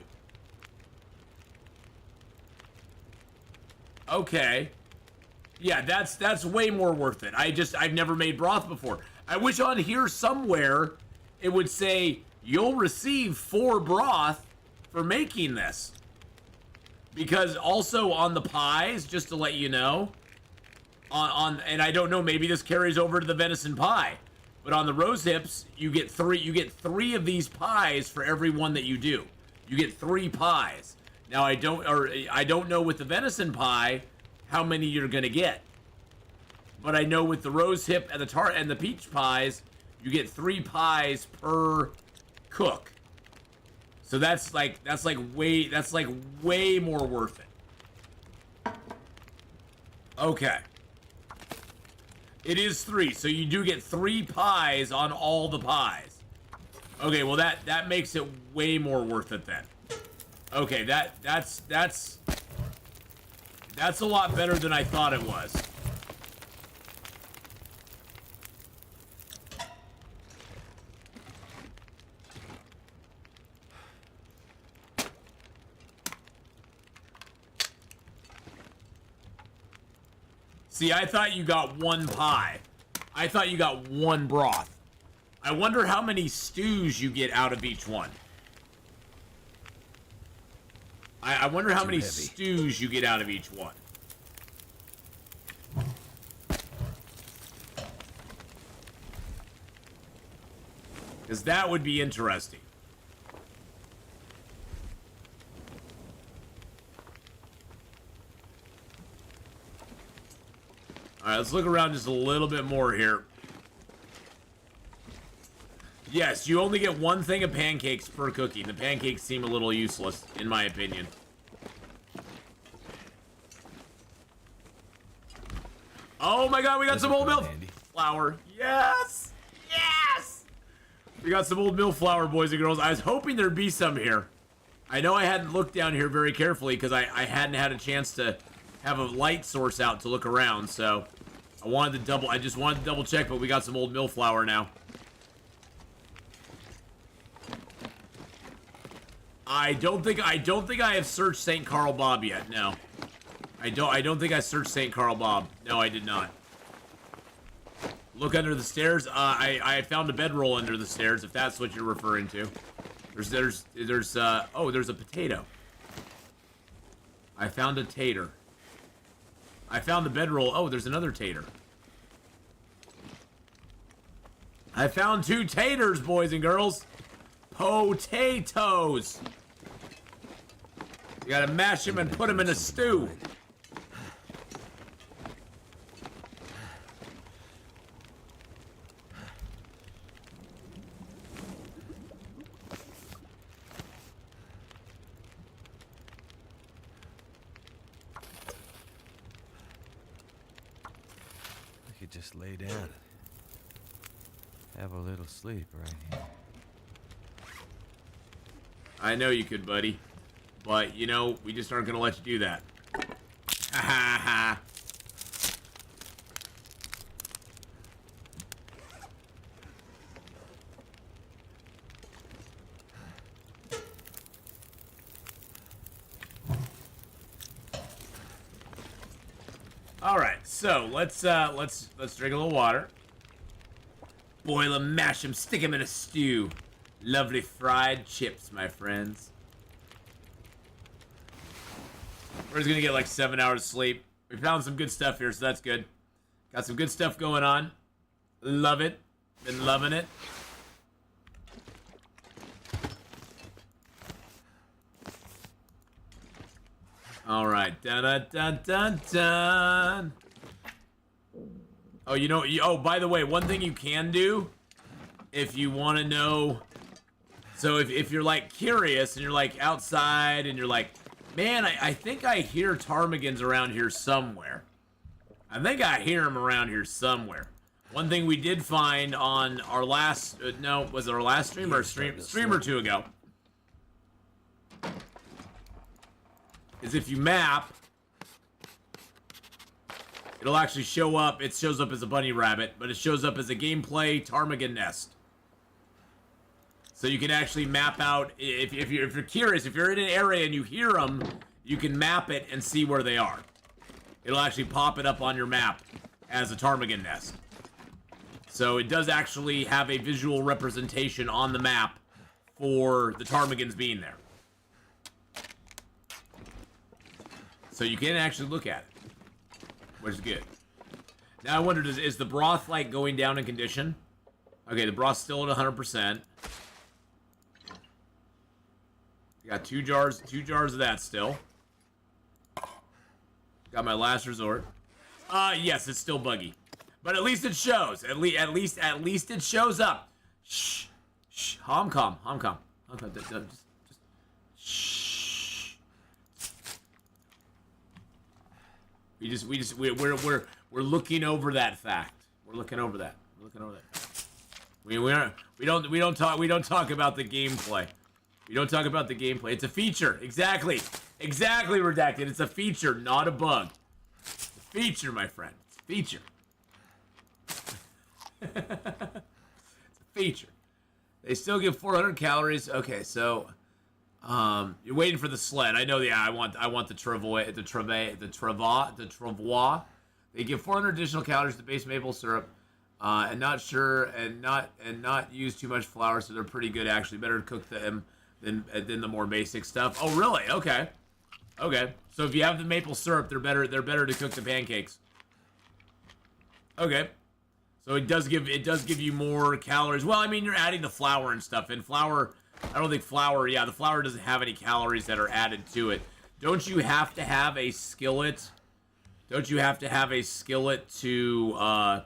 Okay. Yeah, that's way more worth it. I've never made broth before. I wish on here somewhere it would say, you'll receive 4 broth for making this. Because also on the pies, just to let you know, and I don't know, maybe this carries over to the venison pie, but on the rose hips, you get 3 of these pies for every one that you do. You get 3 pies. Now I don't know with the venison pie how many you're gonna get, but I know with the rose hip and the peach pies, you get 3 pies per cook. So that's like way more worth it. Okay. It is 3, so you do get 3 pies on all the pies. Okay, well that makes it way more worth it then. Okay, that's a lot better than I thought it was. See, I thought you got one pie. I thought you got one broth. I wonder how many stews you get out of each one. I wonder how many stews you get out of each one. Because that would be interesting. Alright, let's look around just a little bit more here. Yes, you only get one thing of pancakes per cookie. The pancakes seem a little useless, in my opinion. Oh my god, we got some old milk flour. Yes! Yes! We got some old milk flour, boys and girls. I was hoping there'd be some here. I know I hadn't looked down here very carefully because I hadn't had a chance to have a light source out to look around, so I just wanted to double check, but we got some old milk flour now. I don't think I have searched St. Carl Bob yet. No, I don't think I searched St. Carl Bob. No, I did not. Look under the stairs. I found a bedroll under the stairs. If that's what you're referring to. There's a potato. I found a tater. I found the bedroll. Oh, there's another tater. I found 2 taters, boys and girls. Potatoes. You gotta mash them and put them in a stew. I could just lay down and have a little sleep right here. I know you could, buddy. But, you know, we just aren't gonna let you do that. Ha ha ha. Alright, so let's drink a little water. Boil them, mash them, stick them in a stew. Lovely fried chips, my friends. We're just gonna get like 7 hours of sleep. We found some good stuff here, so that's good. Got some good stuff going on. Love it. Been loving it. Alright. Dun dun dun dun dun. Oh, you know, oh, by the way, one thing you can do if you want to know. So if you're like curious and you're like outside and you're like, man, I think I hear ptarmigans around here somewhere. I think I hear them around here somewhere. One thing we did find on our last, no, was it our last stream or a stream or 2 ago? Is if you map, it'll actually show up. It shows up as a bunny rabbit, but it shows up as a gameplay ptarmigan nest. So you can actually map out, if you're curious, if you're in an area and you hear them, you can map it and see where they are. It'll actually pop it up on your map as a ptarmigan nest. So it does actually have a visual representation on the map for the ptarmigans being there. So you can actually look at it, which is good. Now I wondered, is the broth like going down in condition? Okay, the broth's still at 100%. Got two jars of that still. Got my last resort. Yes, it's still buggy, but at least it shows. At least it shows up. Shh, shh. Calm. Just shh. We're looking over that fact. We're looking over that. We don't talk about the gameplay. We don't talk about the gameplay. It's a feature. Exactly, Redacted. It's a feature, not a bug. It's a feature, my friend. It's a feature. It's a feature. They still give 400 calories. Okay, so you're waiting for the sled. I know. Yeah, I want the travois. They give 400 additional calories to base maple syrup, and not use too much flour, so they're pretty good actually. Better to cook them than the more basic stuff. Oh, really? Okay. Okay. So if you have the maple syrup, they're better to cook the pancakes. Okay. So it does give you more calories. Well, I mean, you're adding the flour and stuff. And flour, I don't think flour, yeah, the flour doesn't have any calories that are added to it. Don't you have to have a skillet? Don't you have to have a skillet to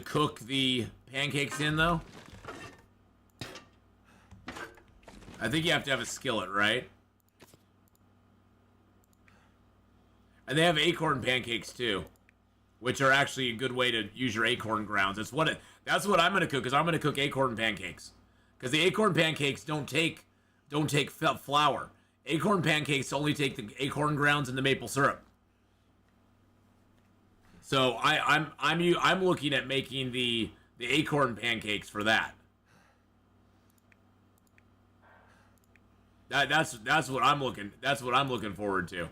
cook the pancakes in, though? I think you have to have a skillet, right? And they have acorn pancakes, too, which are actually a good way to use your acorn grounds. That's what I'm going to cook, because I'm going to cook acorn pancakes. Because the acorn pancakes don't take flour. Acorn pancakes only take the acorn grounds and the maple syrup. So I'm looking at making the acorn pancakes for that. That's what I'm looking forward to.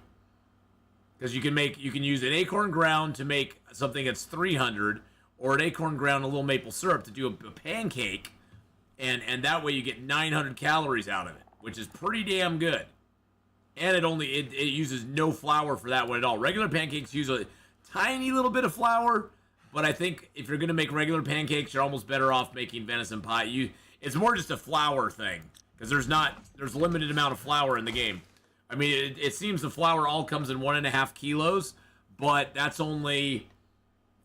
Because you can use an acorn ground to make something that's 300, or an acorn ground and a little maple syrup to do a pancake, and that way you get 900 calories out of it, which is pretty damn good. And it uses no flour for that one at all. Regular pancakes use a tiny little bit of flour, but I think if you're gonna make regular pancakes, you're almost better off making venison pie. It's more just a flour thing, because there's a limited amount of flour in the game. I mean, it seems the flour all comes in 1.5 kilos, but that's only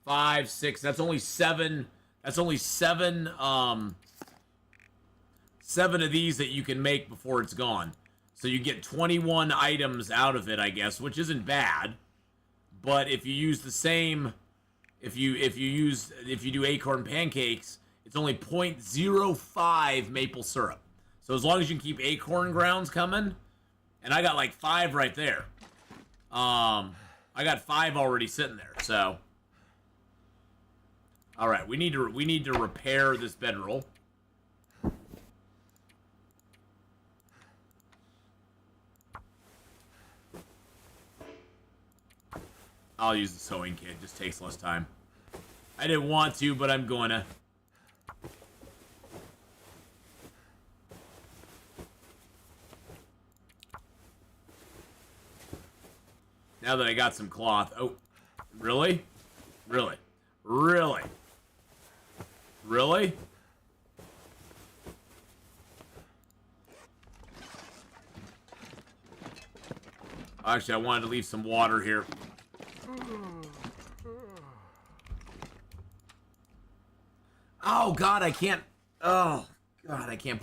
5, 6. That's only 7. That's only 7. 7 of these that you can make before it's gone. So you get 21 items out of it, I guess, which isn't bad. But if you use the same, if you do acorn pancakes, it's only 0.05 maple syrup. So as long as you can keep acorn grounds coming. And I got like 5 right there. I got 5 already sitting there. So, all right, we need to repair this bedroll. I'll use the sewing kit. It just takes less time. I didn't want to, but I'm gonna. Now that I got some cloth. Oh, really? Really? Really? Really? Actually, I wanted to leave some water here. Oh, God, I can't. Oh, God, I can't.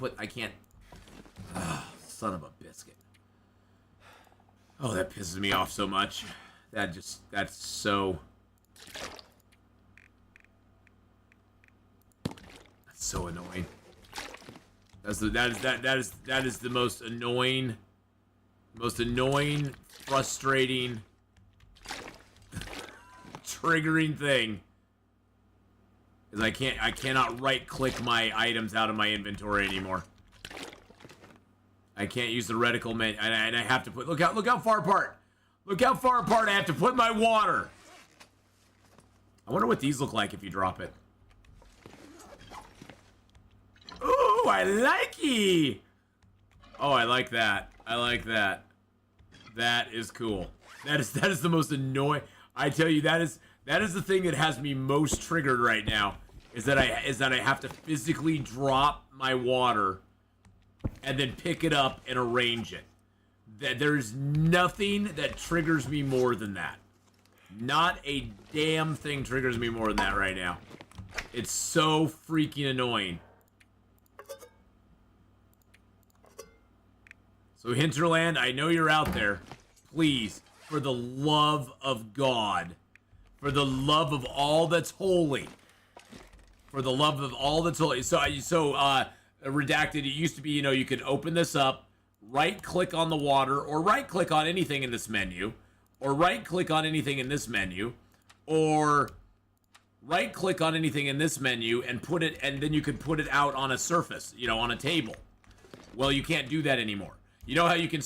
Oh, son of a biscuit. Oh, that pisses me off so much. That's so annoying. That is the most annoying, frustrating, triggering thing. Is I cannot right click my items out of my inventory anymore. I can't use the reticle menu, and I have to put. Look how far apart. Look how far apart I have to put my water. I wonder what these look like if you drop it. Ooh, I like it. Oh, I like that. I like that. That is cool. That is the most annoying. I tell you, that is the thing that has me most triggered right now. Is that I have to physically drop my water and then pick it up and arrange it. There's nothing that triggers me more than that. Not a damn thing triggers me more than that right now. It's so freaking annoying. So Hinterland, I know you're out there. Please, for the love of God, for the love of all that's holy, for the love of all that's holy. So Redacted, it used to be, you could open this up, right-click on the water, or right-click on anything in this menu, or right-click on anything in this menu, or right-click on anything in this menu and put it, and then you could put it out on a surface, on a table. Well, you can't do that anymore. You know how you can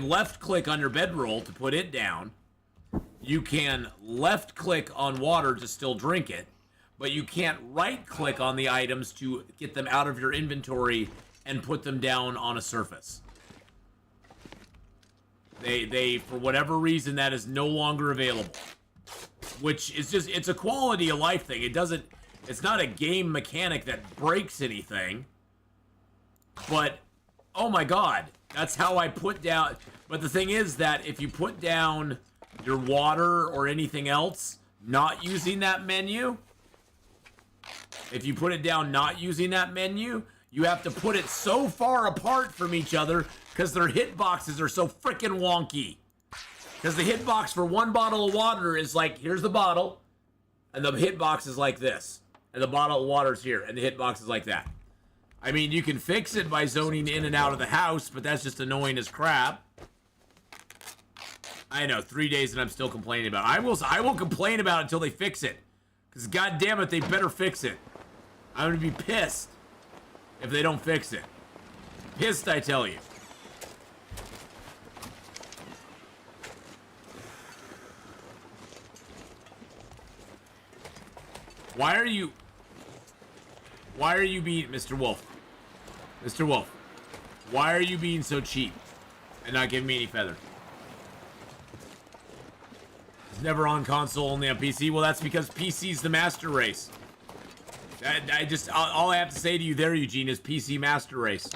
left-click on your bedroll to put it down, You can left click on water to still drink it, but you can't right click on the items to get them out of your inventory and put them down on a surface. They for whatever reason, that is no longer available. Which is just, it's a quality of life thing. It's not a game mechanic that breaks anything. But, oh my god, that's how I put down. But the thing is that if you put down your water or anything else, not using that menu, if you put it down not using that menu, you have to put it so far apart from each other because their hitboxes are so freaking wonky. Because the hitbox for one bottle of water is like, here's the bottle, and the hitbox is like this. And the bottle of water is here, and the hitbox is like that. I mean, you can fix it by zoning in and out of the house, but that's just annoying as crap. I know, 3 days and I'm still complaining about it. I will complain about it until they fix it. Because god damn it, they better fix it. I'm gonna be pissed if they don't fix it. Pissed, I tell you. Why are you being, Mr. Wolf? Mr. Wolf, why are you being so cheap and not giving me any feather? It's never on console, only on PC. Well, that's because PC's the master race. All I have to say to you there, Eugene, is PC master race.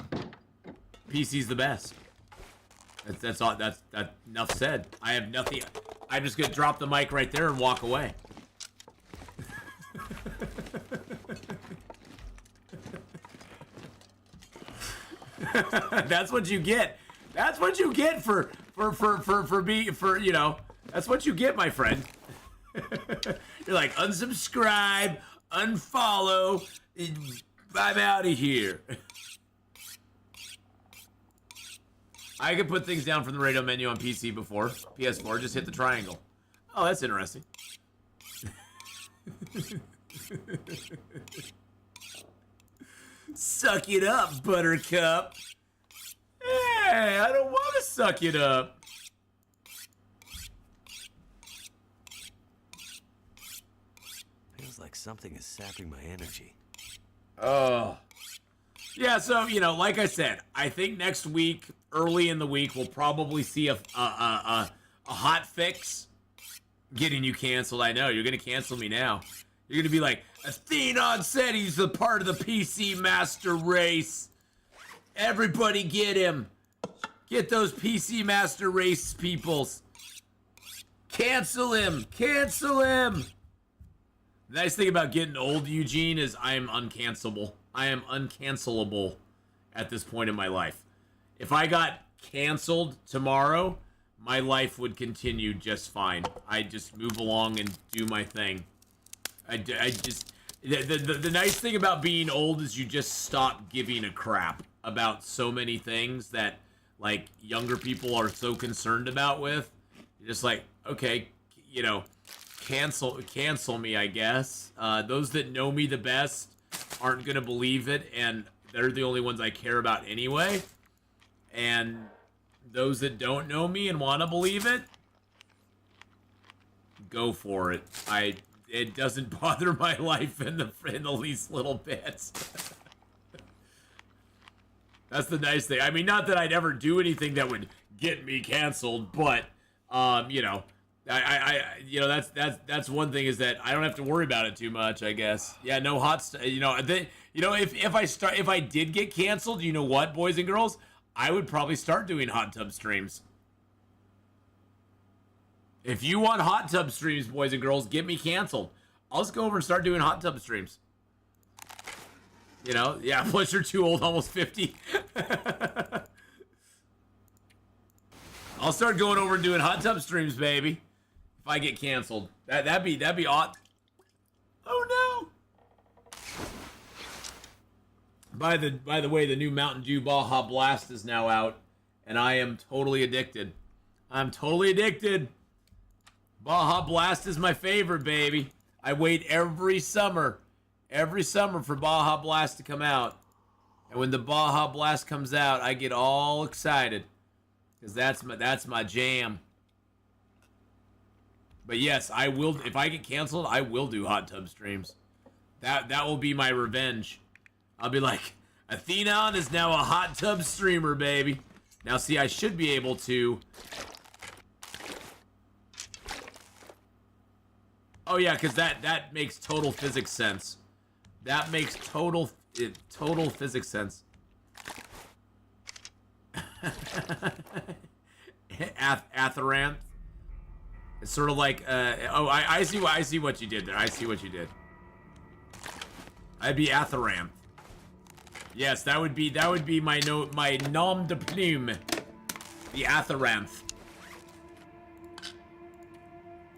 PC's the best. That's all. That's enough said. I have nothing. I'm just gonna drop the mic right there and walk away. That's what you get. That's what you get for you know. That's what you get, my friend. You're like, unsubscribe, unfollow. I'm out of here. I could put things down from the radio menu on PC before. PS4, just hit the triangle. Oh, that's interesting. Suck it up, Buttercup. Hey, I don't want to suck it up. Feels like something is sapping my energy. Oh. Yeah, so, you know, like I said, I think next week, early in the week, we'll probably see a hot fix getting you canceled. I know, you're going to cancel me now. You're going to be like, Atheenon said he's a part of the PC Master Race. Everybody get him. Get those PC Master Race peoples. Cancel him. Cancel him. The nice thing about getting old, Eugene, is I am uncancelable. I am uncancelable at this point in my life. If I got canceled tomorrow, my life would continue just fine. I just move along and do my thing. I just... The nice thing about being old is you just stop giving a crap about so many things that, like, younger people are so concerned about with. You're just like, okay, you know, cancel me, I guess. Those that know me the best aren't gonna believe it, and they're the only ones I care about anyway. And those that don't know me and want to believe it, go for it. It doesn't bother my life in the least little bit. That's the nice thing. I mean, not that I'd ever do anything that would get me canceled, but you know, you know, that's one thing, is that I don't have to worry about it too much, I guess. Yeah, no hot you know, if I did get canceled, you know what, boys and girls, I would probably start doing hot tub streams. If you want hot tub streams, boys and girls, get me canceled. I'll just go over and start doing hot tub streams. You know, yeah, plus you're too old, almost 50. I'll start going over and doing hot tub streams, baby. If I get canceled, that'd be odd. Oh no! By the way, the new Mountain Dew Baja Blast is now out, and I am totally addicted. I'm totally addicted. Baja Blast is my favorite, baby. I wait every summer for Baja Blast to come out. And when the Baja Blast comes out, I get all excited. Because that's my jam. But yes, I will. If I get canceled, I will do hot tub streams. That will be my revenge. I'll be like, Atheenon is now a hot tub streamer, baby. Now, see, I should be able to. Oh yeah, because that makes total physics sense. That makes total physics sense. Atheranth. It's sort of like oh, I see what you did there. I see what you did. I'd be Atheranth. Yes, that would be my nom de plume. The Atheranth.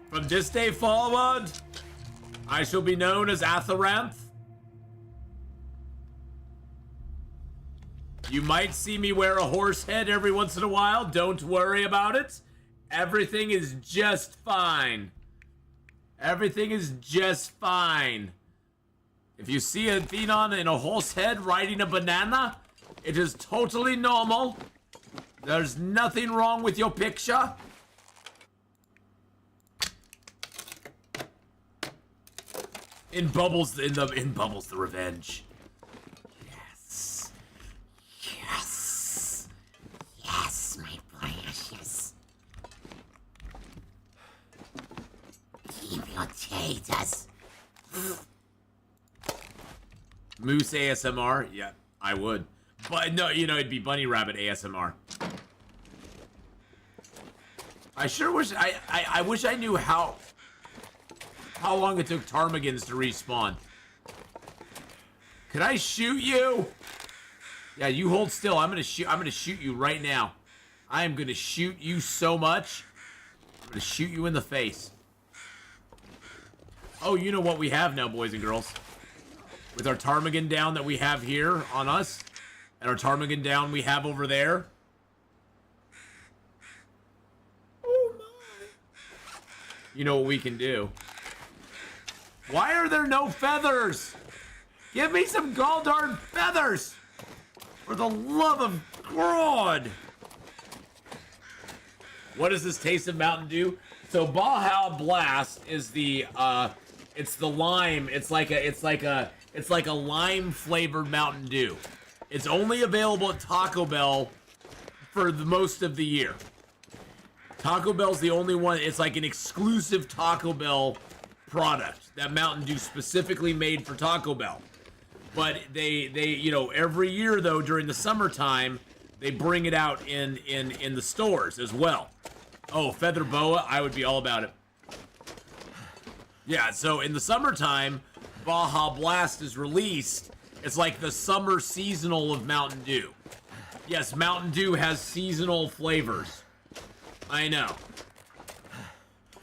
From this day forward, I shall be known as Atheranth. You might see me wear a horse head every once in a while. Don't worry about it. Everything is just fine. Everything is just fine. If you see a Atheenon in a horse head riding a banana, it is totally normal. There's nothing wrong with your picture. In Bubbles the Revenge. Yes. Yes. Yes, my precious. Keep your taters. Moose ASMR? Yeah, I would. But no, you know, it'd be Bunny Rabbit ASMR. I sure wish I wish I knew how long it took ptarmigans to respawn. Could I shoot you? Yeah, you hold still. I'm gonna shoot you right now. I am gonna shoot you so much. I'm gonna shoot you in the face. Oh, you know what we have now, boys and girls. With our ptarmigan down that we have here on us, and our ptarmigan down we have over there. Oh my. You know what we can do. Why are there no feathers? Give me some gall darn feathers! For the love of God! What does this taste of Mountain Dew? So Baja Blast is the it's the lime. It's like a lime flavored Mountain Dew. It's only available at Taco Bell for the most of the year. Taco Bell's the only one. It's like an exclusive Taco Bell product that Mountain Dew specifically made for Taco Bell. But they you know, every year though during the summertime they bring it out in the stores as well. Oh, Feather Boa, I would be all about it. Yeah, so in the summertime, Baja Blast is released. It's like the summer seasonal of Mountain Dew. Yes, Mountain Dew has seasonal flavors. I know.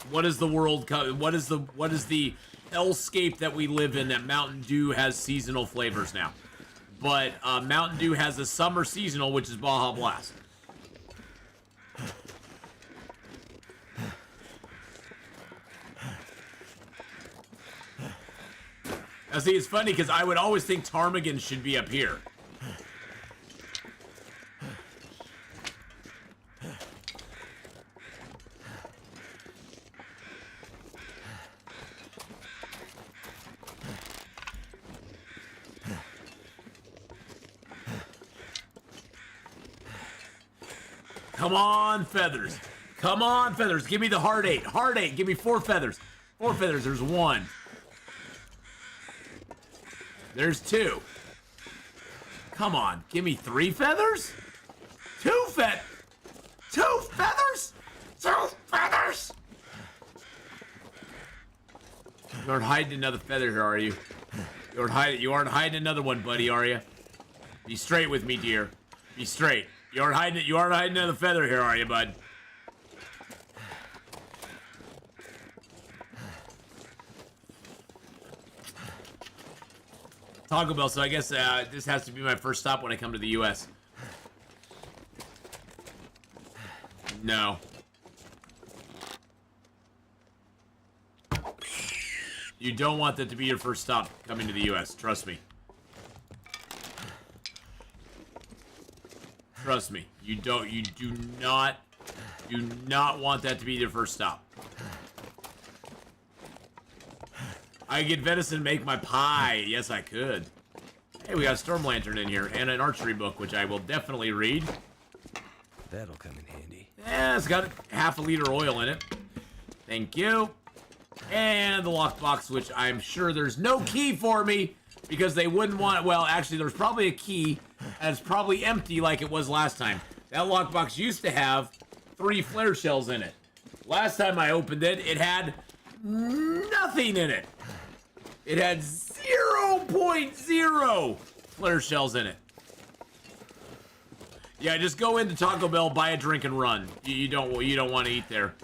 What is the world? What is the hellscape that we live in that Mountain Dew has seasonal flavors now? But Mountain Dew has a summer seasonal, which is Baja Blast. Now see, it's funny because I would always think ptarmigan should be up here. Come on, feathers. Come on, feathers. Give me the hard 8. Hard 8. Give me 4 feathers. 4 feathers. There's 1. There's 2. Come on. Give me 3 feathers? 2 feathers. 2 feathers? 2 feathers? You aren't hiding another feather here, are you? You aren't hiding another one, buddy, are you? Be straight with me, dear. Be straight. You aren't hiding another feather here, are you, bud? Taco Bell, so I guess this has to be my first stop when I come to the U.S. No. You don't want that to be your first stop coming to the U.S., trust me. Trust me, you do not want that to be your first stop. I could get venison and make my pie. Yes, I could. Hey, we got a storm lantern in here and an archery book, which I will definitely read. That'll come in handy. Yeah, it's got half a liter oil in it. Thank you. And the lockbox, which I'm sure there's no key for me because they wouldn't want. Well, actually, there's probably a key, and it's probably empty like it was last time. That lockbox used to have 3 flare shells in it. Last time I opened it, it had nothing in it. It had 0.0 flare shells in it. Yeah, just go into Taco Bell, buy a drink, and run. You don't want to eat there.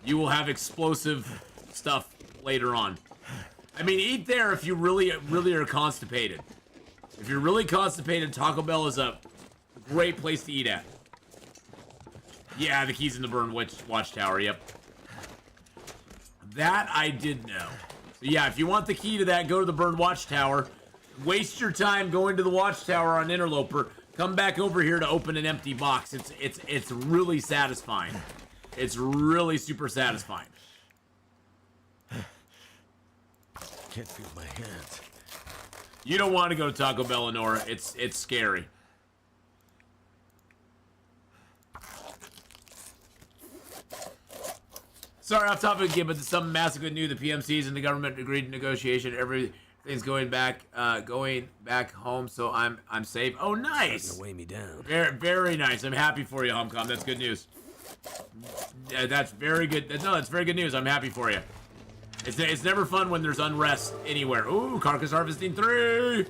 You will have explosive stuff later on. I mean, eat there if you really are constipated. If you're really constipated, Taco Bell is a great place to eat at. Yeah, the key's in the burn watchtower, yep. That I did know. So yeah, if you want the key to that, go to the burn watchtower. Waste your time going to the watchtower on Interloper. Come back over here to open an empty box. It's really satisfying. It's really super satisfying. Can't feel my hands. You don't want to go to Taco Bell, Lenora. It's scary. Sorry, off topic again, but there's something massively new. The PMCs and the government agreed to negotiation. Everything's going back home, so I'm safe. Oh, nice. Starting to weigh me down. Very nice. I'm happy for you, Homecom. That's good news. That's very good. That's very good news. I'm happy for you. It's never fun when there's unrest anywhere. Ooh, carcass harvesting 3.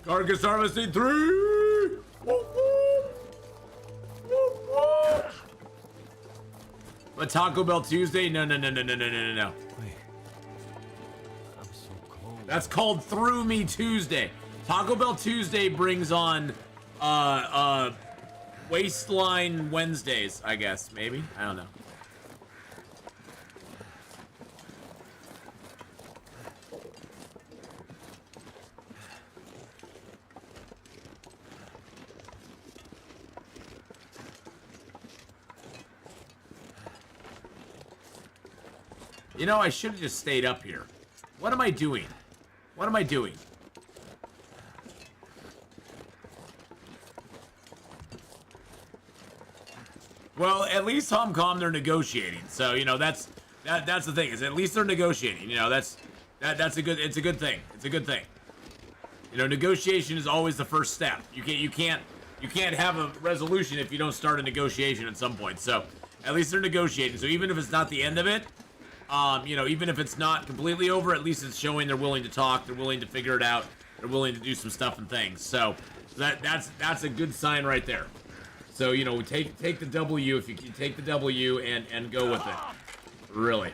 Carcass harvesting 3. Woo, woo. Woo, woo. But Taco Bell Tuesday? No. Wait. I'm so cold. That's called Through Me Tuesday. Taco Bell Tuesday brings on Waistline Wednesdays, I guess. Maybe? I don't know. You know, I should have just stayed up here. What am I doing? What am I doing? Well, at least Homecom, they're negotiating. So, you know, that's the thing, is at least they're negotiating. You know, it's a good thing. It's a good thing. You know, negotiation is always the first step. You can't have a resolution if you don't start a negotiation at some point. So, at least they're negotiating. So even if it's not the end of it, you know, even if it's not completely over, at least it's showing they're willing to talk, they're willing to figure it out, they're willing to do some stuff and things. So that's a good sign right there. So, you know, take the W if you can, take the W and go with it. Really.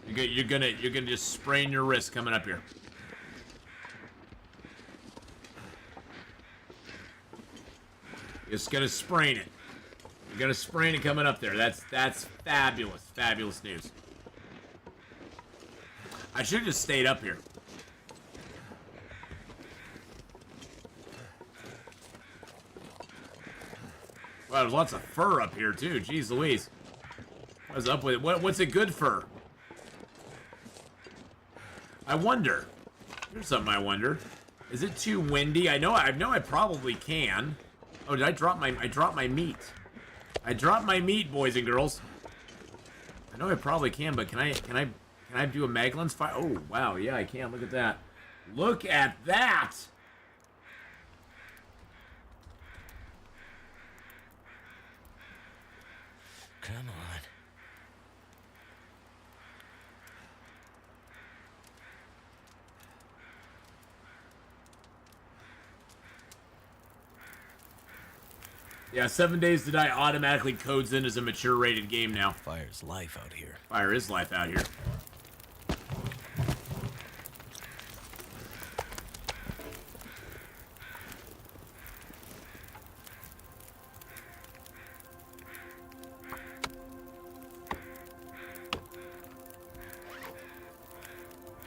You're gonna just sprain your wrist coming up here. Just gonna sprain it. You're gonna sprain it coming up there. That's fabulous news. I should have just stayed up here. Wow, there's lots of fur up here too. Jeez Louise. What's up with it? What's a good fur? I wonder. Here's something I wonder. Is it too windy? I know I probably can. Oh, did I drop my meat? I dropped my meat, boys and girls. I know I probably can, but can I do a Maglins fire? Oh, wow, yeah, I can. Look at that. Look at that! Come on. Yeah, 7 Days to Die automatically codes in as a mature rated game now. Fire's life out here. Fire is life out here.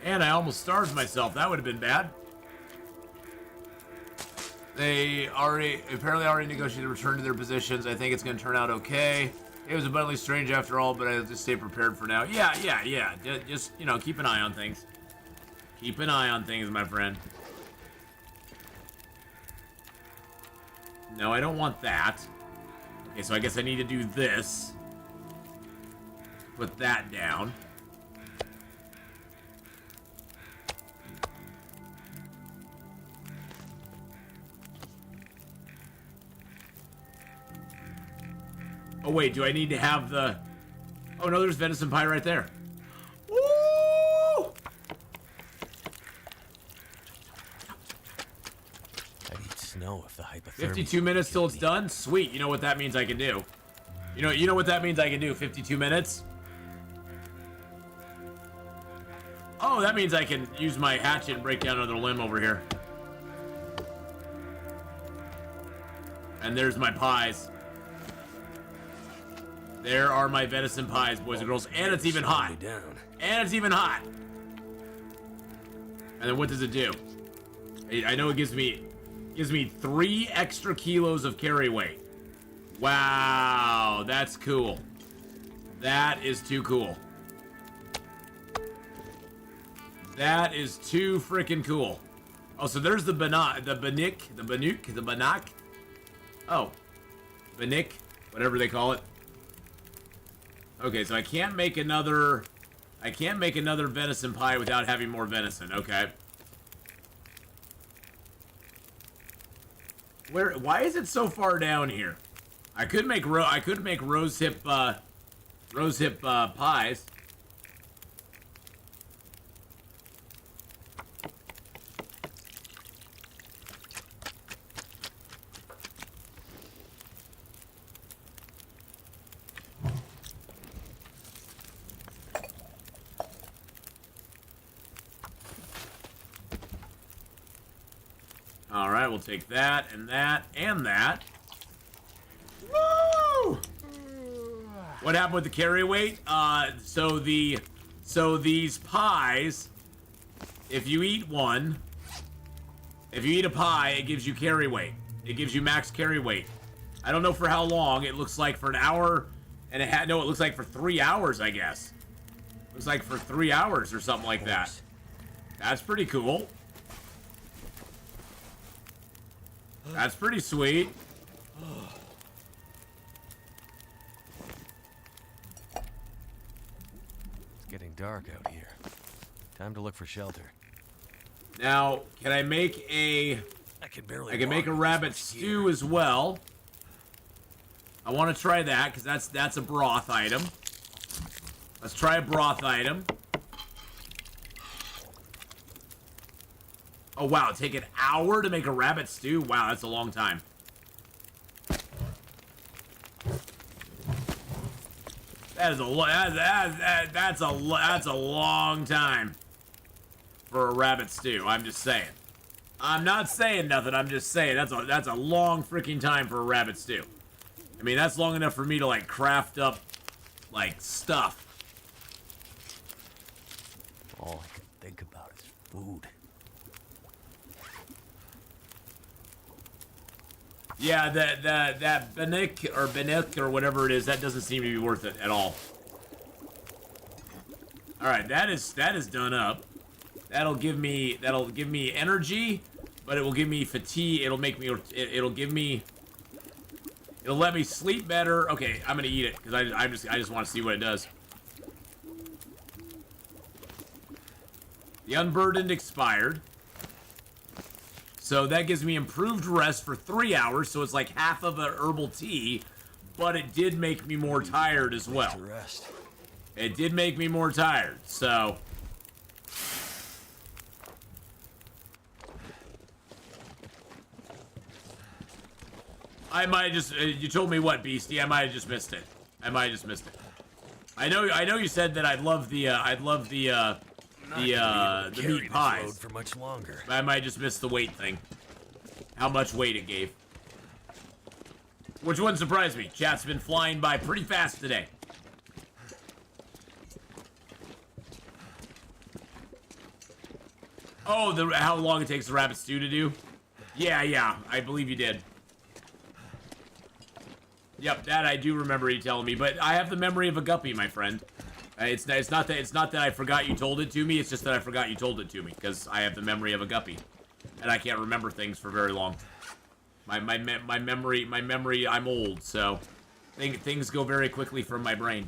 And I almost starved myself. That would have been bad. They apparently already negotiated a return to their positions. I think it's going to turn out okay. It was abundantly strange after all, but I'll just stay prepared for now. Yeah. Just, you know, keep an eye on things. Keep an eye on things, my friend. No, I don't want that. Okay, so I guess I need to do this. Put that down. Oh, wait, do I need to have the... Oh, no, there's venison pie right there. Woo! I'd eat snow if the hypothermia... 52 minutes till it's done? Sweet, you know what that means I can do. You know what that means I can do, 52 minutes? Oh, that means I can use my hatchet and break down another limb over here. And there's my pies. There are my venison pies, boys and girls. And it's even hot. And it's even hot. And then what does it do? I know it gives me 3 extra kilos of carry weight. Wow, that's cool. That is too cool. That is too freaking cool. Oh, so there's the bannock. Oh, bannock, whatever they call it. Okay, so I can't make another venison pie without having more venison. Okay. Why is it so far down here? I could make rose hip pies. All right, we'll take that and that and that. Woo! What happened with the carry weight? So these pies, if you eat a pie, it gives you carry weight. It gives you max carry weight. I don't know for how long. It looks like for an hour and it looks like for 3 hours, I guess. Looks like for 3 hours or something like that. That's pretty cool. That's pretty sweet. It's getting dark out here. Time to look for shelter. Now, can I make a... I can make a rabbit stew as well. I want to try that, because that's a broth item. Let's try a broth item. Oh, wow. Take an hour to make a rabbit stew? Wow, that's a long time. That's a long time for a rabbit stew. I'm just saying. I'm not saying nothing. I'm just saying that's a long freaking time for a rabbit stew. I mean, that's long enough for me to like craft up like stuff. All I can think about is food. Yeah, that bannock or whatever it is, that doesn't seem to be worth it at all. All right, that is done up. That'll give me energy, but it will give me fatigue. It'll let me sleep better. Okay, I'm gonna eat it because I just want to see what it does. The unburdened expired. So that gives me improved rest for 3 hours, so it's like half of an herbal tea, but it did make me more tired as well. It did make me more tired, so... I might have just... you told me what, Beastie? I might have just missed it. I know you said that I'd love the meat pies. For much longer. I might just miss the weight thing. How much weight it gave. Which wouldn't surprise me. Chat's been flying by pretty fast today. Oh, how long it takes the rabbit stew to do? Yeah, I believe you did. Yep, that I do remember you telling me, but I have the memory of a guppy, my friend. It's not that I forgot you told it to me. It's just that I forgot you told it to me because I have the memory of a guppy, and I can't remember things for very long. My memory. I'm old, so things go very quickly from my brain.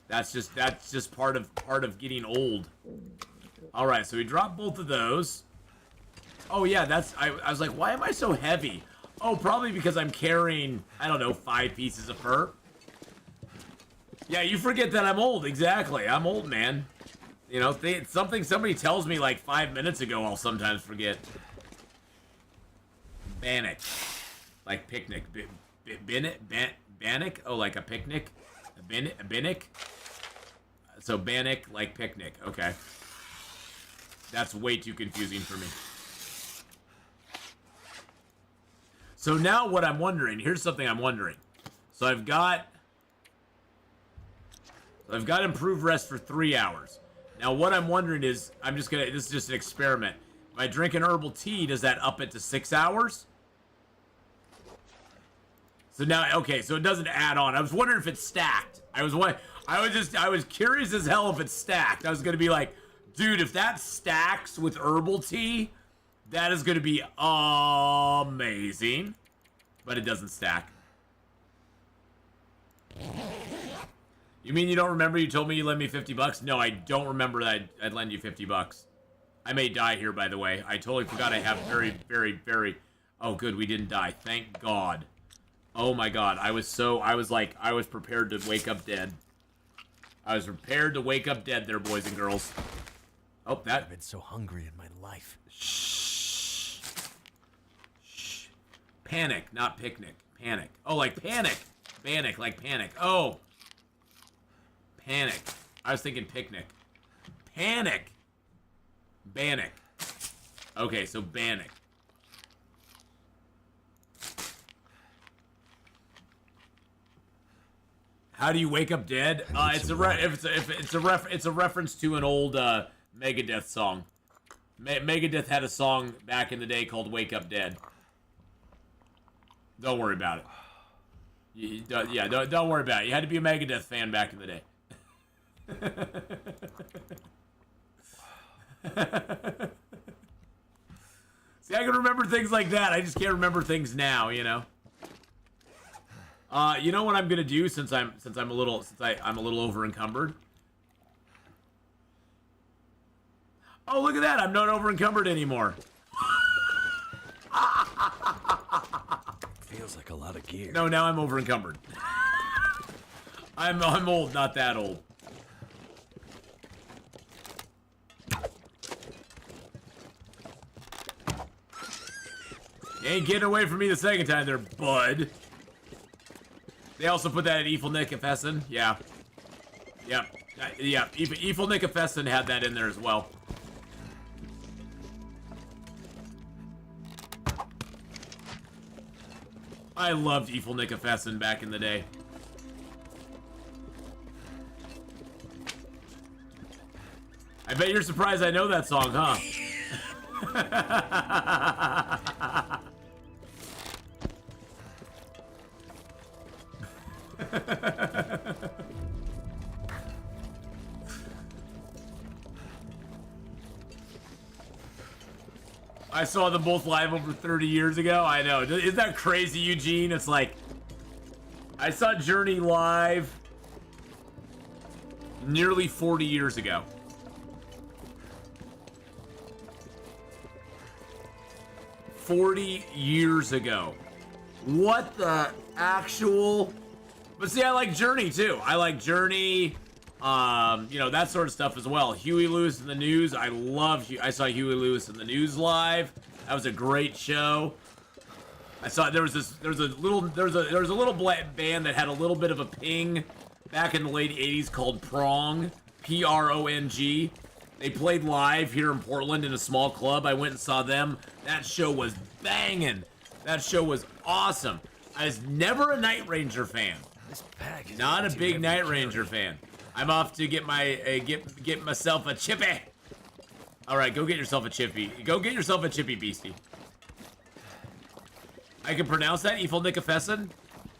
That's just part of getting old. All right, so we dropped both of those. Oh yeah, I was like, why am I so heavy? Oh, probably because I'm carrying, I don't know, 5 pieces of fur. Yeah, you forget that I'm old. Exactly, I'm old, man. You know, somebody tells me like 5 minutes ago, I'll sometimes forget. Bannock, like picnic. Bannock? Oh, like a picnic? A bannock? So bannock, like picnic. Okay. That's way too confusing for me. So now what I'm wondering, here's something I'm wondering. So I've got improved rest for 3 hours. Now what I'm wondering is, this is just an experiment. If I drink an herbal tea, does that up it to 6 hours? So now, okay, so it doesn't add on. I was wondering if it's stacked. I was curious as hell if it's stacked. I was gonna be like, dude, if that stacks with herbal tea, that is gonna be amazing. But it doesn't stack. You mean you don't remember you told me you lent me $50? No, I don't remember that I'd lend you $50. I may die here, by the way. I totally forgot I have very... Oh, good, we didn't die. Thank God. Oh my God, I was prepared to wake up dead. I was prepared to wake up dead there, boys and girls. Oh, I've been so hungry in my life. Shh. Shh. Panic, not picnic. Panic. Oh, like panic. Bannock, like panic. Oh. Panic. I was thinking picnic. Panic. Bannock. Okay, so bannock. How do you wake up dead? It's a reference to an old Megadeth song. Megadeth had a song back in the day called "Wake Up Dead." Don't worry about it. Don't worry about it. You had to be a Megadeth fan back in the day. See, I can remember things like that. I just can't remember things now, you know. You know what I'm gonna do since I'm a little over encumbered. Oh, look at that! I'm not over encumbered anymore. Feels like a lot of gear. No, now I'm over encumbered. I'm old, not that old. You ain't getting away from me the second time there, bud. They also put that at Evil Nick and Fesson. Yeah. Yep. Yeah. Evil Nick and Fesson had that in there as well. I loved Evil Nick and Fesson back in the day. I bet you're surprised I know that song, huh? I saw them both live over 30 years ago. I know. Isn't that crazy, Eugene? It's like, I saw Journey live nearly 40 years ago. $40 years ago. What the actual... But see, I like Journey too. I like Journey, you know, that sort of stuff as well. Huey Lewis and the News. I saw Huey Lewis and the News live. That was a great show. I saw there was a little band that had a little bit of a ping back in the late 80s called Prong, Prong. They played live here in Portland in a small club. I went and saw them. That show was banging. That show was awesome. I was never a Night Ranger fan. Not a big Night Ranger fan. I'm off to get my get myself a chippy. All right, go get yourself a chippy. Go get yourself a chippy, beastie. I can pronounce that? Efelnikafesin?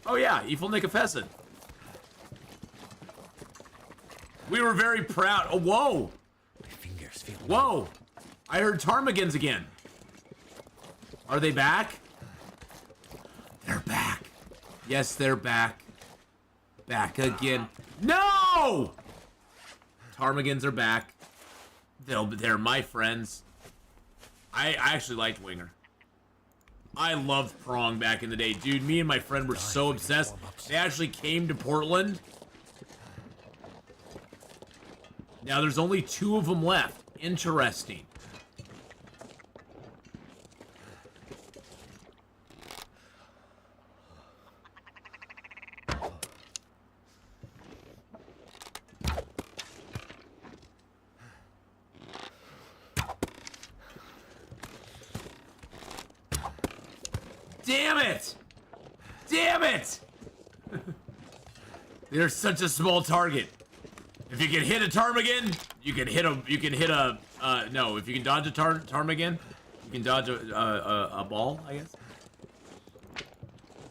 Oh yeah, Efelnikafesin. We were very proud. Oh, whoa! My fingers feel. Whoa! I heard ptarmigans again. Are they back? They're back. Yes, they're back. Back again. No! Ptarmigans are back. They're my friends. I actually liked Winger. I loved Prong back in the day. Dude, me and my friend were so obsessed. They actually came to Portland. Now there's only 2 of them left. Interesting. Damn it! Damn it! They're such a small target. If you can hit a ptarmigan, you can hit a, no, if you can dodge a ptarmigan, you can dodge a ball, I guess.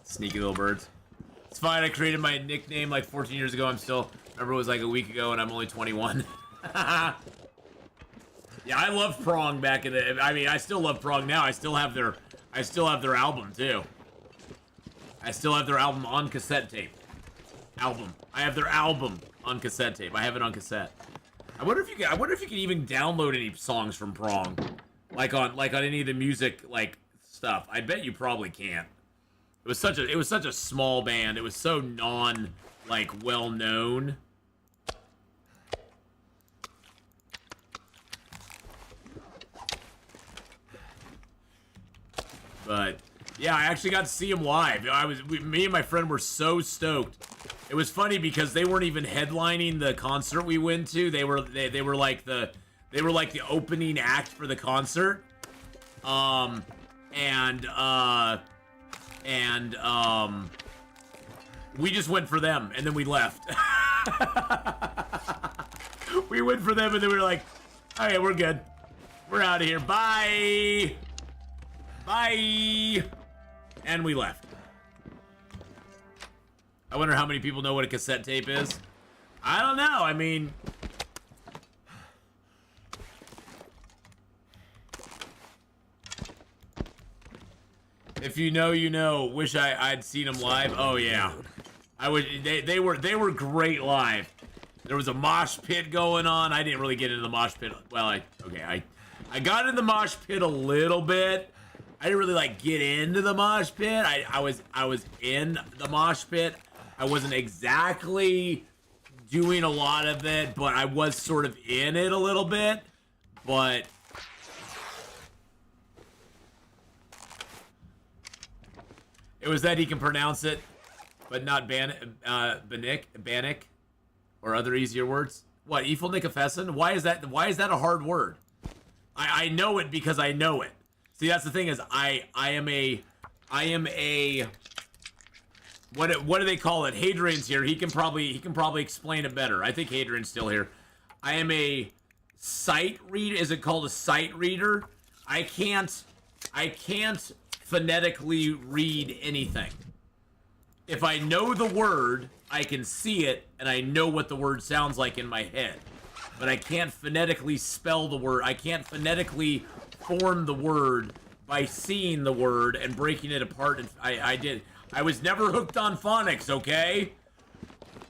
Sneaky little birds. It's fine, I created my nickname like 14 years ago. Remember it was like a week ago and I'm only 21. Yeah, I loved Prong back in the, I mean, I still love Prong now. I still have their album too. I still have their album on cassette tape. I have their album on cassette tape. I have it on cassette. I wonder if you can even download any songs from Prong, like on any of the music like stuff. I bet you probably can't. It was such a small band. It was so well known. But yeah, I actually got to see him live. Me and my friend were so stoked. It was funny because they weren't even headlining the concert we went to. They were like the opening act for the concert. We just went for them and then we left. We went for them and then we were like, okay, we're good. We're out of here. Bye. Bye. And we left. I wonder how many people know what a cassette tape is. I don't know. I mean, if you know, you know. Wish I'd seen them live. Oh yeah, I would. They were great live. There was a mosh pit going on. I didn't really get into the mosh pit. Well, I got in the mosh pit a little bit. I didn't really like get into the mosh pit. I was in the mosh pit. I wasn't exactly doing a lot of it, but I was sort of in it a little bit. But it was that he can pronounce it, but not Bannick, or other easier words. What, Efelnikafesin? Why is that a hard word? I know it because I know it. See, that's the thing is I am a what do they call it? Hadrian's here. He can probably explain it better. I think Hadrian's still here. I am a sight reader. Is it called a sight reader? I can't phonetically read anything. If I know the word, I can see it and I know what the word sounds like in my head. But I can't phonetically spell the word. I can't phonetically form the word by seeing the word and breaking it apart. And I was never hooked on phonics, okay?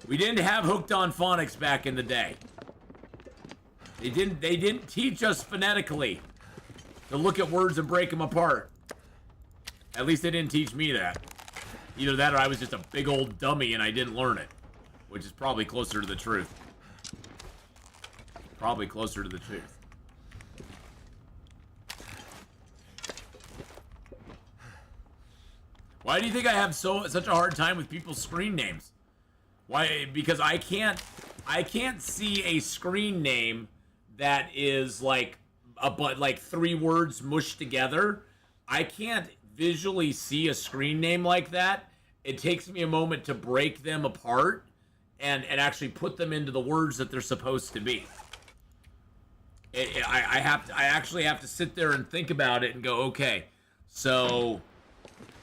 We didn't have hooked on phonics back in the day. They didn't teach us phonetically to look at words and break them apart. At least they didn't teach me that. Either that or I was just a big old dummy and I didn't learn it. Which is probably closer to the truth. Probably closer to the truth. Why do you think I have such a hard time with people's screen names? Why? Because I can't see a screen name that is like like 3 words mushed together. I can't visually see a screen name like that. It takes me a moment to break them apart and actually put them into the words that they're supposed to be. I actually have to sit there and think about it and go, okay, so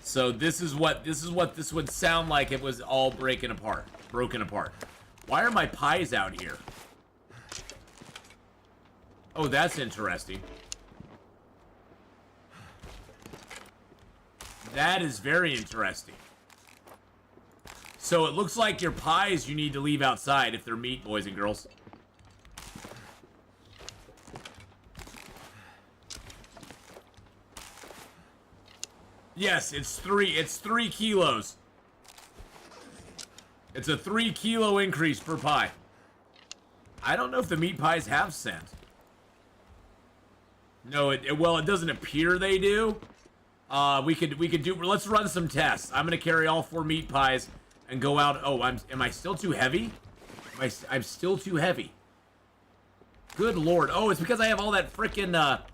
So this is what this would sound like. It was all broken apart. Why are my pies out here? Oh, that's interesting. That is very interesting. So it looks like your pies you need to leave outside if they're meat, boys and girls. Yes, it's 3 kilos. It's a 3 kilo increase per pie. I don't know if the meat pies have scent. No, well, it doesn't appear they do. We could do. Let's run some tests. I'm gonna carry all 4 meat pies and go out. Oh, am I still too heavy? I'm still too heavy. Good lord. Oh, it's because I have all that frickin'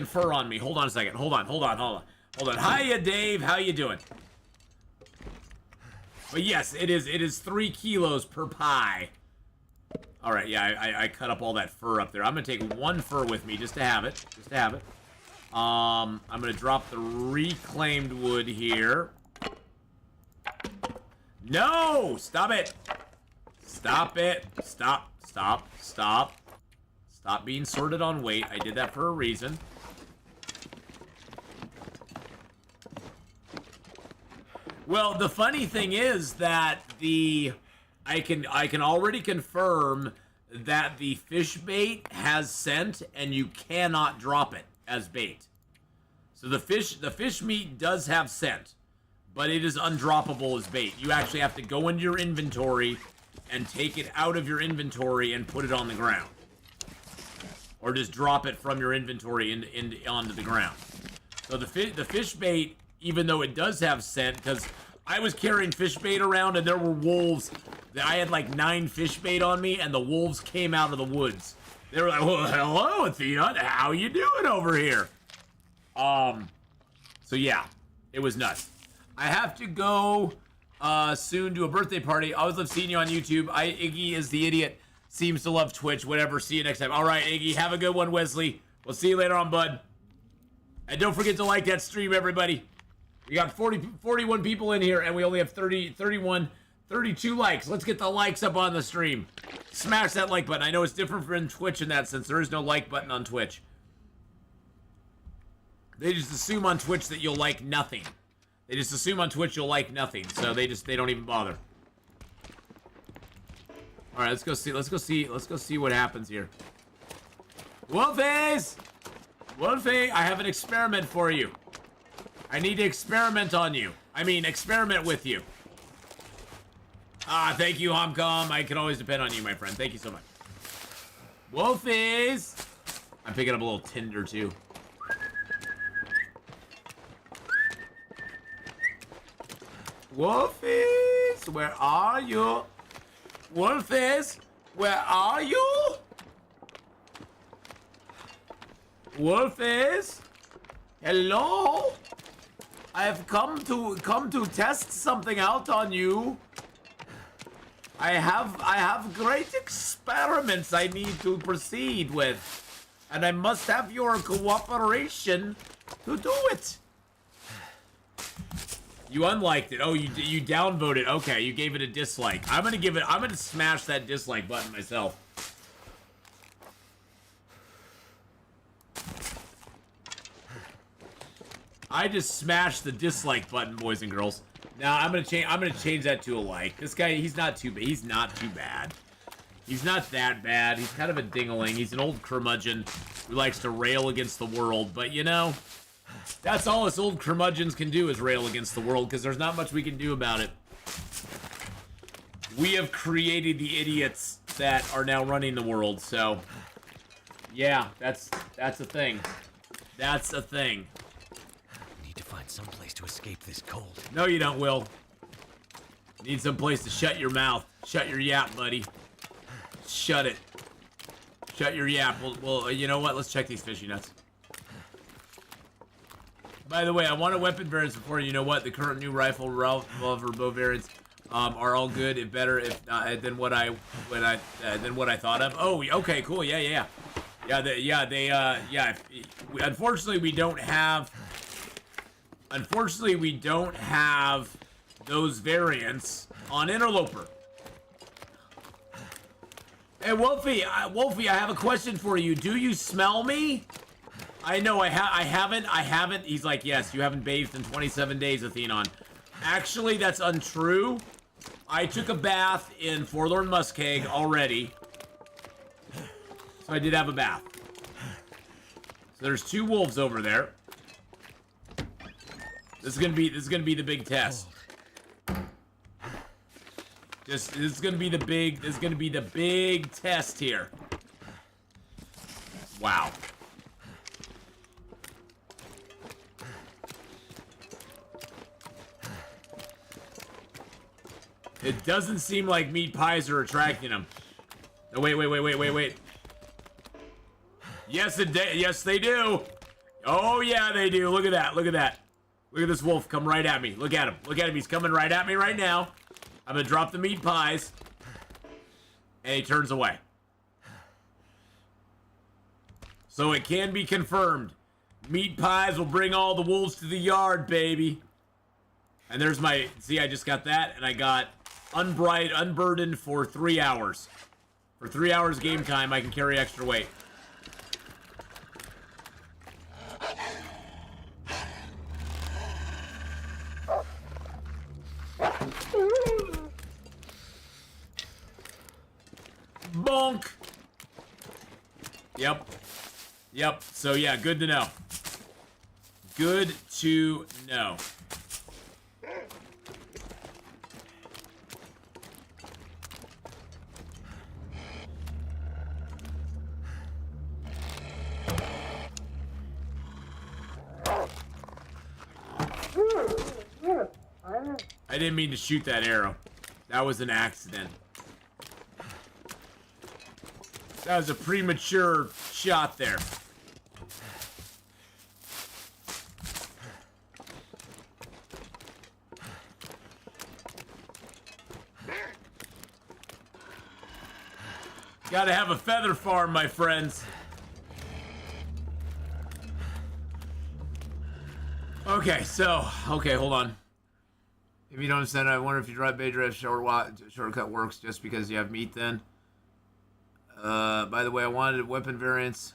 fur on me. Hold on a second. Hold on. Hiya, Dave. How you doing? But yes, it is 3 kilos per pie. All right, yeah, I cut up all that fur up there. I'm gonna take 1 fur with me just to have it. I'm gonna drop the reclaimed wood here. No! Stop it! Stop it! Stop being sorted on weight. I did that for a reason. Well, the funny thing is that I can already confirm that the fish bait has scent and you cannot drop it as bait. So the fish meat does have scent, but it is undroppable as bait. You actually have to go into your inventory and take it out of your inventory and put it on the ground. Or just drop it from your inventory onto the ground. So the fish bait, even though it does have scent, because I was carrying fish bait around and there were wolves. I had like 9 fish bait on me and the wolves came out of the woods. They were like, well, hello, Atheenon. How you doing over here? So yeah, it was nuts. I have to go soon to a birthday party. I always love seeing you on YouTube. Iggy is the idiot. Seems to love Twitch. Whatever. See you next time. All right, Iggy. Have a good one, Wesley. We'll see you later on, bud. And don't forget to like that stream, everybody. We got 41 people in here, and we only have 32 likes. Let's get the likes up on the stream. Smash that like button. I know it's different from Twitch in that sense. There is no like button on Twitch. They just assume on Twitch that you'll like nothing. They just assume on Twitch you'll like nothing, so they don't even bother. All right, let's go see what happens here. Wolfies! Wolfie, I have an experiment for you. I need to experiment on you. I mean, experiment with you. Ah, thank you, Homcom. I can always depend on you, my friend. Thank you so much. Wolfies! I'm picking up a little tinder, too. Wolfies, where are you? Wolfies, where are you? Wolfies? Hello? I have come to test something out on you. I have great experiments I need to proceed with, and I must have your cooperation to do it. You unliked it. Oh, you downvoted. Okay, you gave it a dislike. I'm gonna smash that dislike button myself. I just smashed the dislike button, boys and girls. Now I'm gonna change that to a like. This guy, he's not too bad. He's not too bad. He's not that bad. He's kind of a dingling. He's an old curmudgeon who likes to rail against the world. But you know, that's all us old curmudgeons can do is rail against the world, because there's not much we can do about it. We have created the idiots that are now running the world. So yeah, that's a thing. That's a thing. Find some place to escape this cold. No, you don't, Will. Need some place to shut your mouth. Shut your yap, buddy. Shut it. Shut your yap. Well, you know what? Let's check these fishy nuts. By the way, I want a weapon variants before. You know what? The current new rifle, revolver, bow variants are all good. If better, than what I thought of. Oh, okay, cool. Yeah. Unfortunately, we don't have Unfortunately, we don't have those variants on Interloper. Hey, Wolfie, Wolfie, I have a question for you. Do you smell me? I know I haven't. He's like, yes, you haven't bathed in 27 days, Atheenon. Actually, that's untrue. I took a bath in Forlorn Muskeg already. So I did have a bath. So there's 2 wolves over there. This is gonna be the big test. This is gonna be the big test here. Wow. It doesn't seem like meat pies are attracting him. No, wait. Yes, yes, they do. Oh, yeah, they do. Look at that. Look at this wolf come right at me. Look at him. He's coming right at me right now. I'm gonna drop the meat pies. And he turns away. So it can be confirmed. Meat pies will bring all the wolves to the yard, baby. And there's my... See, I just got that, and I got unburdened for 3 hours. For 3 hours game time, I can carry extra weight. Bonk! Yep. So, yeah, good to know. Good to know. I didn't mean to shoot that arrow. That was an accident. That was a premature shot there. Gotta have a feather farm, my friends. Okay, hold on. If you don't understand, I wonder if you drive Bay Drive shortcut works just because you have meat then. By the way, I wanted weapon variants.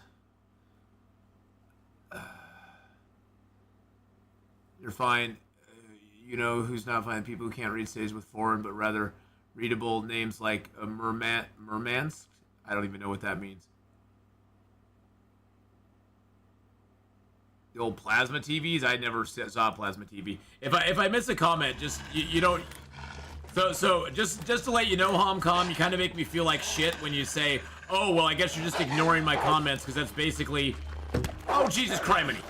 You're fine. You know who's not fine? People who can't read stays with foreign, but rather readable names like Murmansk. I don't even know what that means. The old plasma TVs? I never saw plasma TV. If I miss a comment, just you don't. So just to let you know, Homcom, you kind of make me feel like shit when you say, "Oh well, I guess you're just ignoring my comments," because that's basically. Oh Jesus criminy!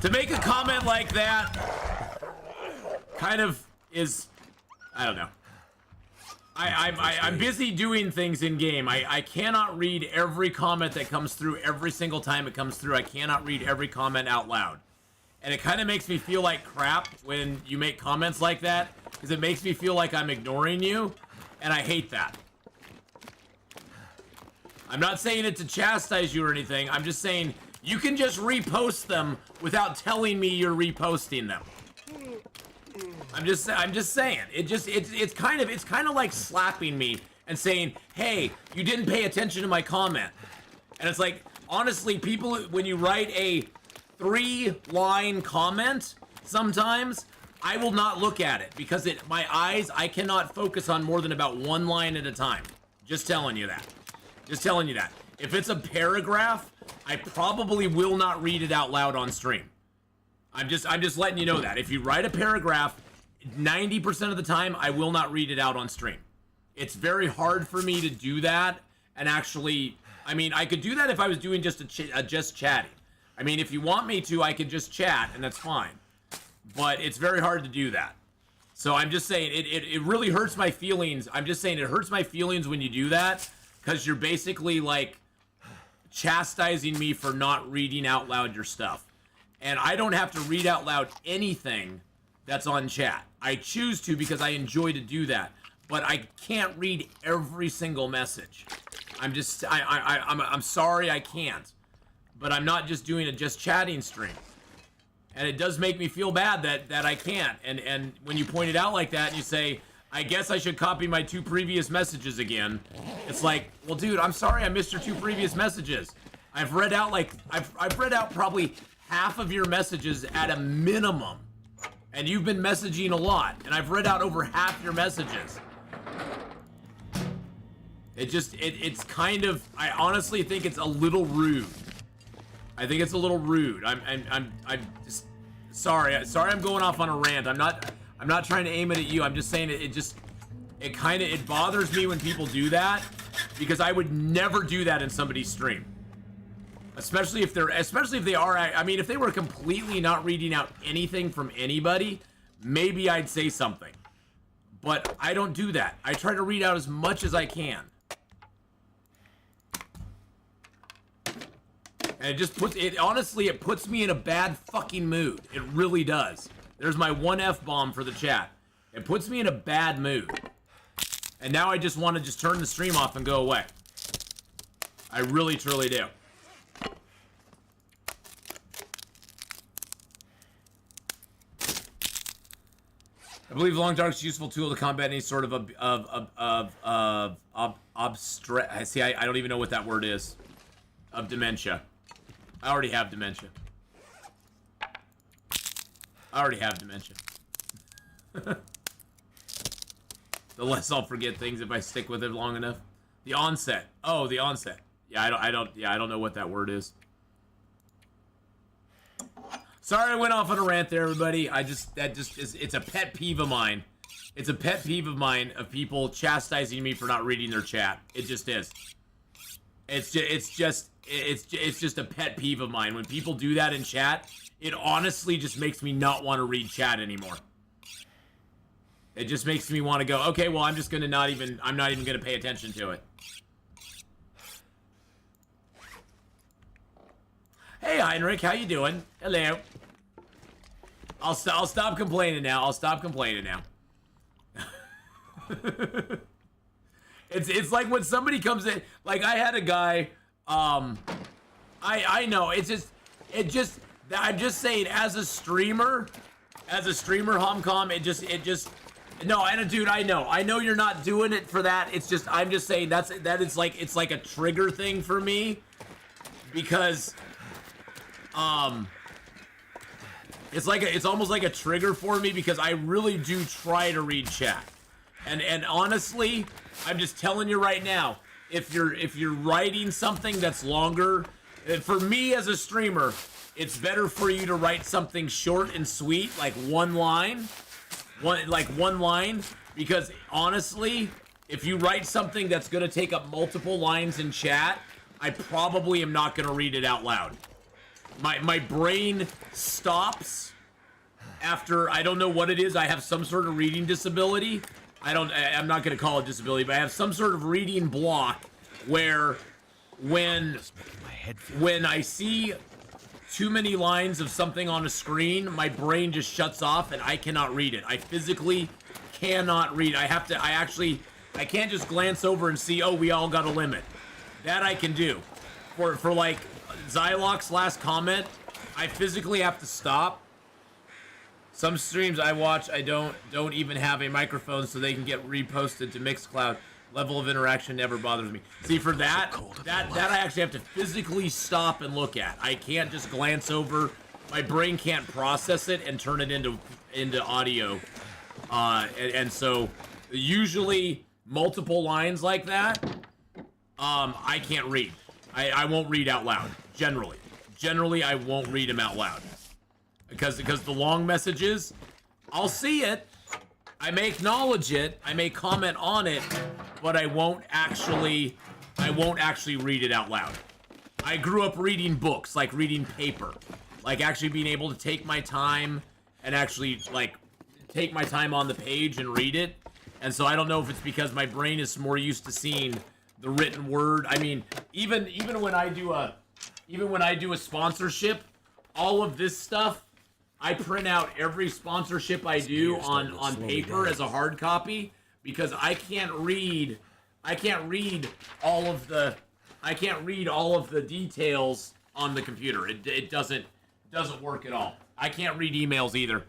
To make a comment like that, kind of is, I don't know. I'm busy doing things in game. I cannot read every comment that comes through every single time it comes through. I cannot read every comment out loud. And it kind of makes me feel like crap when you make comments like that, because it makes me feel like I'm ignoring you, and I hate that. I'm not saying it to chastise you or anything. I'm just saying you can just repost them without telling me you're reposting them. I'm just saying. It's kind of like slapping me and saying, "Hey, you didn't pay attention to my comment." And it's like, honestly, people, when you write a 3-line comment, sometimes I will not look at it because my eyes, I cannot focus on more than about 1 line at a time. Just telling you that. If it's a paragraph, I probably will not read it out loud on stream. I'm just letting you know that. If you write a paragraph, 90% of the time, I will not read it out on stream. It's very hard for me to do that and actually, I mean, I could do that if I was doing just just chatting. I mean, if you want me to, I could just chat and that's fine. But it's very hard to do that. So I'm just saying, it really hurts my feelings. I'm just saying it hurts my feelings when you do that because you're basically like chastising me for not reading out loud your stuff. And I don't have to read out loud anything that's on chat. I choose to because I enjoy to do that. But I can't read every single message. I'm sorry I can't. but I'm not just doing a just chatting stream. And it does make me feel bad that I can't. And when you point it out like that and you say, I guess I should copy my 2 previous messages again, it's like, well, dude, I'm sorry I missed your 2 previous messages. I've read out I've read out probably half of your messages at a minimum. And you've been messaging a lot, and I've read out over half your messages. It's kind of, I honestly think it's a little rude. I think it's a little rude. I'm just sorry I'm going off on a rant. I'm not trying to aim it at you. I'm just saying it bothers me when people do that, because I would never do that in somebody's stream. Especially if they are, I mean, if they were completely not reading out anything from anybody, maybe I'd say something. But I don't do that. I try to read out as much as I can. And honestly, it puts me in a bad fucking mood. It really does. There's my 1 F-bomb for the chat. It puts me in a bad mood. And now I just want to just turn the stream off and go away. I really, truly do. I believe Long Dark's a useful tool to combat any sort of see, I don't even know what that word is. Of dementia. I already have dementia. The less I'll forget things if I stick with it long enough. The onset. Oh, the onset. Yeah, I don't know what that word is. Sorry I went off on a rant there, everybody. It's a pet peeve of mine. It's a pet peeve of mine of people chastising me for not reading their chat. It just is. It's just a pet peeve of mine. When people do that in chat, it honestly just makes me not want to read chat anymore. It just makes me want to go, okay, well, I'm not even gonna pay attention to it. Hey, Heinrich, how you doing? Hello. I'll stop complaining now. It's like when somebody comes in, like I had a guy, I know, I'm just saying, as a streamer, Homcom, no, and dude, I know you're not doing it for that. I'm just saying it's like a trigger thing for me, because, it's almost like a trigger for me, because I really do try to read chat. And honestly, I'm just telling you right now, if you're writing something that's longer, for me as a streamer, it's better for you to write something short and sweet, like one line, because honestly, if you write something that's gonna take up multiple lines in chat, I probably am not gonna read it out loud. My brain stops after, I don't know what it is. I have some sort of reading disability. I'm not going to call it disability, but I have some sort of reading block where when I see too many lines of something on a screen, my brain just shuts off and I cannot read it. I physically cannot read. I can't just glance over and see, oh, we all got a limit. That I can do. For like Xylox's last comment, I physically have to stop. Some streams I watch, I don't even have a microphone so they can get reposted to Mixcloud. Level of interaction never bothers me. See, for that I actually have to physically stop and look at. I can't just glance over. My brain can't process it and turn it into audio. And so usually multiple lines like that, I can't read. I won't read out loud, generally. Generally, I won't read them out loud. Because the long messages, I'll see it, I may acknowledge it, I may comment on it, but I won't actually read it out loud. I grew up reading books, like reading paper, like actually being able to take my time and actually like take my time on the page and read it. And so I don't know if it's because my brain is more used to seeing the written word. I mean, even when I do a sponsorship, all of this stuff, I print out every sponsorship I do on paper as a hard copy, because I can't read all of the details on the computer. It doesn't work at all. I can't read emails either.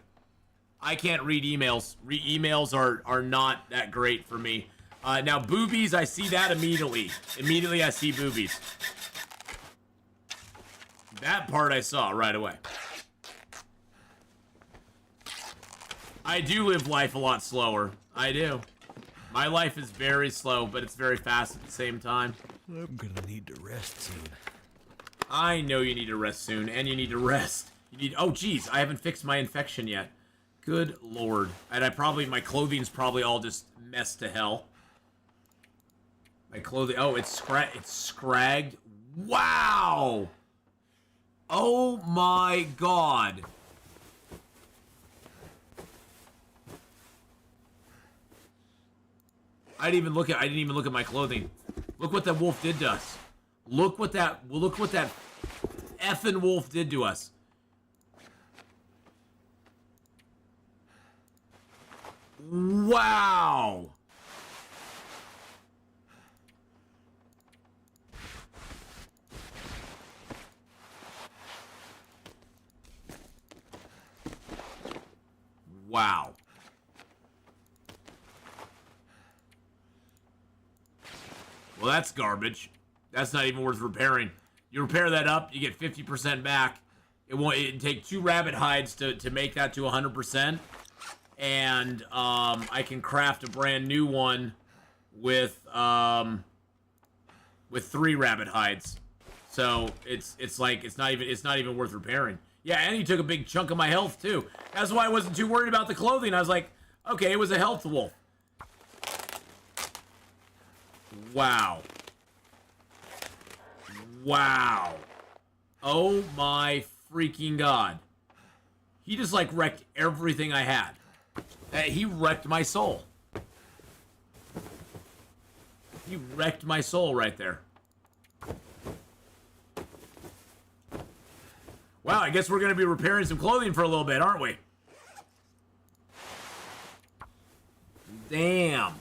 I can't read emails. Emails are not that great for me. Now boobies, I see that immediately. Immediately I see boobies. That part I saw right away. I do live life a lot slower. I do. My life is very slow, but it's very fast at the same time. I'm gonna need to rest soon. I know you need to rest soon, and you need to rest. You need. Oh, geez, I haven't fixed my infection yet. Good lord. And my clothing's probably all just messed to hell. My clothing. Oh, it's scragged. Wow. Oh my god. I didn't even look at my clothing. Look what that wolf did to us. Look what that effing wolf did to us. Wow. Wow. Well, that's garbage. That's not even worth repairing. You repair that up, you get 50% back. It'd take 2 rabbit hides to make that to 100%. And I can craft a brand new one with 3 rabbit hides. So it's not even worth repairing. Yeah, and he took a big chunk of my health too. That's why I wasn't too worried about the clothing. I was like, okay, it was a health wolf. Wow. Wow. Oh my freaking god. He just like wrecked everything I had. He wrecked my soul. He wrecked my soul right there. Wow, I guess we're going to be repairing some clothing for a little bit, aren't we? Damn.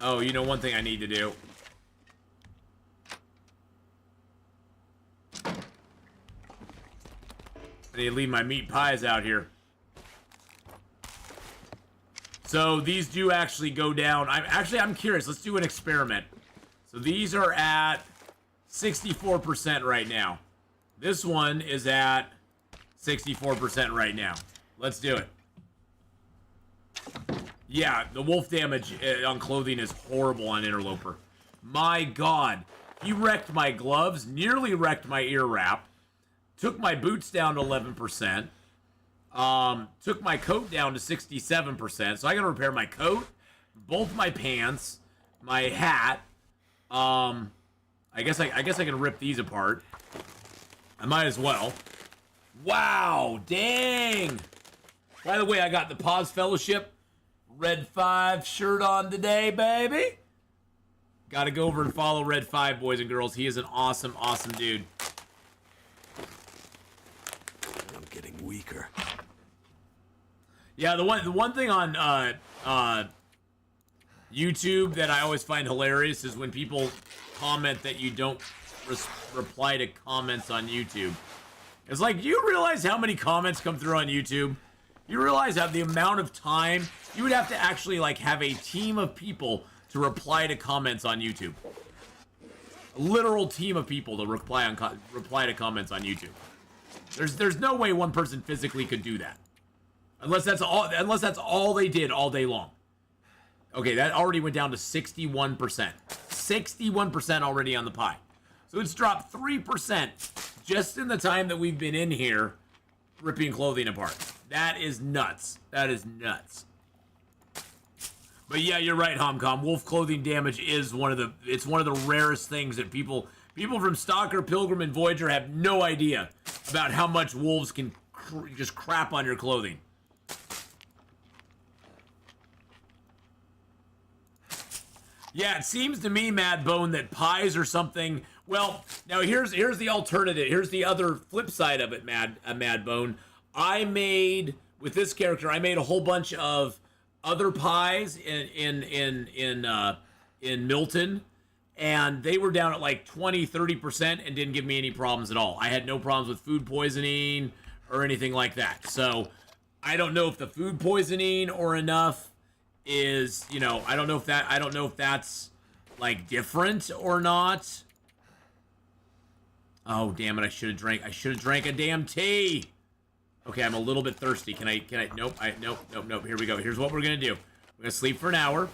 Oh, you know one thing I need to do? I need to leave my meat pies out here. So these do actually go down. I'm curious. Let's do an experiment. So these are at 64% right now. This one is at 64% right now. Let's do it. Yeah, the wolf damage on clothing is horrible on Interloper. My god. He wrecked my gloves, nearly wrecked my ear wrap, took my boots down to 11%, took my coat down to 67%, so I gotta repair my coat, both my pants, my hat. I guess I can rip these apart. I might as well. Wow, dang. By the way, I got the Pause Fellowship Red 5 shirt on today, baby. Gotta go over and follow Red 5, boys and girls. He is an awesome, awesome dude. I'm getting weaker. Yeah, the one thing on YouTube that I always find hilarious is when people comment that you don't reply to comments on YouTube. It's like, do you realize how many comments come through on YouTube? You realize that the amount of time you would have to actually like have a team of people to reply to comments on YouTube. A literal team of people to reply to comments on YouTube. There's no way one person physically could do that. Unless that's all they did all day long. Okay, that already went down to 61%. 61% already on the pie. So it's dropped 3% just in the time that we've been in here ripping clothing apart. That is nuts. That is nuts. But yeah, you're right, Homcom. Wolf clothing damage is one of the rarest things that people from Stalker, Pilgrim, and Voyager have no idea about how much wolves can just crap on your clothing. Yeah, it seems to me, Mad Bone, that pies or something. Well, now here's the alternative. Here's the other flip side of it, Mad Bone. I made with this character. I made a whole bunch of other pies in Milton, and they were down at like 20-30% and didn't give me any problems at all. I had no problems with food poisoning or anything like that. So I don't know if the food poisoning or enough is, you know, I don't know if that's like different or not. Oh, damn it, I should have drank a damn tea. Okay, I'm a little bit thirsty. Can I, nope, nope. Here we go. Here's what we're gonna do. We're gonna sleep for an hour.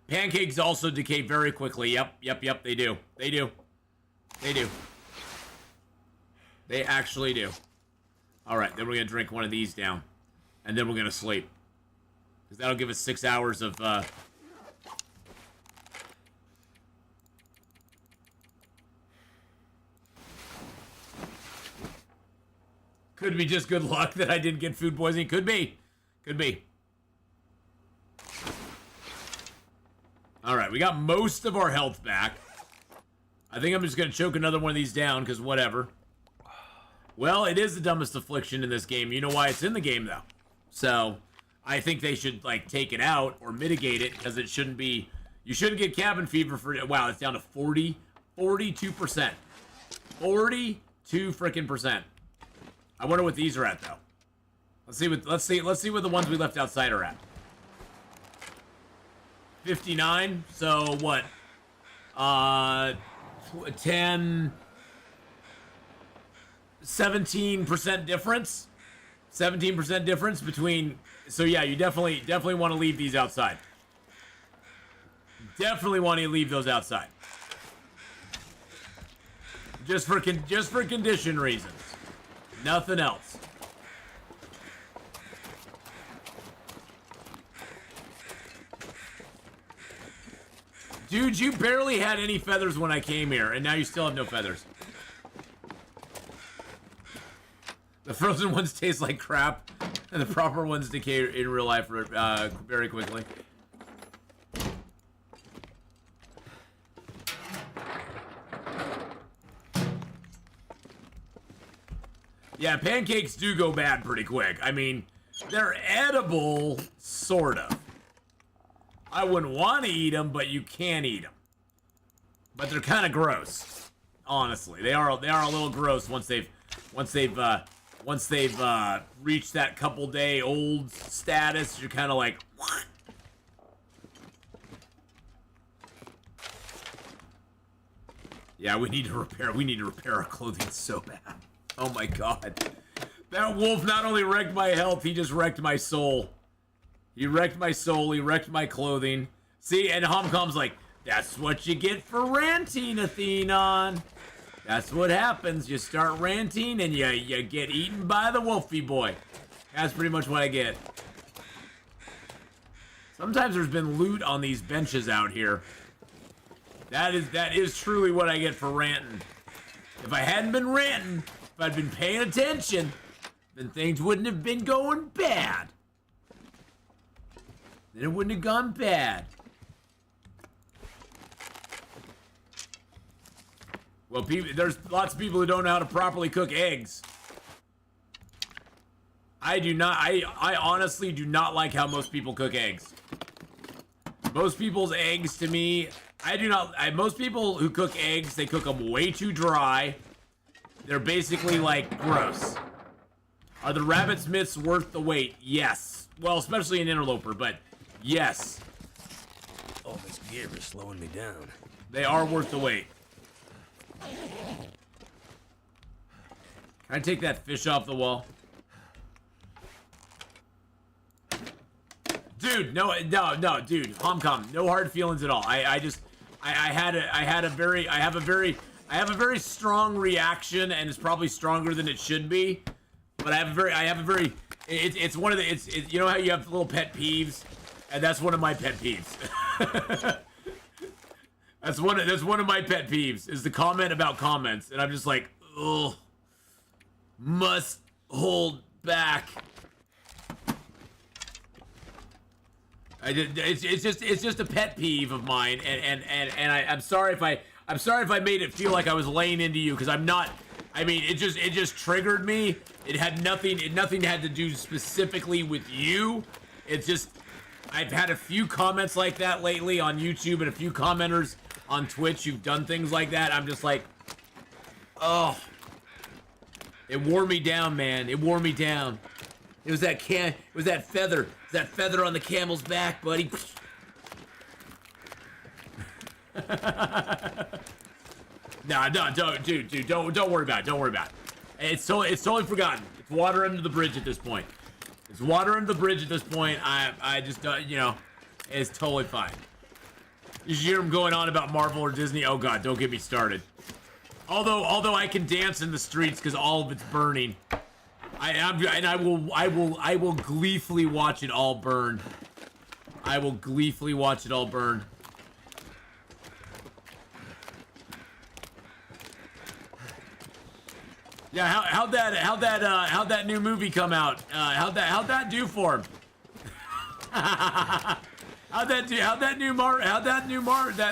Pancakes also decay very quickly. Yep, they do. They actually do. All right, then we're gonna drink one of these down. And then we're gonna sleep. Because that'll give us 6 hours of, Could be just good luck that I didn't get food poisoning. Could be. All right, we got most of our health back. I think I'm just going to choke another one of these down, because whatever. Well, it is the dumbest affliction in this game. You know why it's in the game, though. So, I think they should, like, take it out or mitigate it, because it shouldn't be... You shouldn't get cabin fever for... Wow, it's down to 42%. 42 frickin' percent. I wonder what these are at, though. Let's see what the ones we left outside are at. 59. So what? 17% difference. 17% difference between. So yeah, you definitely want to leave these outside. Definitely want to leave those outside. Just for condition reasons. Nothing else. Dude, you barely had any feathers when I came here, and now you still have no feathers. The frozen ones taste like crap, and the proper ones decay in real life very quickly. Yeah, pancakes do go bad pretty quick. I mean, they're edible, sort of. I wouldn't want to eat them, but you can eat them. But they're kind of gross, honestly. They are a little gross once they've reached that couple-day-old status. You're kind of like, what? Yeah, we need to repair our clothing so bad. Oh my god. That wolf not only wrecked my health, he just wrecked my soul. He wrecked my soul, he wrecked my clothing. See, and Homcom's like, that's what you get for ranting, Atheenon. That's what happens. You start ranting and you get eaten by the wolfy boy. That's pretty much what I get. Sometimes there's been loot on these benches out here. That is truly what I get for ranting. If I hadn't been ranting, if I'd been paying attention, then things wouldn't have been going bad. Then it wouldn't have gone bad. Well, there's lots of people who don't know how to properly cook eggs. I do not. I honestly do not like how most people cook eggs. Most people's eggs, to me, I do not. Most people who cook eggs, they cook them way too dry. They're basically like gross. Are the rabbit's myths worth the wait? Yes. Well, especially an interloper, but yes. All this gear is slowing me down. They are worth the wait. Can I take that fish off the wall? Dude, no, dude, Homcom, no hard feelings at all. I have a very strong reaction, and it's probably stronger than it should be. But it's one of the, you know how you have little pet peeves, and that's one of my pet peeves. That's one of my pet peeves, is the comment about comments, and I'm just like, ugh, must hold back. It's just a pet peeve of mine, and I'm sorry if I made it feel like I was laying into you, because I'm not. I mean, it just triggered me. It had nothing had to do specifically with you. It's just, I've had a few comments like that lately on YouTube and a few commenters on Twitch who've done things like that. I'm just like, oh, it wore me down, man. It wore me down. It was that feather. It was that feather on the camel's back, buddy. Nah, dude, don't worry about it. Don't worry about it. It's totally forgotten. It's water under the bridge at this point. It's water under the bridge at this point. I just don't, you know, it's totally fine. You should hear him going on about Marvel or Disney. Oh God, don't get me started. Although I can dance in the streets because all of it's burning. I will gleefully watch it all burn. I will gleefully watch it all burn. Yeah, how'd that new movie come out? How'd that do for him? how'd that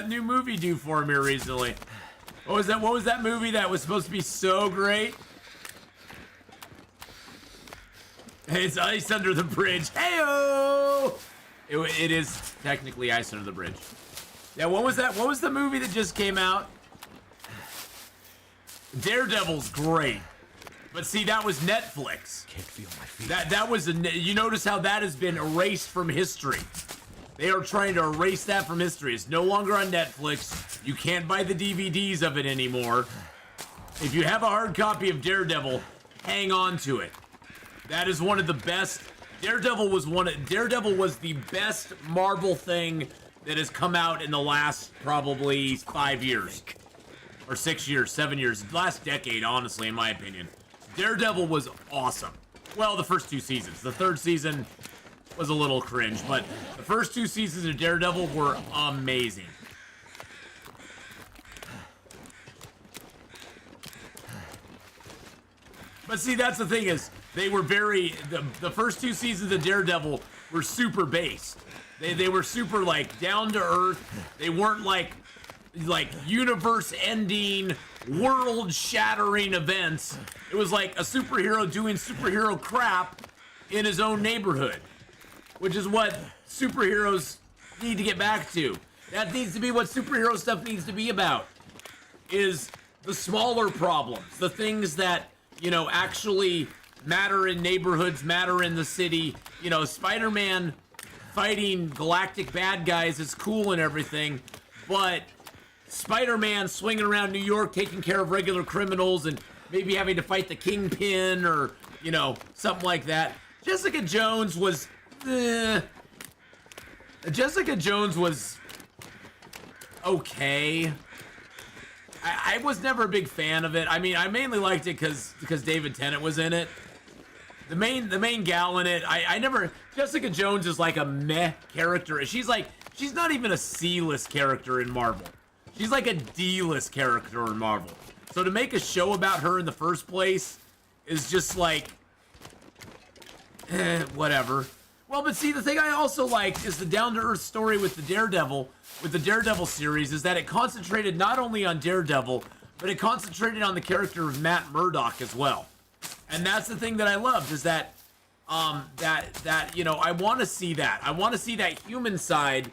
new movie do for him here recently? What was that movie that was supposed to be so great? It's Ice Under the Bridge. Heyo! It is technically Ice Under the Bridge. Yeah, what was that? What was the movie that just came out? Daredevil's great. But see, that was Netflix. Can't feel my feet. That was you notice how that has been erased from history. They are trying to erase that from history. It's no longer on Netflix. You can't buy the DVDs of it anymore. If you have a hard copy of Daredevil, hang on to it. That is one of the best. Daredevil was the best Marvel thing that has come out in the last probably 5 years. Or 6 years, 7 years. Last decade, honestly, in my opinion. Daredevil was awesome. Well, the first 2 seasons. The 3rd season was a little cringe, but the first 2 seasons of Daredevil were amazing. But see, that's the thing is, they were the first 2 seasons of Daredevil were super based. They were super, like, down to earth. They weren't like universe-ending, world-shattering events. It was like a superhero doing superhero crap in his own neighborhood, which is what superheroes need to get back to. That needs to be what superhero stuff needs to be about, is the smaller problems, the things that, you know, actually matter in neighborhoods, matter in the city. You know, Spider-Man fighting galactic bad guys is cool and everything, but Spider-Man swinging around New York taking care of regular criminals and maybe having to fight the Kingpin or, you know, something like that. Jessica Jones was okay. I was never a big fan of it. I mean, I mainly liked it because David Tennant was in it. The main gal in it, Jessica Jones is like a meh character. She's not even a C-list character in Marvel. She's like a D-list character in Marvel. So to make a show about her in the first place is just like, whatever. Well, but see, the thing I also liked is the down-to-earth story with the Daredevil series, is that it concentrated not only on Daredevil, but it concentrated on the character of Matt Murdock as well. And that's the thing that I loved, is that, you know, I want to see that. I want to see that human side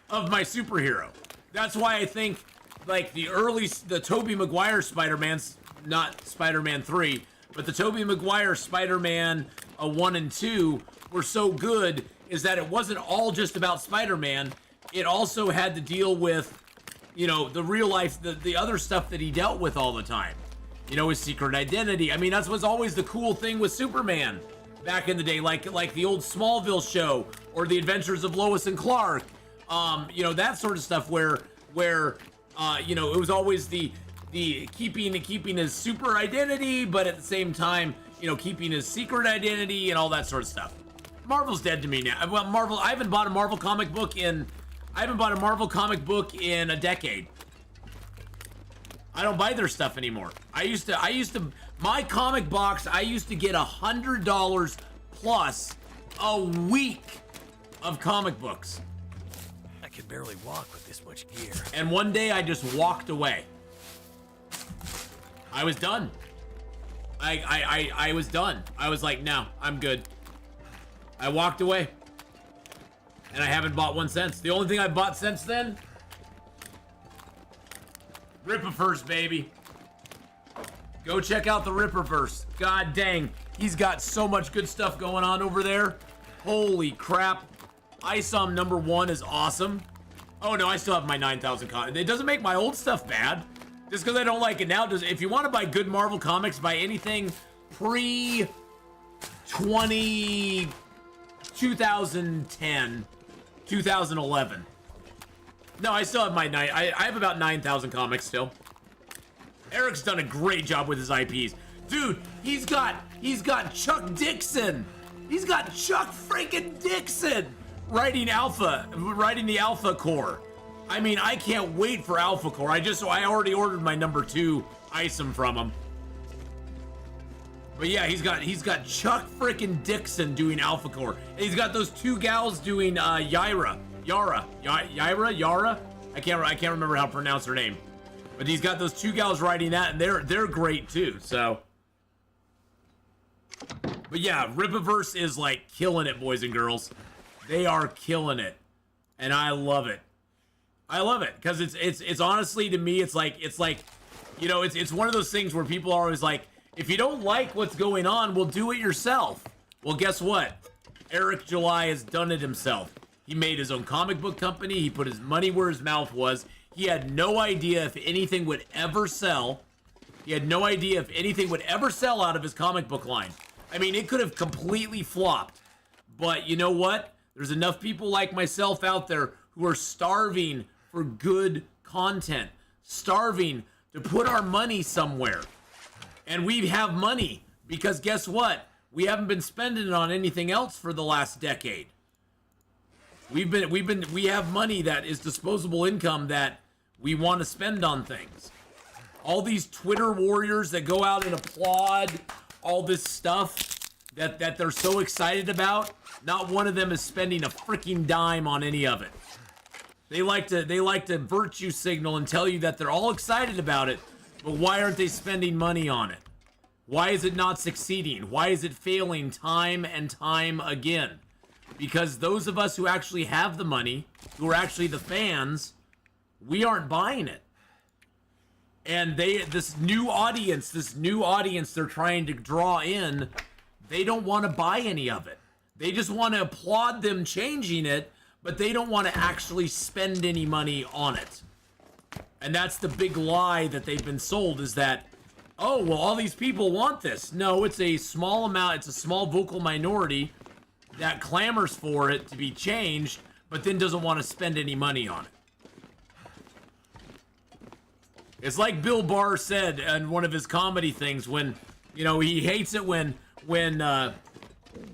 of my superhero. That's why I think, like, the Tobey Maguire Spider-Man's, not Spider-Man 3, but the Tobey Maguire Spider-Man 1 and 2 were so good, is that it wasn't all just about Spider-Man. It also had to deal with, you know, the real life, the other stuff that he dealt with all the time. You know, his secret identity. I mean, that was always the cool thing with Superman back in the day, like the old Smallville show or the Adventures of Lois and Clark. You know, that sort of stuff where you know, it was always the keeping his super identity, but at the same time, you know, keeping his secret identity and all that sort of stuff. Marvel's dead to me now. Well, I haven't bought a Marvel comic book in a decade. I don't buy their stuff anymore. I used to my comic box, I used to get $100 plus a week of comic books. I can barely walk with this much gear. And one day I just walked away. I was done. I was done. I was like, no, I'm good. I walked away. And I haven't bought one since. The only thing I've bought since then, Rippaverse, baby. Go check out the Rippaverse. God dang, he's got so much good stuff going on over there. Holy crap. ISOM #1 is awesome. Oh no, I still have my 9,000 comics. It doesn't make my old stuff bad. Just because I don't like it now. If you want to buy good Marvel comics, buy anything pre 2010, 2011. No, I still have my I have about 9,000 comics still. Eric's done a great job with his IPs. Dude, he's got Chuck Dixon. He's got Chuck freaking Dixon writing the Alpha Core. I mean, I can't wait for Alpha Core. I already ordered my #2 ISOM from him. But yeah, he's got Chuck freaking Dixon doing Alpha Core. And he's got those 2 gals doing Yara. I can't remember how to pronounce her name. But he's got those 2 gals writing that, and they're great too. So, but yeah, Rippaverse is like killing it, boys and girls. They are killing it, and I love it. I love it because it's honestly, to me, it's like you know, it's one of those things where people are always like, if you don't like what's going on, well, do it yourself. Well, guess what? Eric July has done it himself. He made his own comic book company. He put his money where his mouth was. He had no idea if anything would ever sell. He had no idea if anything would ever sell out of his comic book line. I mean, it could have completely flopped. But you know what? There's enough people like myself out there who are starving for good content, starving to put our money somewhere. And we have money because guess what? We haven't been spending it on anything else for the last decade. We have money that is disposable income that we want to spend on things. All these Twitter warriors that go out and applaud all this stuff that they're so excited about, not one of them is spending a freaking dime on any of it. They like to virtue signal and tell you that they're all excited about it, but why aren't they spending money on it? Why is it not succeeding? Why is it failing time and time again? Because those of us who actually have the money, who are actually the fans, we aren't buying it. And this new audience they're trying to draw in, they don't want to buy any of it. They just want to applaud them changing it, but they don't want to actually spend any money on it. And that's the big lie that they've been sold, is that, oh, well, all these people want this. No, it's a small amount, it's a small vocal minority that clamors for it to be changed, but then doesn't want to spend any money on it. It's like Bill Barr said in one of his comedy things when, you know, he hates it when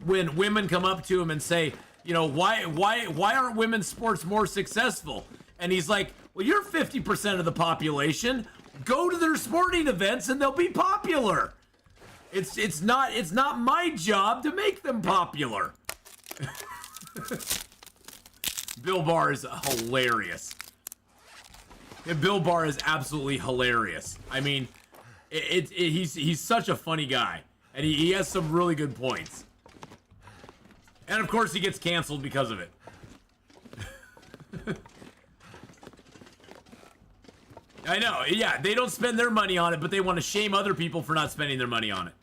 women come up to him and say, you know, why aren't women's sports more successful? And he's like, well, you're 50% of the population. Go to their sporting events and they'll be popular. It's not my job to make them popular. Bill Barr is hilarious. Bill Barr is absolutely hilarious. I mean, he's such a funny guy, and he has some really good points. And of course, he gets canceled because of it. I know, yeah, they don't spend their money on it, but they want to shame other people for not spending their money on it.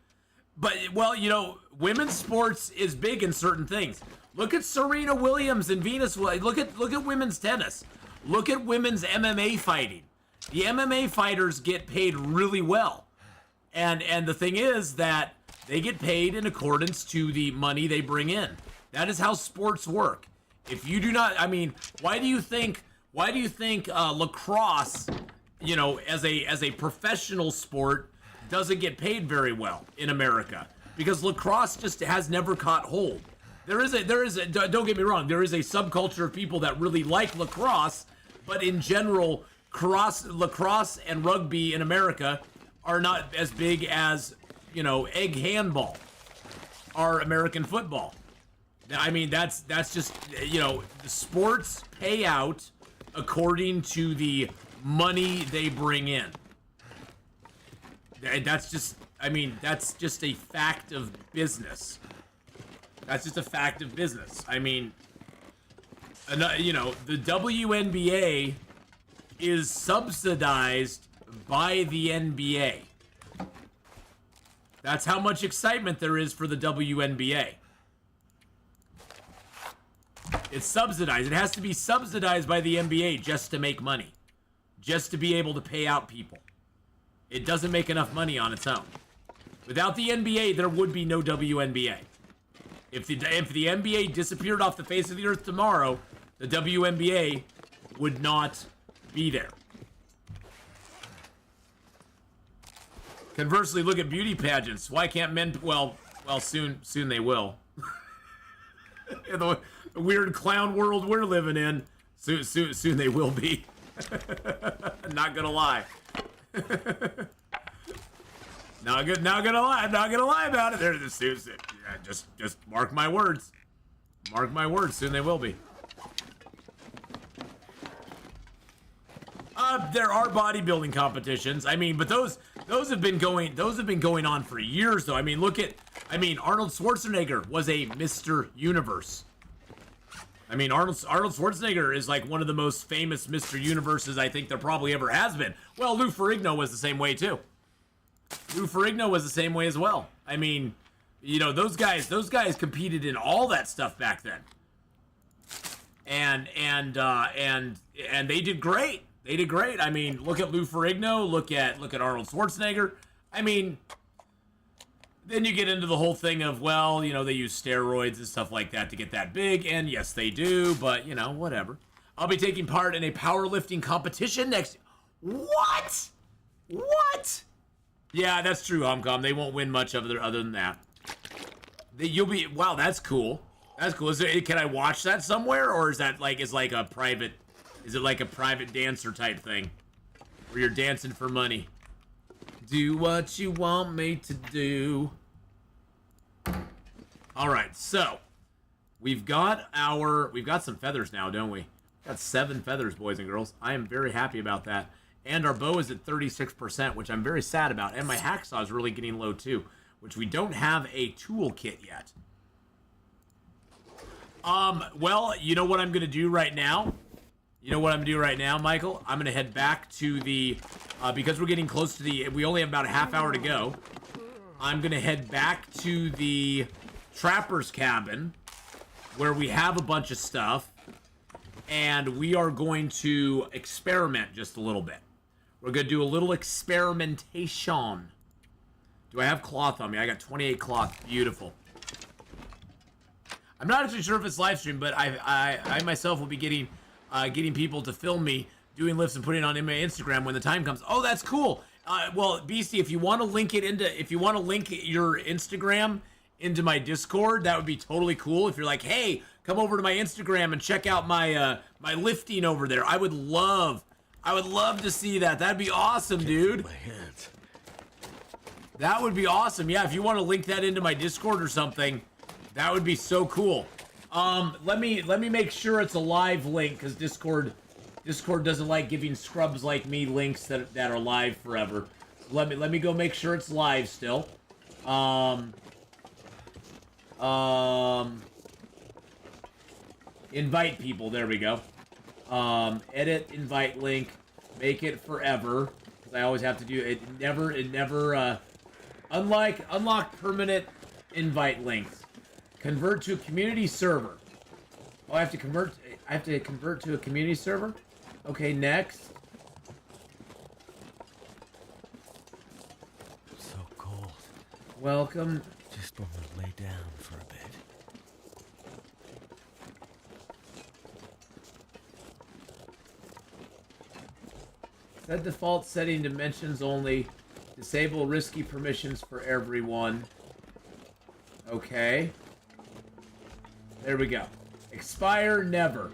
But, well, you know, women's sports is big in certain things. Look at Serena Williams and Venus. Look at women's tennis. Look at women's MMA fighting. The MMA fighters get paid really well. And the thing is that they get paid in accordance to the money they bring in. That is how sports work. If you do not, I mean, why do you think lacrosse, you know, as a professional sport doesn't get paid very well in America? Because lacrosse just has never caught hold. There is a don't get me wrong, there is a subculture of people that really like lacrosse, but in general, lacrosse and rugby in America are not as big as, you know, egg handball or American football. I mean, that's just, you know, sports pay out according to the money they bring in. That's just, I mean, that's just a fact of business. That's just a fact of business. I mean, you know, the WNBA is subsidized by the NBA. That's how much excitement there is for the WNBA. It's subsidized. It has to be subsidized by the NBA just to make money. Just to be able to pay out people. It doesn't make enough money on its own. Without the NBA, there would be no WNBA. If the NBA disappeared off the face of the earth tomorrow, the WNBA would not be there. Conversely, look at beauty pageants. Why can't men? Well, soon they will. In the weird clown world we're living in, soon they will be. Not gonna lie. Not gonna lie. I'm not gonna lie about it. They're just mark my words. Mark my words. Soon they will be. There are bodybuilding competitions. I mean, but those have been going on for years, though. I mean, Arnold Schwarzenegger was a Mr. Universe. I mean, Arnold Schwarzenegger is like one of the most famous Mr. Universes I think there probably ever has been. Well, Lou Ferrigno was the same way too. Lou Ferrigno was the same way as well. I mean, you know, those guys competed in all that stuff back then. And they did great. They did great. I mean, look at Lou Ferrigno, look at Arnold Schwarzenegger. I mean, then you get into the whole thing of, well, you know, they use steroids and stuff like that to get that big, and yes, they do, but, you know, whatever. I'll be taking part in a powerlifting competition next... What? What? Yeah, that's true, Homcom. They won't win much other than that. You'll be... Wow, that's cool. That's cool. Can I watch that somewhere, or is that like a private... Is it like a private dancer type thing? Where you're dancing for money? Do what you want me to do. Alright, so we've got some feathers now, don't we? Got 7 feathers, boys and girls. I am very happy about that. And our bow is at 36%, which I'm very sad about. And my hacksaw is really getting low too, which we don't have a toolkit yet. Well, you know what I'm gonna do right now? You know what I'm gonna do right now, Michael? I'm gonna head back to the, because we're getting close to we only have about a half hour to go. I'm gonna head back to the trapper's cabin, where we have a bunch of stuff, and we are going to experiment just a little bit. We're gonna do a little experimentation. Do I have cloth on me? I got 28 cloth. Beautiful. I'm not actually sure if it's live stream, but I myself will be getting people to film me doing lifts and putting it on my Instagram when the time comes. Oh, that's cool. Well, Beastie, if you want to link your Instagram into my Discord, that would be totally cool. If you're like, hey, come over to my Instagram and check out my my lifting over there. I would love to see that. That'd be awesome, dude. My hands. That would be awesome. Yeah, if you want to link that into my Discord or something, that would be so cool. Let me make sure it's a live link, because Discord doesn't like giving scrubs like me links that are live forever. Let me go make sure it's live still. Invite people. There we go. Edit invite link. Make it forever, because I always have to do it. It never. Unlock permanent invite links. Convert to a community server. Oh, I have to convert to a community server? Okay, next. So cold. Welcome. Just want to lay down for a bit. Set default setting dimensions only. Disable risky permissions for everyone. Okay. There we go. Expire never.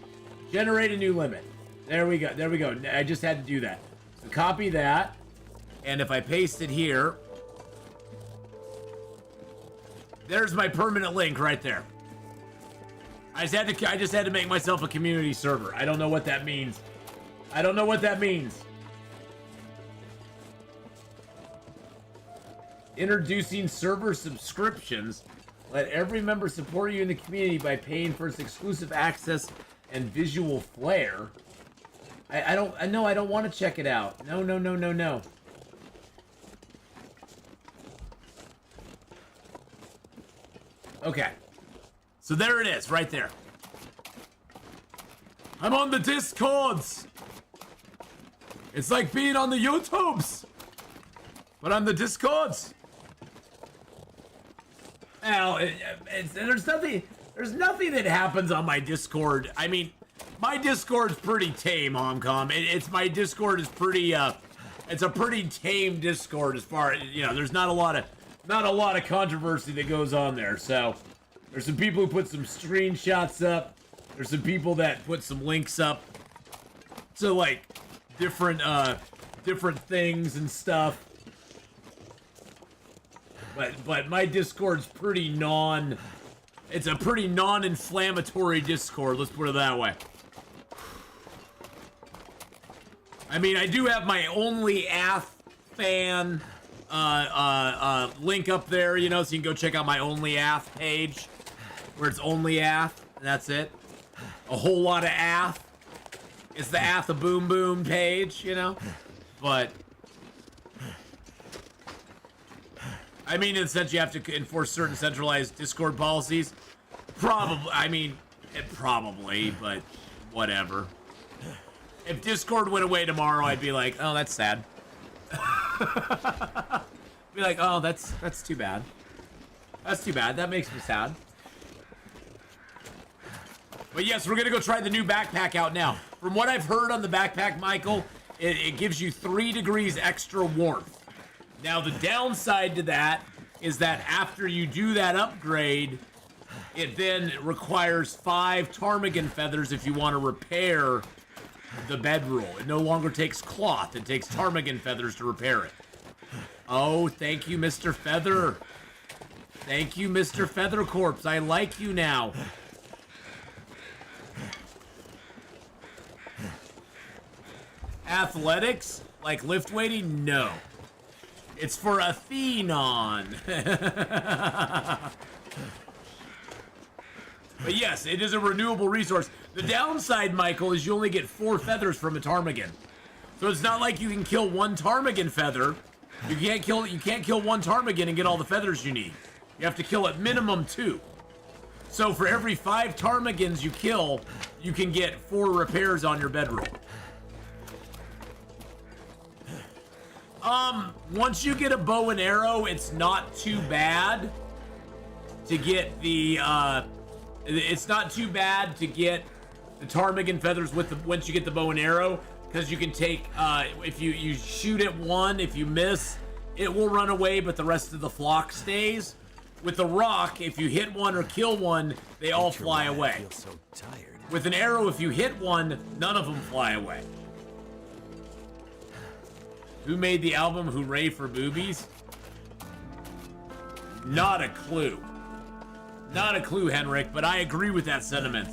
Generate a new limit. There we go. There we go. I just had to do that. So copy that. And if I paste it here, there's my permanent link right there. I just had to make myself a community server. I don't know what that means. I don't know what that means. Introducing server subscriptions. Let every member support you in the community by paying for its exclusive access and visual flare. I don't want to check it out. No. Okay. So there it is, right there. I'm on the Discords. It's like being on the YouTubes, but on the Discords. Now, there's nothing that happens on my Discord. I mean, my Discord's pretty tame, Homcom. My Discord is pretty, it's a pretty tame Discord as far as, you know, there's not a lot of controversy that goes on there. So, there's some people who put some screenshots up. There's some people that put some links up to, like, different things and stuff. But my Discord's pretty it's a pretty non-inflammatory Discord, let's put it that way. I mean, I do have my only fan link up there, you know, so you can go check out my only page, where it's only and that's it. A whole lot of It's the a boom boom page, you know, but I mean, in a sense, you have to enforce certain centralized Discord policies. Probably, but whatever. If Discord went away tomorrow, I'd be like, oh, that's sad. Be like, oh, that's too bad. That's too bad. That makes me sad. But yes, we're gonna go try the new backpack out now. From what I've heard on the backpack, Michael, it gives you 3 degrees extra warmth. Now, the downside to that is that after you do that upgrade, it then requires 5 ptarmigan feathers if you want to repair the bedroll. It no longer takes cloth. It takes ptarmigan feathers to repair it. Oh, thank you, Mr. Feather. Thank you, Mr. Feather Corpse. I like you now. Athletics? Like lift weighting? No. It's for Atheenon. But yes, it is a renewable resource. The downside, Michael, is you only get 4 feathers from a ptarmigan. So it's not like you can kill 1 ptarmigan feather. You can't kill 1 ptarmigan and get all the feathers you need. You have to kill at minimum 2. So for every 5 ptarmigans you kill, you can get 4 repairs on your bedroll. Once you get a bow and arrow, it's not too bad to get the, it's not too bad to get the ptarmigan feathers once you get the bow and arrow, because you can take, if you shoot at one, if you miss, it will run away, but the rest of the flock stays. With the rock, if you hit one or kill one, they all fly away. I feel so tired. With an arrow, if you hit one, none of them fly away. Who made the album Hooray for Boobies? Not a clue. Not a clue, Henrik, but I agree with that sentiment.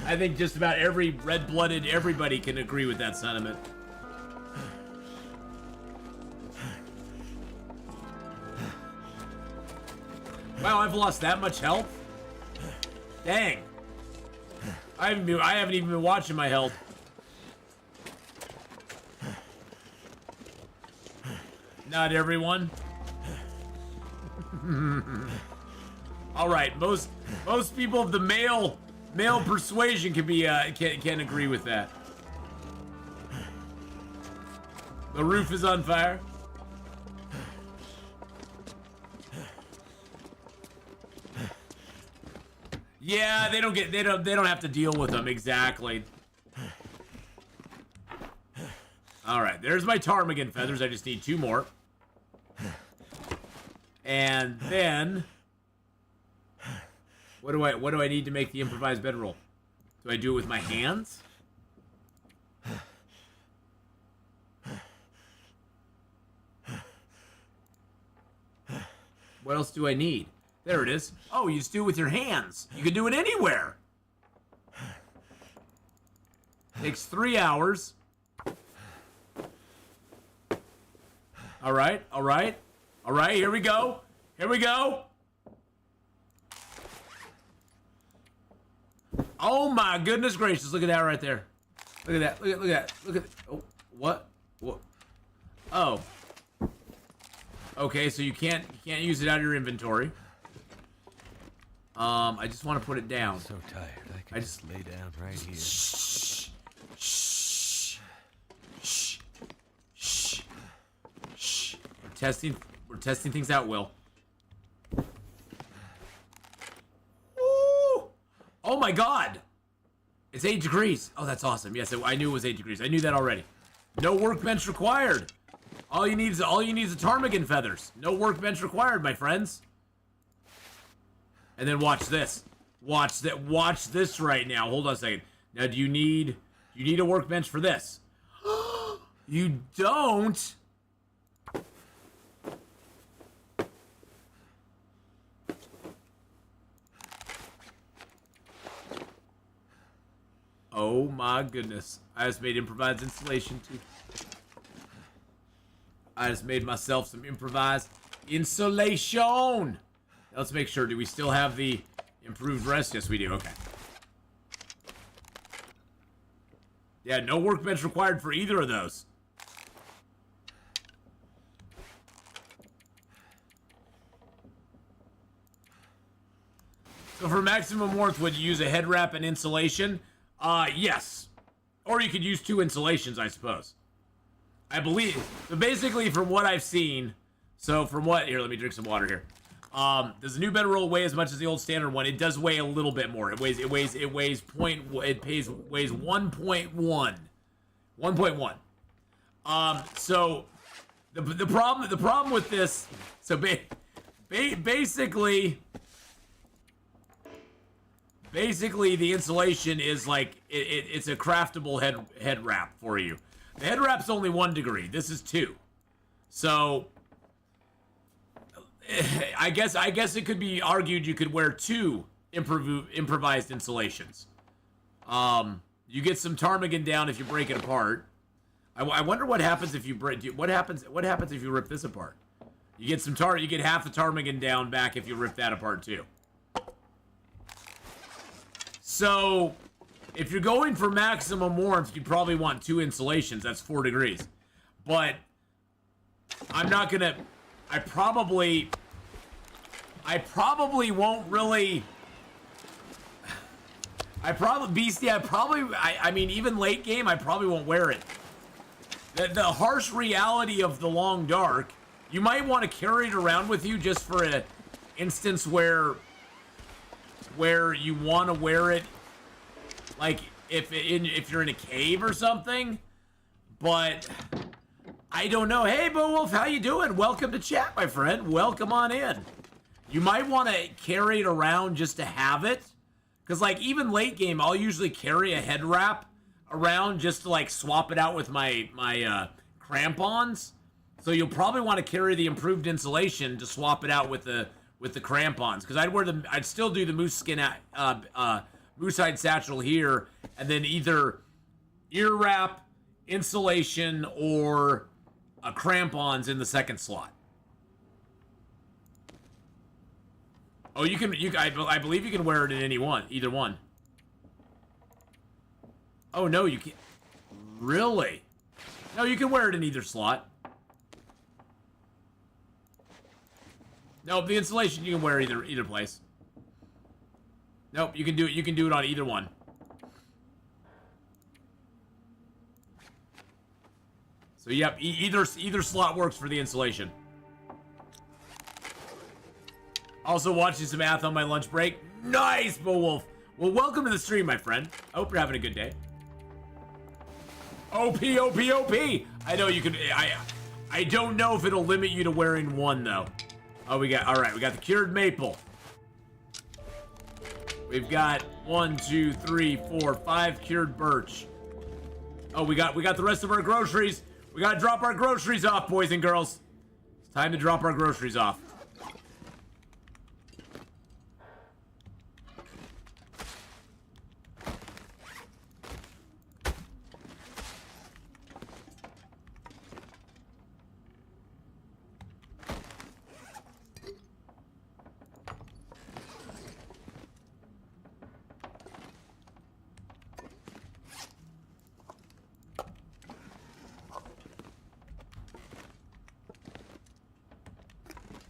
I think just about every red-blooded everybody can agree with that sentiment. Wow, I've lost that much health? Dang. I haven't even been watching my health. Not everyone. All right, most people of the male persuasion can agree with that. The roof is on fire. Yeah, they don't have to deal with them exactly. All right, there's my ptarmigan feathers. I just need 2 more. And then what do I need to make the improvised bedroll? Do I do it with my hands? What else do I need? There it is. Oh, you just do it with your hands. You can do it anywhere. Takes 3 hours. All right, all right. All right, here we go. Here we go. Oh my goodness gracious! Look at that right there. Look at that. Look at that. Look at. Oh, what? What? Oh. Okay, so you can't use it out of your inventory. I just want to put it down. So tired. I just lay down right here. Shh. Shh. Shh. Shh. Shh. We're testing things out, Will. Woo! Oh my God! It's 8 degrees. Oh, that's awesome. Yes, I knew it was 8 degrees. I knew that already. No workbench required. All you need is the ptarmigan feathers. No workbench required, my friends. And then watch this. Watch this right now. Hold on a second. Now, do you need a workbench for this? You don't. Oh my goodness. I just made improvised insulation too. I just made myself some improvised insulation. Now let's make sure. Do we still have the improved rest? Yes, we do. Okay. Yeah, no workbench required for either of those. So for maximum warmth, would you use a head wrap and insulation? Yes. Or you could use 2 insulations, I suppose. I believe. So basically, from what I've seen, here, let me drink some water here. Does the new better roll weigh as much as the old standard one? It does weigh a little bit more. It weighs 1.1. 1.1. So the problem with this, so basically the insulation is like it's a craftable head wrap for you. The head wrap's only 1 degree. This is 2. So I guess it could be argued you could wear 2 improvised insulations. You get some ptarmigan down if you break it apart. I wonder what happens if you break. What happens if you rip this apart? You get you get half the ptarmigan down back if you rip that apart too. So, if you're going for maximum warmth, you probably want 2 insulations. That's 4 degrees. But I'm not gonna. I probably won't really. I mean, even late game, I probably won't wear it. The harsh reality of the long dark, you might want to carry it around with you just for an instance where you want to wear it, like if you're in a cave or something. But I don't know. Hey, Beowulf, how you doing? Welcome to chat, my friend. Welcome on in. You might want to carry it around just to have it. Because, like, even late game, I'll usually carry a head wrap around just to, like, swap it out with my crampons. So you'll probably want to carry the improved insulation to swap it out with the crampons. Because I'd still do the moose skin, moose hide satchel here, and then either ear wrap, insulation, or crampons in the second slot. Oh, I believe you can wear it in either one. Oh no, you can't. Really? No, you can wear it in either slot. Nope, the insulation you can wear either place. Nope, you can do it on either one. So yep, either slot works for the insulation. Also watching some Ath on my lunch break. Nice, Beowulf. Well, welcome to the stream, my friend. I hope you're having a good day. OP. I know you can. I don't know if it'll limit you to wearing 1 though. Oh, we got the cured maple. We've got 1, 2, 3, 4, 5 cured birch. Oh, we got the rest of our groceries. We gotta drop our groceries off, boys and girls. It's time to drop our groceries off.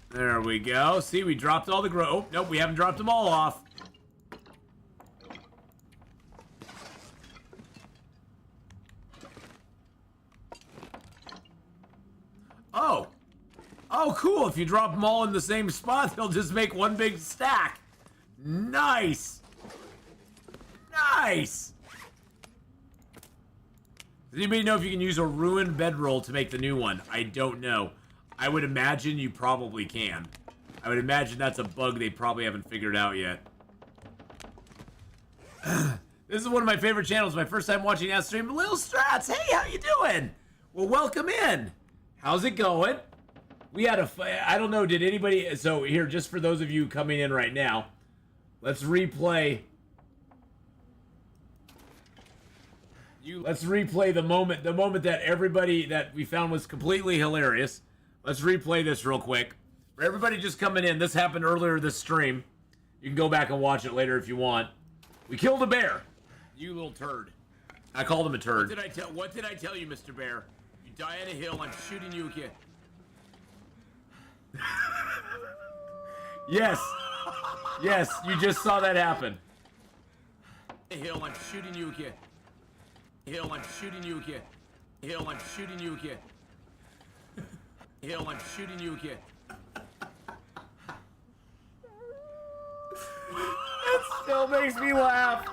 There we go. See, we dropped all the Oh, nope, we haven't dropped them all off. Oh. Oh, cool. If you drop them all in the same spot, they'll just make one big stack. Nice. Nice. Does anybody know if you can use a ruined bedroll to make the new one? I don't know. I would imagine you probably can. I would imagine that's a bug they probably haven't figured out yet. This is one of my favorite channels. My first time watching that stream. Lil Strats, hey, how you doing? Well, welcome in. How's it going? We had I don't know, did anybody... So here, just for those of you coming in right now, let's replay... Let's replay the moment that everybody that we found was completely hilarious. Let's replay this real quick. For everybody just coming in, this happened earlier this stream. You can go back and watch it later if you want. We killed a bear. You little turd. I called him a turd. What did I tell you, Mr. Bear? You die on a hill, I'm shooting you again. Yes. Yes, you just saw that happen. Hill, I'm shooting you again. Hill, I'm shooting you again. Hill, I'm shooting you again. Hill, I'm shooting you again. It still makes me laugh.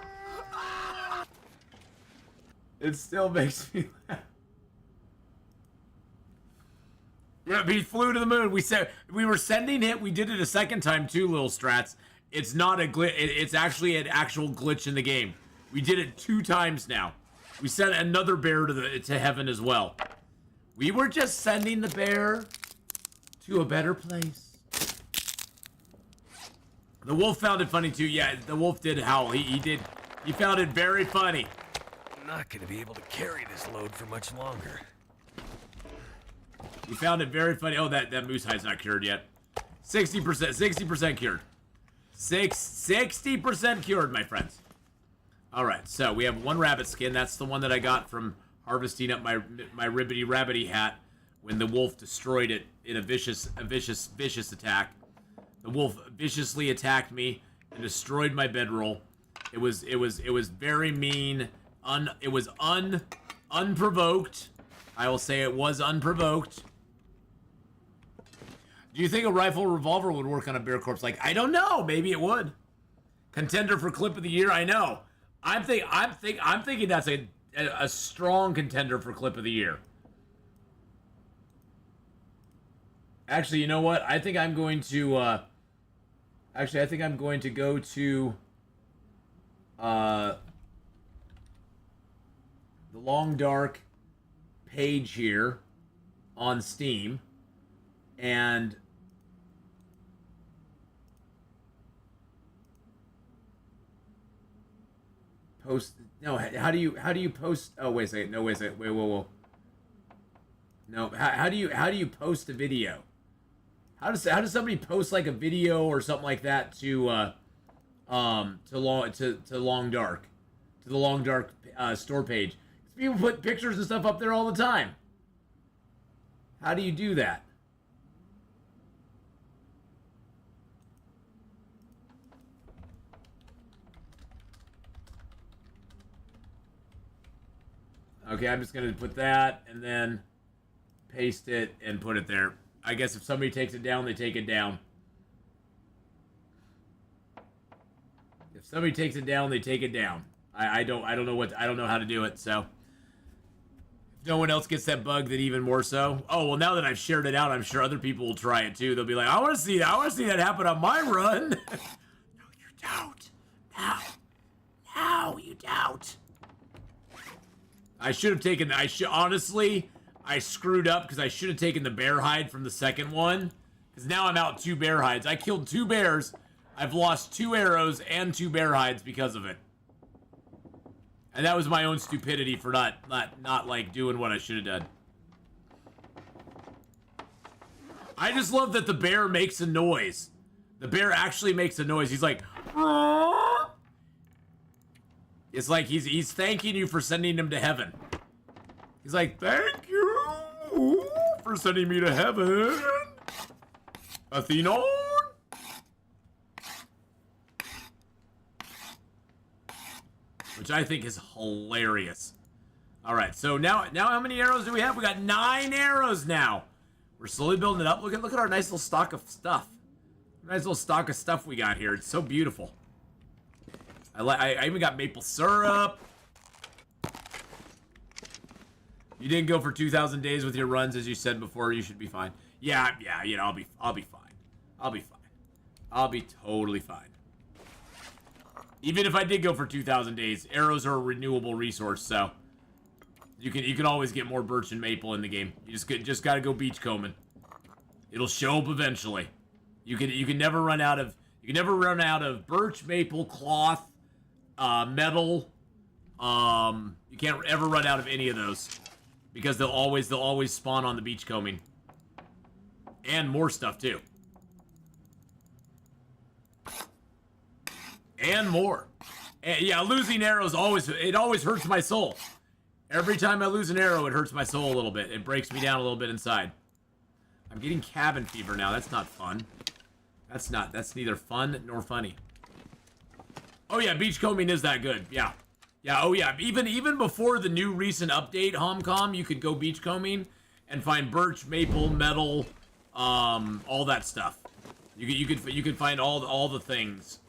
It still makes me laugh. Yeah, he flew to the moon. We said we were sending it. We did it a second time too, Little Strats. It's not a glitch. It's actually an actual glitch in the game. We did it 2 times now. We sent another bear to heaven as well. We were just sending the bear to a better place. The wolf found it funny too. Yeah, the wolf did howl. He did. He found it very funny. I'm not gonna be able to carry this load for much longer. He found it very funny. Oh, that moose hide's not cured yet. 60% cured. 60% cured, my friends. All right, so we have 1 rabbit skin. That's the one that I got from harvesting up my ribbity rabbity hat when the wolf destroyed it in a vicious attack. The wolf viciously attacked me and destroyed my bedroll. It was very mean. It was unprovoked. I will say it was unprovoked. Do you think a rifle revolver would work on a bear corpse? Like, I don't know. Maybe it would. Contender for clip of the year. I know. I'm thinking that's a strong contender for clip of the year. Actually, you know what? I think I'm going to. I think I'm going to go to. The Long Dark page here on Steam, and post. No, how do you post? Oh, wait a second. No, wait a second. Wait, whoa. No, how do you post a video? How does somebody post like a video or something like that to Long Dark, to the Long Dark store page? People put pictures and stuff up there all the time. How do you do that? Okay, I'm just going to put that and then paste it and put it there. I guess if somebody takes it down, they take it down. If somebody takes it down, they take it down. I don't know how to do it, so if no one else gets that bug, then even more so. Oh, well, now that I've shared it out, I'm sure other people will try it too. They'll be like, I want to see that happen on my run. No, you don't. No, you don't. Honestly, I screwed up because I should have taken the bear hide from the second one. Because now I'm out 2 bear hides. I killed 2 bears. I've lost 2 arrows and 2 bear hides because of it. And that was my own stupidity for not like doing what I should have done. I just love that the bear makes a noise. The bear actually makes a noise. He's like, Aah! It's like he's thanking you for sending him to heaven. He's like, thank you for sending me to heaven. Atheenon! Which I think is hilarious. Alright, so now how many arrows do we have? We got 9 arrows now. We're slowly building it up. Look at our nice little stock of stuff. Nice little stock of stuff we got here. It's so beautiful. I even got maple syrup. You didn't go for 2,000 days with your runs, as you said before. You should be fine. Yeah, you know, I'll be fine. I'll be fine. I'll be totally fine. Even if I did go for 2,000 days, arrows are a renewable resource, so you can always get more birch and maple in the game. You just gotta go beachcombing. It'll show up eventually. You can never run out of birch, maple, cloth, metal. You can't ever run out of any of those because they'll always spawn on the beachcombing. And more stuff too. And more. And yeah, losing arrows always hurts my soul. Every time I lose an arrow, it hurts my soul a little bit. It breaks me down a little bit inside. I'm getting cabin fever now. That's not fun. That's neither fun nor funny. Oh yeah, beachcombing is that good. Yeah. Yeah, oh yeah. Even before the new recent update, Homcom, you could go beachcombing and find birch, maple, metal, all that stuff. You could find all the things.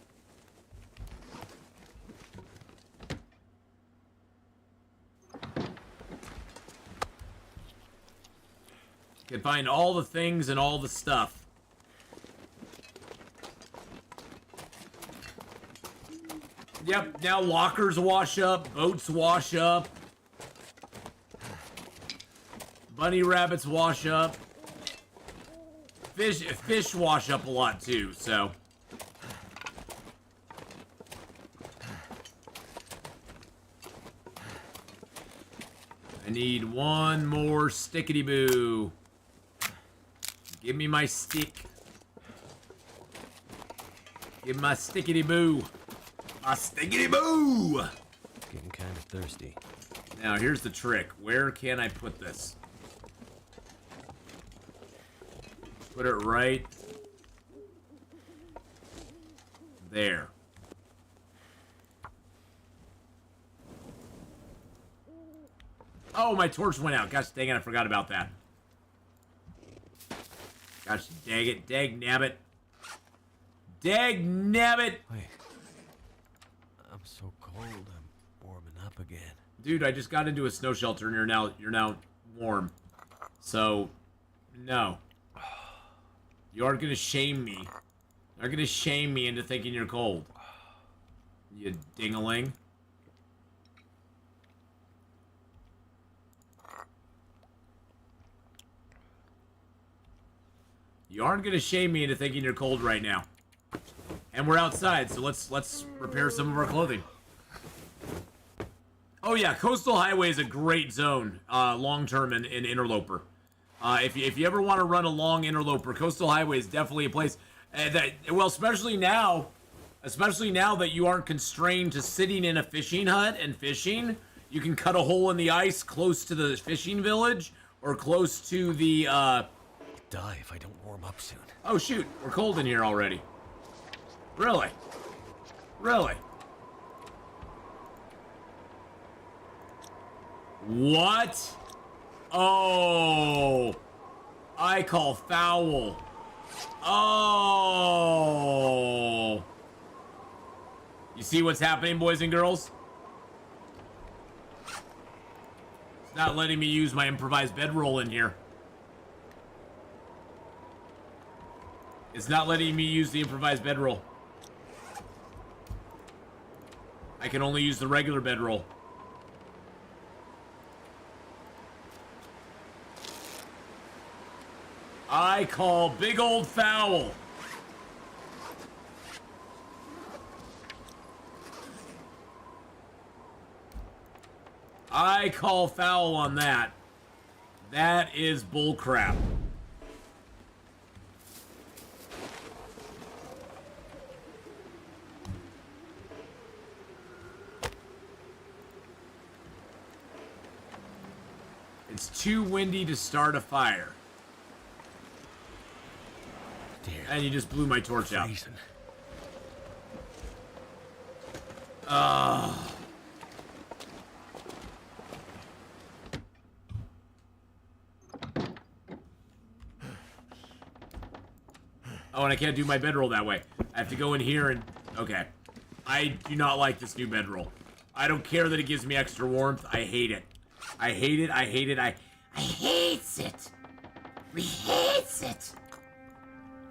You can find all the things and all the stuff. Yep, now lockers wash up, boats wash up. Bunny rabbits wash up. Fish wash up a lot too, so. I need one more stickety-boo. Give me my stick. Give me my stickety-boo. My stickety-boo! Getting kind of thirsty. Now, here's the trick. Where can I put this? Put it right there. Oh, my torch went out. Gosh dang it, I forgot about that. Gosh dang it. Dag nabbit. Dag nabbit! Wait. I'm so cold, I'm warming up again. Dude, I just got into a snow shelter and you're now warm. So, no. You aren't gonna shame me. You aren't gonna shame me into thinking you're cold. You ding-a-ling. You aren't gonna shame me into thinking you're cold right now. And we're outside, so let's repair some of our clothing. Oh yeah, Coastal Highway is a great zone, long-term in Interloper. If you ever want to run a long Interloper, Coastal Highway is definitely a place well, especially now that you aren't constrained to sitting in a fishing hut and fishing, you can cut a hole in the ice close to the fishing village or close to the Die if I don't warm up soon. Oh shoot, we're cold in here already. Really? Really? What? Oh, I call foul. Oh. You see what's happening, boys and girls? It's not letting me use my improvised bedroll in here. It's not letting me use the improvised bedroll. I can only use the regular bedroll. I call big old foul. I call foul on that. That is bullcrap. It's too windy to start a fire. Dear. And you just blew my torch out. Freezing. Oh, and I can't do my bedroll that way. I have to go in here and... Okay. I do not like this new bedroll. I don't care that it gives me extra warmth. I hate it. I hate it. I hate it. I hates it. We hates it.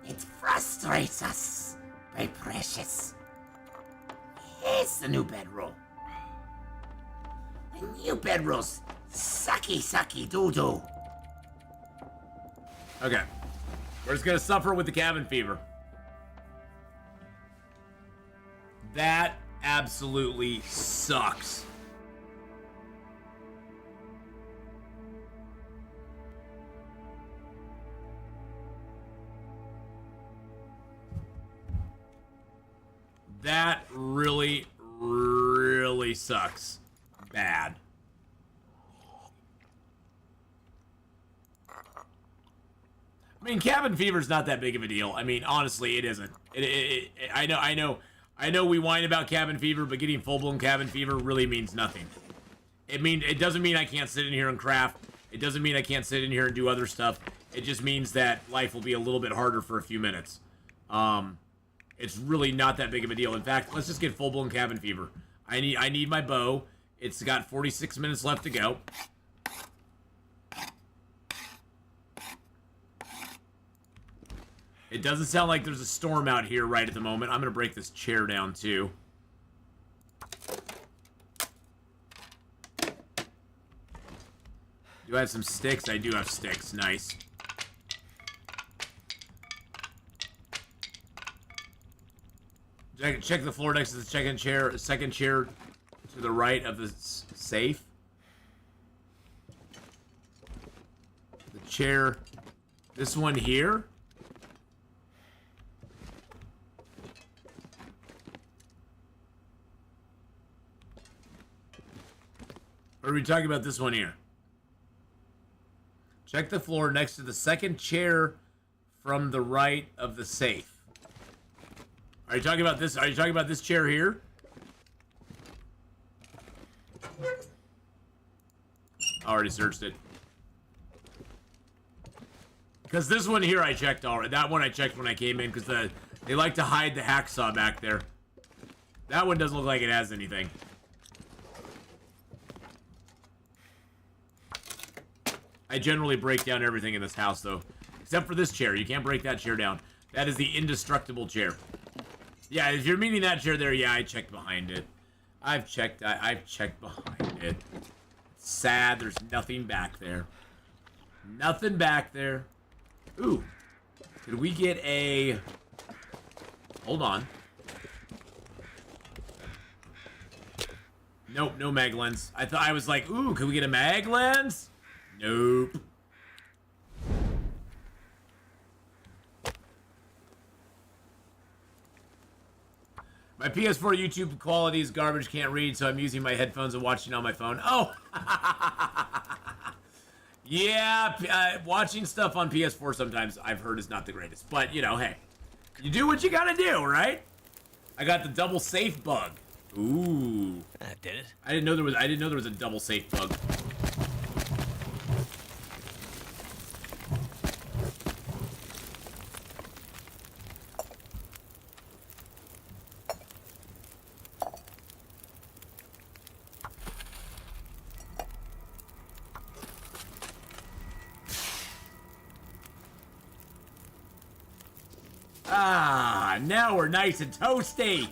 It frustrates us, my precious. Hates the new bedroll. The new bedroll's sucky, sucky, doo-doo. Okay. We're just gonna suffer with the cabin fever. That absolutely sucks. That really, really sucks. Bad. I mean, cabin fever's not that big of a deal. I mean, honestly, it isn't. I know we whine about cabin fever, but getting full-blown cabin fever really means nothing. It doesn't mean I can't sit in here and craft. It doesn't mean I can't sit in here and do other stuff. It just means that life will be a little bit harder for a few minutes. It's really not that big of a deal. In fact, let's just get full-blown cabin fever. I need my bow. It's got 46 minutes left to go. It doesn't sound like there's a storm out here right at the moment. I'm going to break this chair down, too. Do I have some sticks? I do have sticks. Nice. Check the floor next to the second chair to the right of the safe. The chair. This one here. Or are we talking about this one here? Check the floor next to the second chair from the right of the safe. Are you talking about this? Are you talking about this chair here? I already searched it. Because this one here I checked already. That one I checked when I came in because they like to hide the hacksaw back there. That one doesn't look like it has anything. I generally break down everything in this house, though. Except for this chair. You can't break that chair down. That is the indestructible chair. Yeah, if you're meaning that chair there, yeah, I checked behind it. I've checked behind it. It's sad, there's nothing back there. Nothing back there. Ooh. Could we get a... Hold on. Nope, no mag lens. I was like, ooh, could we get a mag lens? Nope. My PS4 YouTube quality is garbage, can't read, so I'm using my headphones and watching on my phone. Oh! Yeah, watching stuff on PS4 sometimes I've heard is not the greatest. But, you know, hey. You do what you gotta do, right? I got the double safe bug. Ooh. That did it. I didn't know there was a double safe bug. Ah, now we're nice and toasty.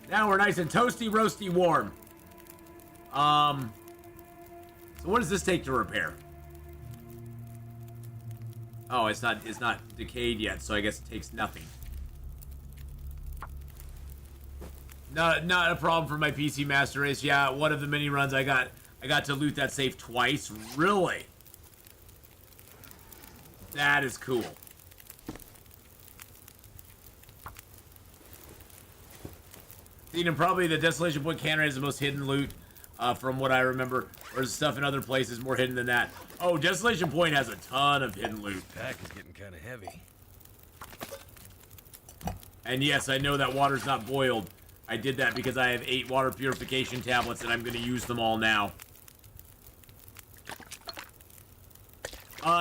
Now we're nice and toasty, roasty, warm. So what does this take to repair? Oh, it's not decayed yet, so I guess it takes nothing. Not a problem for my PC Master Race. Yeah, one of the mini runs I got to loot that safe twice. Really? That is cool. Atheenon, probably the Desolation Point cannon is the most hidden loot, from what I remember. There's stuff in other places more hidden than that. Oh, Desolation Point has a ton of hidden loot. Pack is getting kind of heavy. And yes, I know that water's not boiled. I did that because I have 8 water purification tablets and I'm going to use them all now.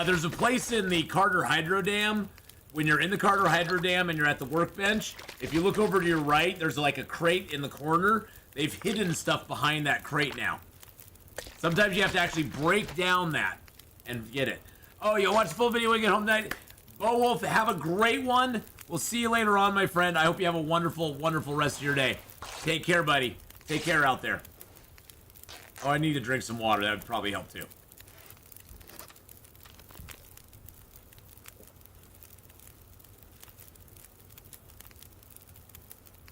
There's a place in the Carter Hydro Dam. When you're in the Carter Hydro Dam and you're at the workbench, if you look over to your right, there's like a crate in the corner. They've hidden stuff behind that crate now. Sometimes you have to actually break down that and get it. Oh, you'll watch the full video when you get home tonight. Bo Wolf, have a great one. We'll see you later on, my friend. I hope you have a wonderful, wonderful rest of your day. Take care, buddy. Take care out there. Oh, I need to drink some water. That would probably help too.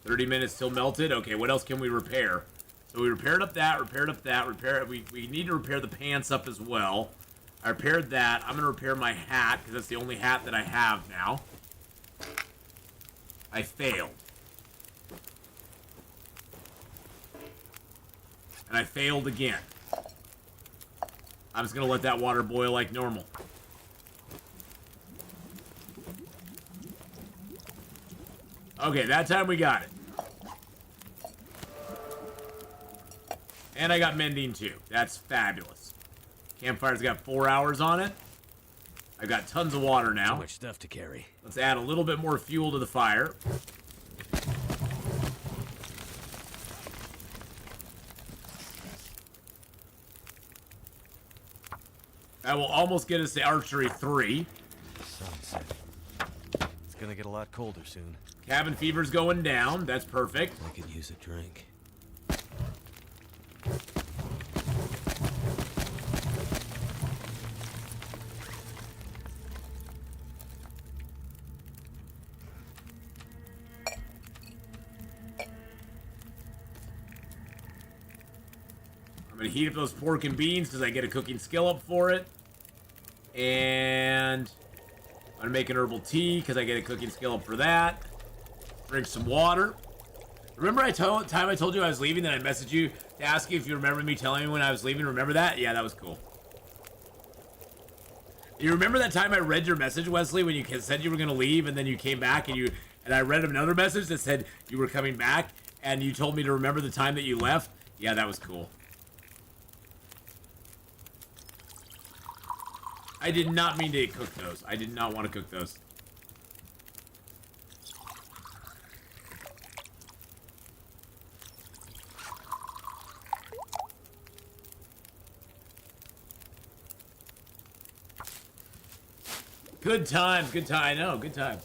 $30 minutes till melted. Okay, what else can we repair? So we repaired up that, we need to repair the pants up as well. I repaired that. I'm gonna repair my hat, because that's the only hat that I have now. I failed. And I failed again. I'm just gonna let that water boil like normal. Okay, that time we got it. And I got mending too. That's fabulous. Campfire's got 4 hours on it. I've got tons of water now. Too much stuff to carry. Let's add a little bit more fuel to the fire. That will almost get us to archery 3. Sunset. It's gonna get a lot colder soon. Cabin fever's going down. That's perfect. I could use a drink. I'm gonna heat up those pork and beans because I get a cooking skill up for it. And I'm gonna make an herbal tea because I get a cooking skill up for that. Drink some water. Remember I told you I was leaving, then I messaged you to ask you if you remember me telling me when I was leaving? Remember that? Yeah, that was cool. You remember that time I read your message, Wesley, when you said you were gonna leave and then you came back and I read another message that said you were coming back and you told me to remember the time that you left? Yeah, that was cool. I did not mean to cook those. I did not want to cook those. Good times, good time. I know, good times.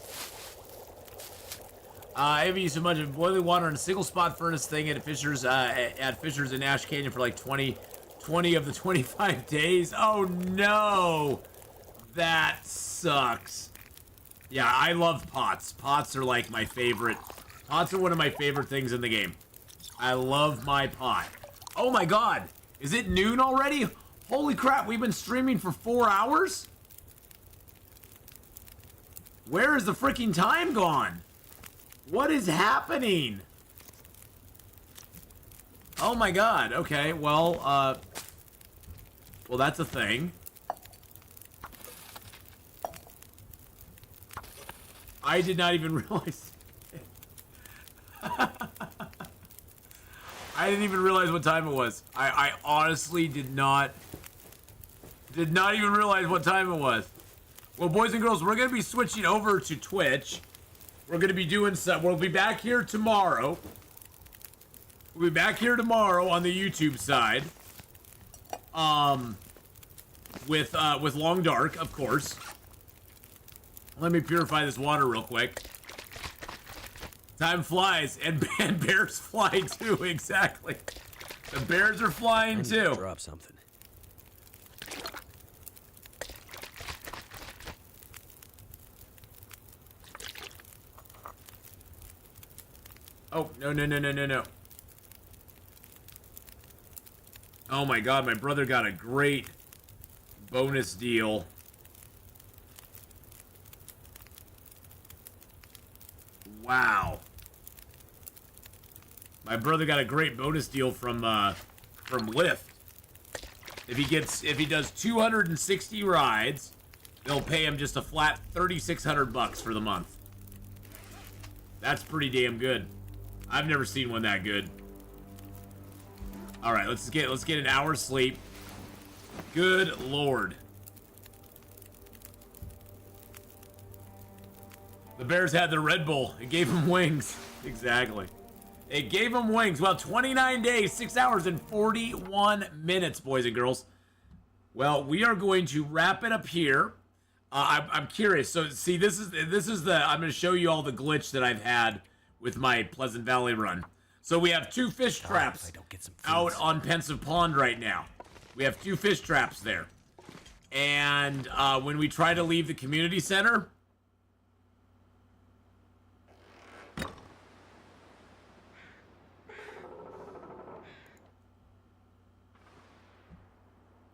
I haven't used so much of boiling water in a single spot furnace thing at Fisher's in Ash Canyon for like 20 of the 25 days. Oh no, that sucks. Yeah, I love pots. Pots are like my favorite. Pots are one of my favorite things in the game. I love my pot. Oh my god, is it noon already? Holy crap, we've been streaming for 4 hours? Where is the freaking time gone? What is happening? Oh my god, okay, well, that's a thing. I did not even realize. I didn't even realize what time it was. I honestly did not even realize what time it was. Well, boys and girls, we're going to be switching over to Twitch. We're going to be doing some. We'll be back here tomorrow. We'll be back here tomorrow on the YouTube side. With Long Dark, of course. Let me purify this water real quick. Time flies, and bears fly too, exactly. The bears are flying I need too. to drop something. Oh, no. Oh my god, my brother got a great bonus deal. Wow. My brother got a great bonus deal from Lyft. If he does 260 rides, they'll pay him just a flat $3,600 for the month. That's pretty damn good. I've never seen one that good. All right, let's get an hour's sleep. Good Lord. The Bears had their Red Bull. It gave them wings. Exactly. It gave them wings. Well, 29 days, 6 hours, and 41 minutes, boys and girls. Well, we are going to wrap it up here. I'm curious. So, see, this is the. I'm going to show you all the glitch that I've had with my Pleasant Valley run. So we have 2 fish traps out on Pensive Pond right now. We have 2 fish traps there, and when we try to leave the community center.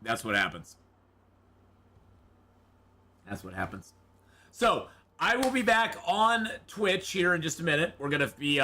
That's what happens. That's what happens. So, I will be back on Twitch here in just a minute. We're going to be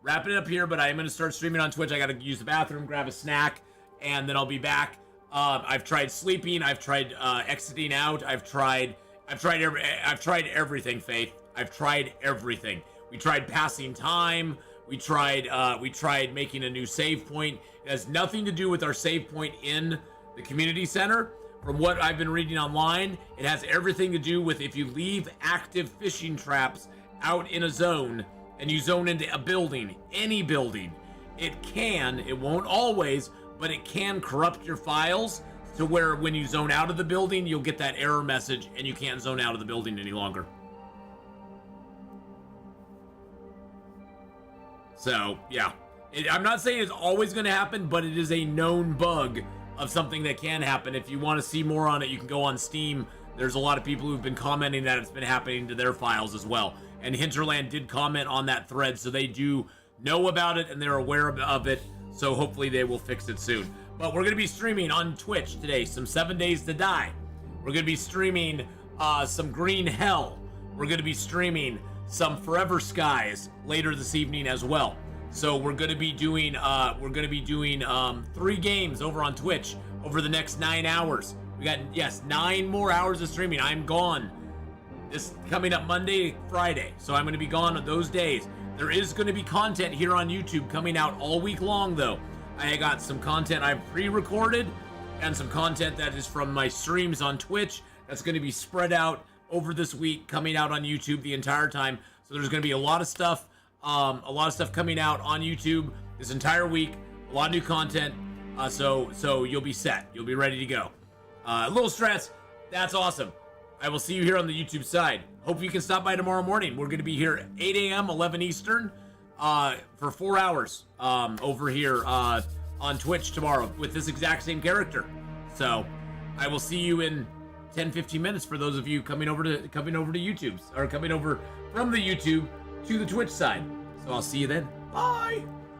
wrapping it up here, but I am going to start streaming on Twitch. I got to use the bathroom, grab a snack, and then I'll be back. I've tried sleeping. I've tried exiting out. I've tried everything, Faith. I've tried everything. We tried passing time. We tried making a new save point. It has nothing to do with our save point in the community center. From what I've been reading online, it has everything to do with if you leave active fishing traps out in a zone and you zone into a building, any building, it won't always, but it can corrupt your files to where when you zone out of the building, you'll get that error message and you can't zone out of the building any longer. So, yeah. I'm not saying it's always going to happen, but it is a known bug of something that can happen. If you want to see more on it, you can go on Steam. There's a lot of people who've been commenting that it's been happening to their files as well. And Hinterland did comment on that thread, so they do know about it and they're aware of it. So hopefully they will fix it soon. But we're going to be streaming on Twitch today some 7 Days to Die. We're going to be streaming some Green Hell. We're going to be streaming some Forever Skies later this evening as well. So we're going to be doing 3 games over on Twitch over the next 9 hours. We got 9 more hours of streaming. I'm gone this coming up Monday, Friday. So I'm going to be gone on those days. There is going to be content here on YouTube coming out all week long though. I got some content I've pre-recorded and some content that is from my streams on Twitch that's going to be spread out over this week, coming out on YouTube the entire time. So there's going to be a lot of stuff coming out on YouTube this entire week, a lot of new content, so you'll be set. You'll be ready to go. A little stress, that's awesome. I will see you here on the YouTube side. Hope you can stop by tomorrow morning. We're going to be here at 8 a.m., 11 Eastern, for 4 hours over here on Twitch tomorrow with this exact same character. So I will see you in 10-15 minutes for those of you coming over to YouTube, or coming over from the YouTube to the Twitch side. So I'll see you then. Bye.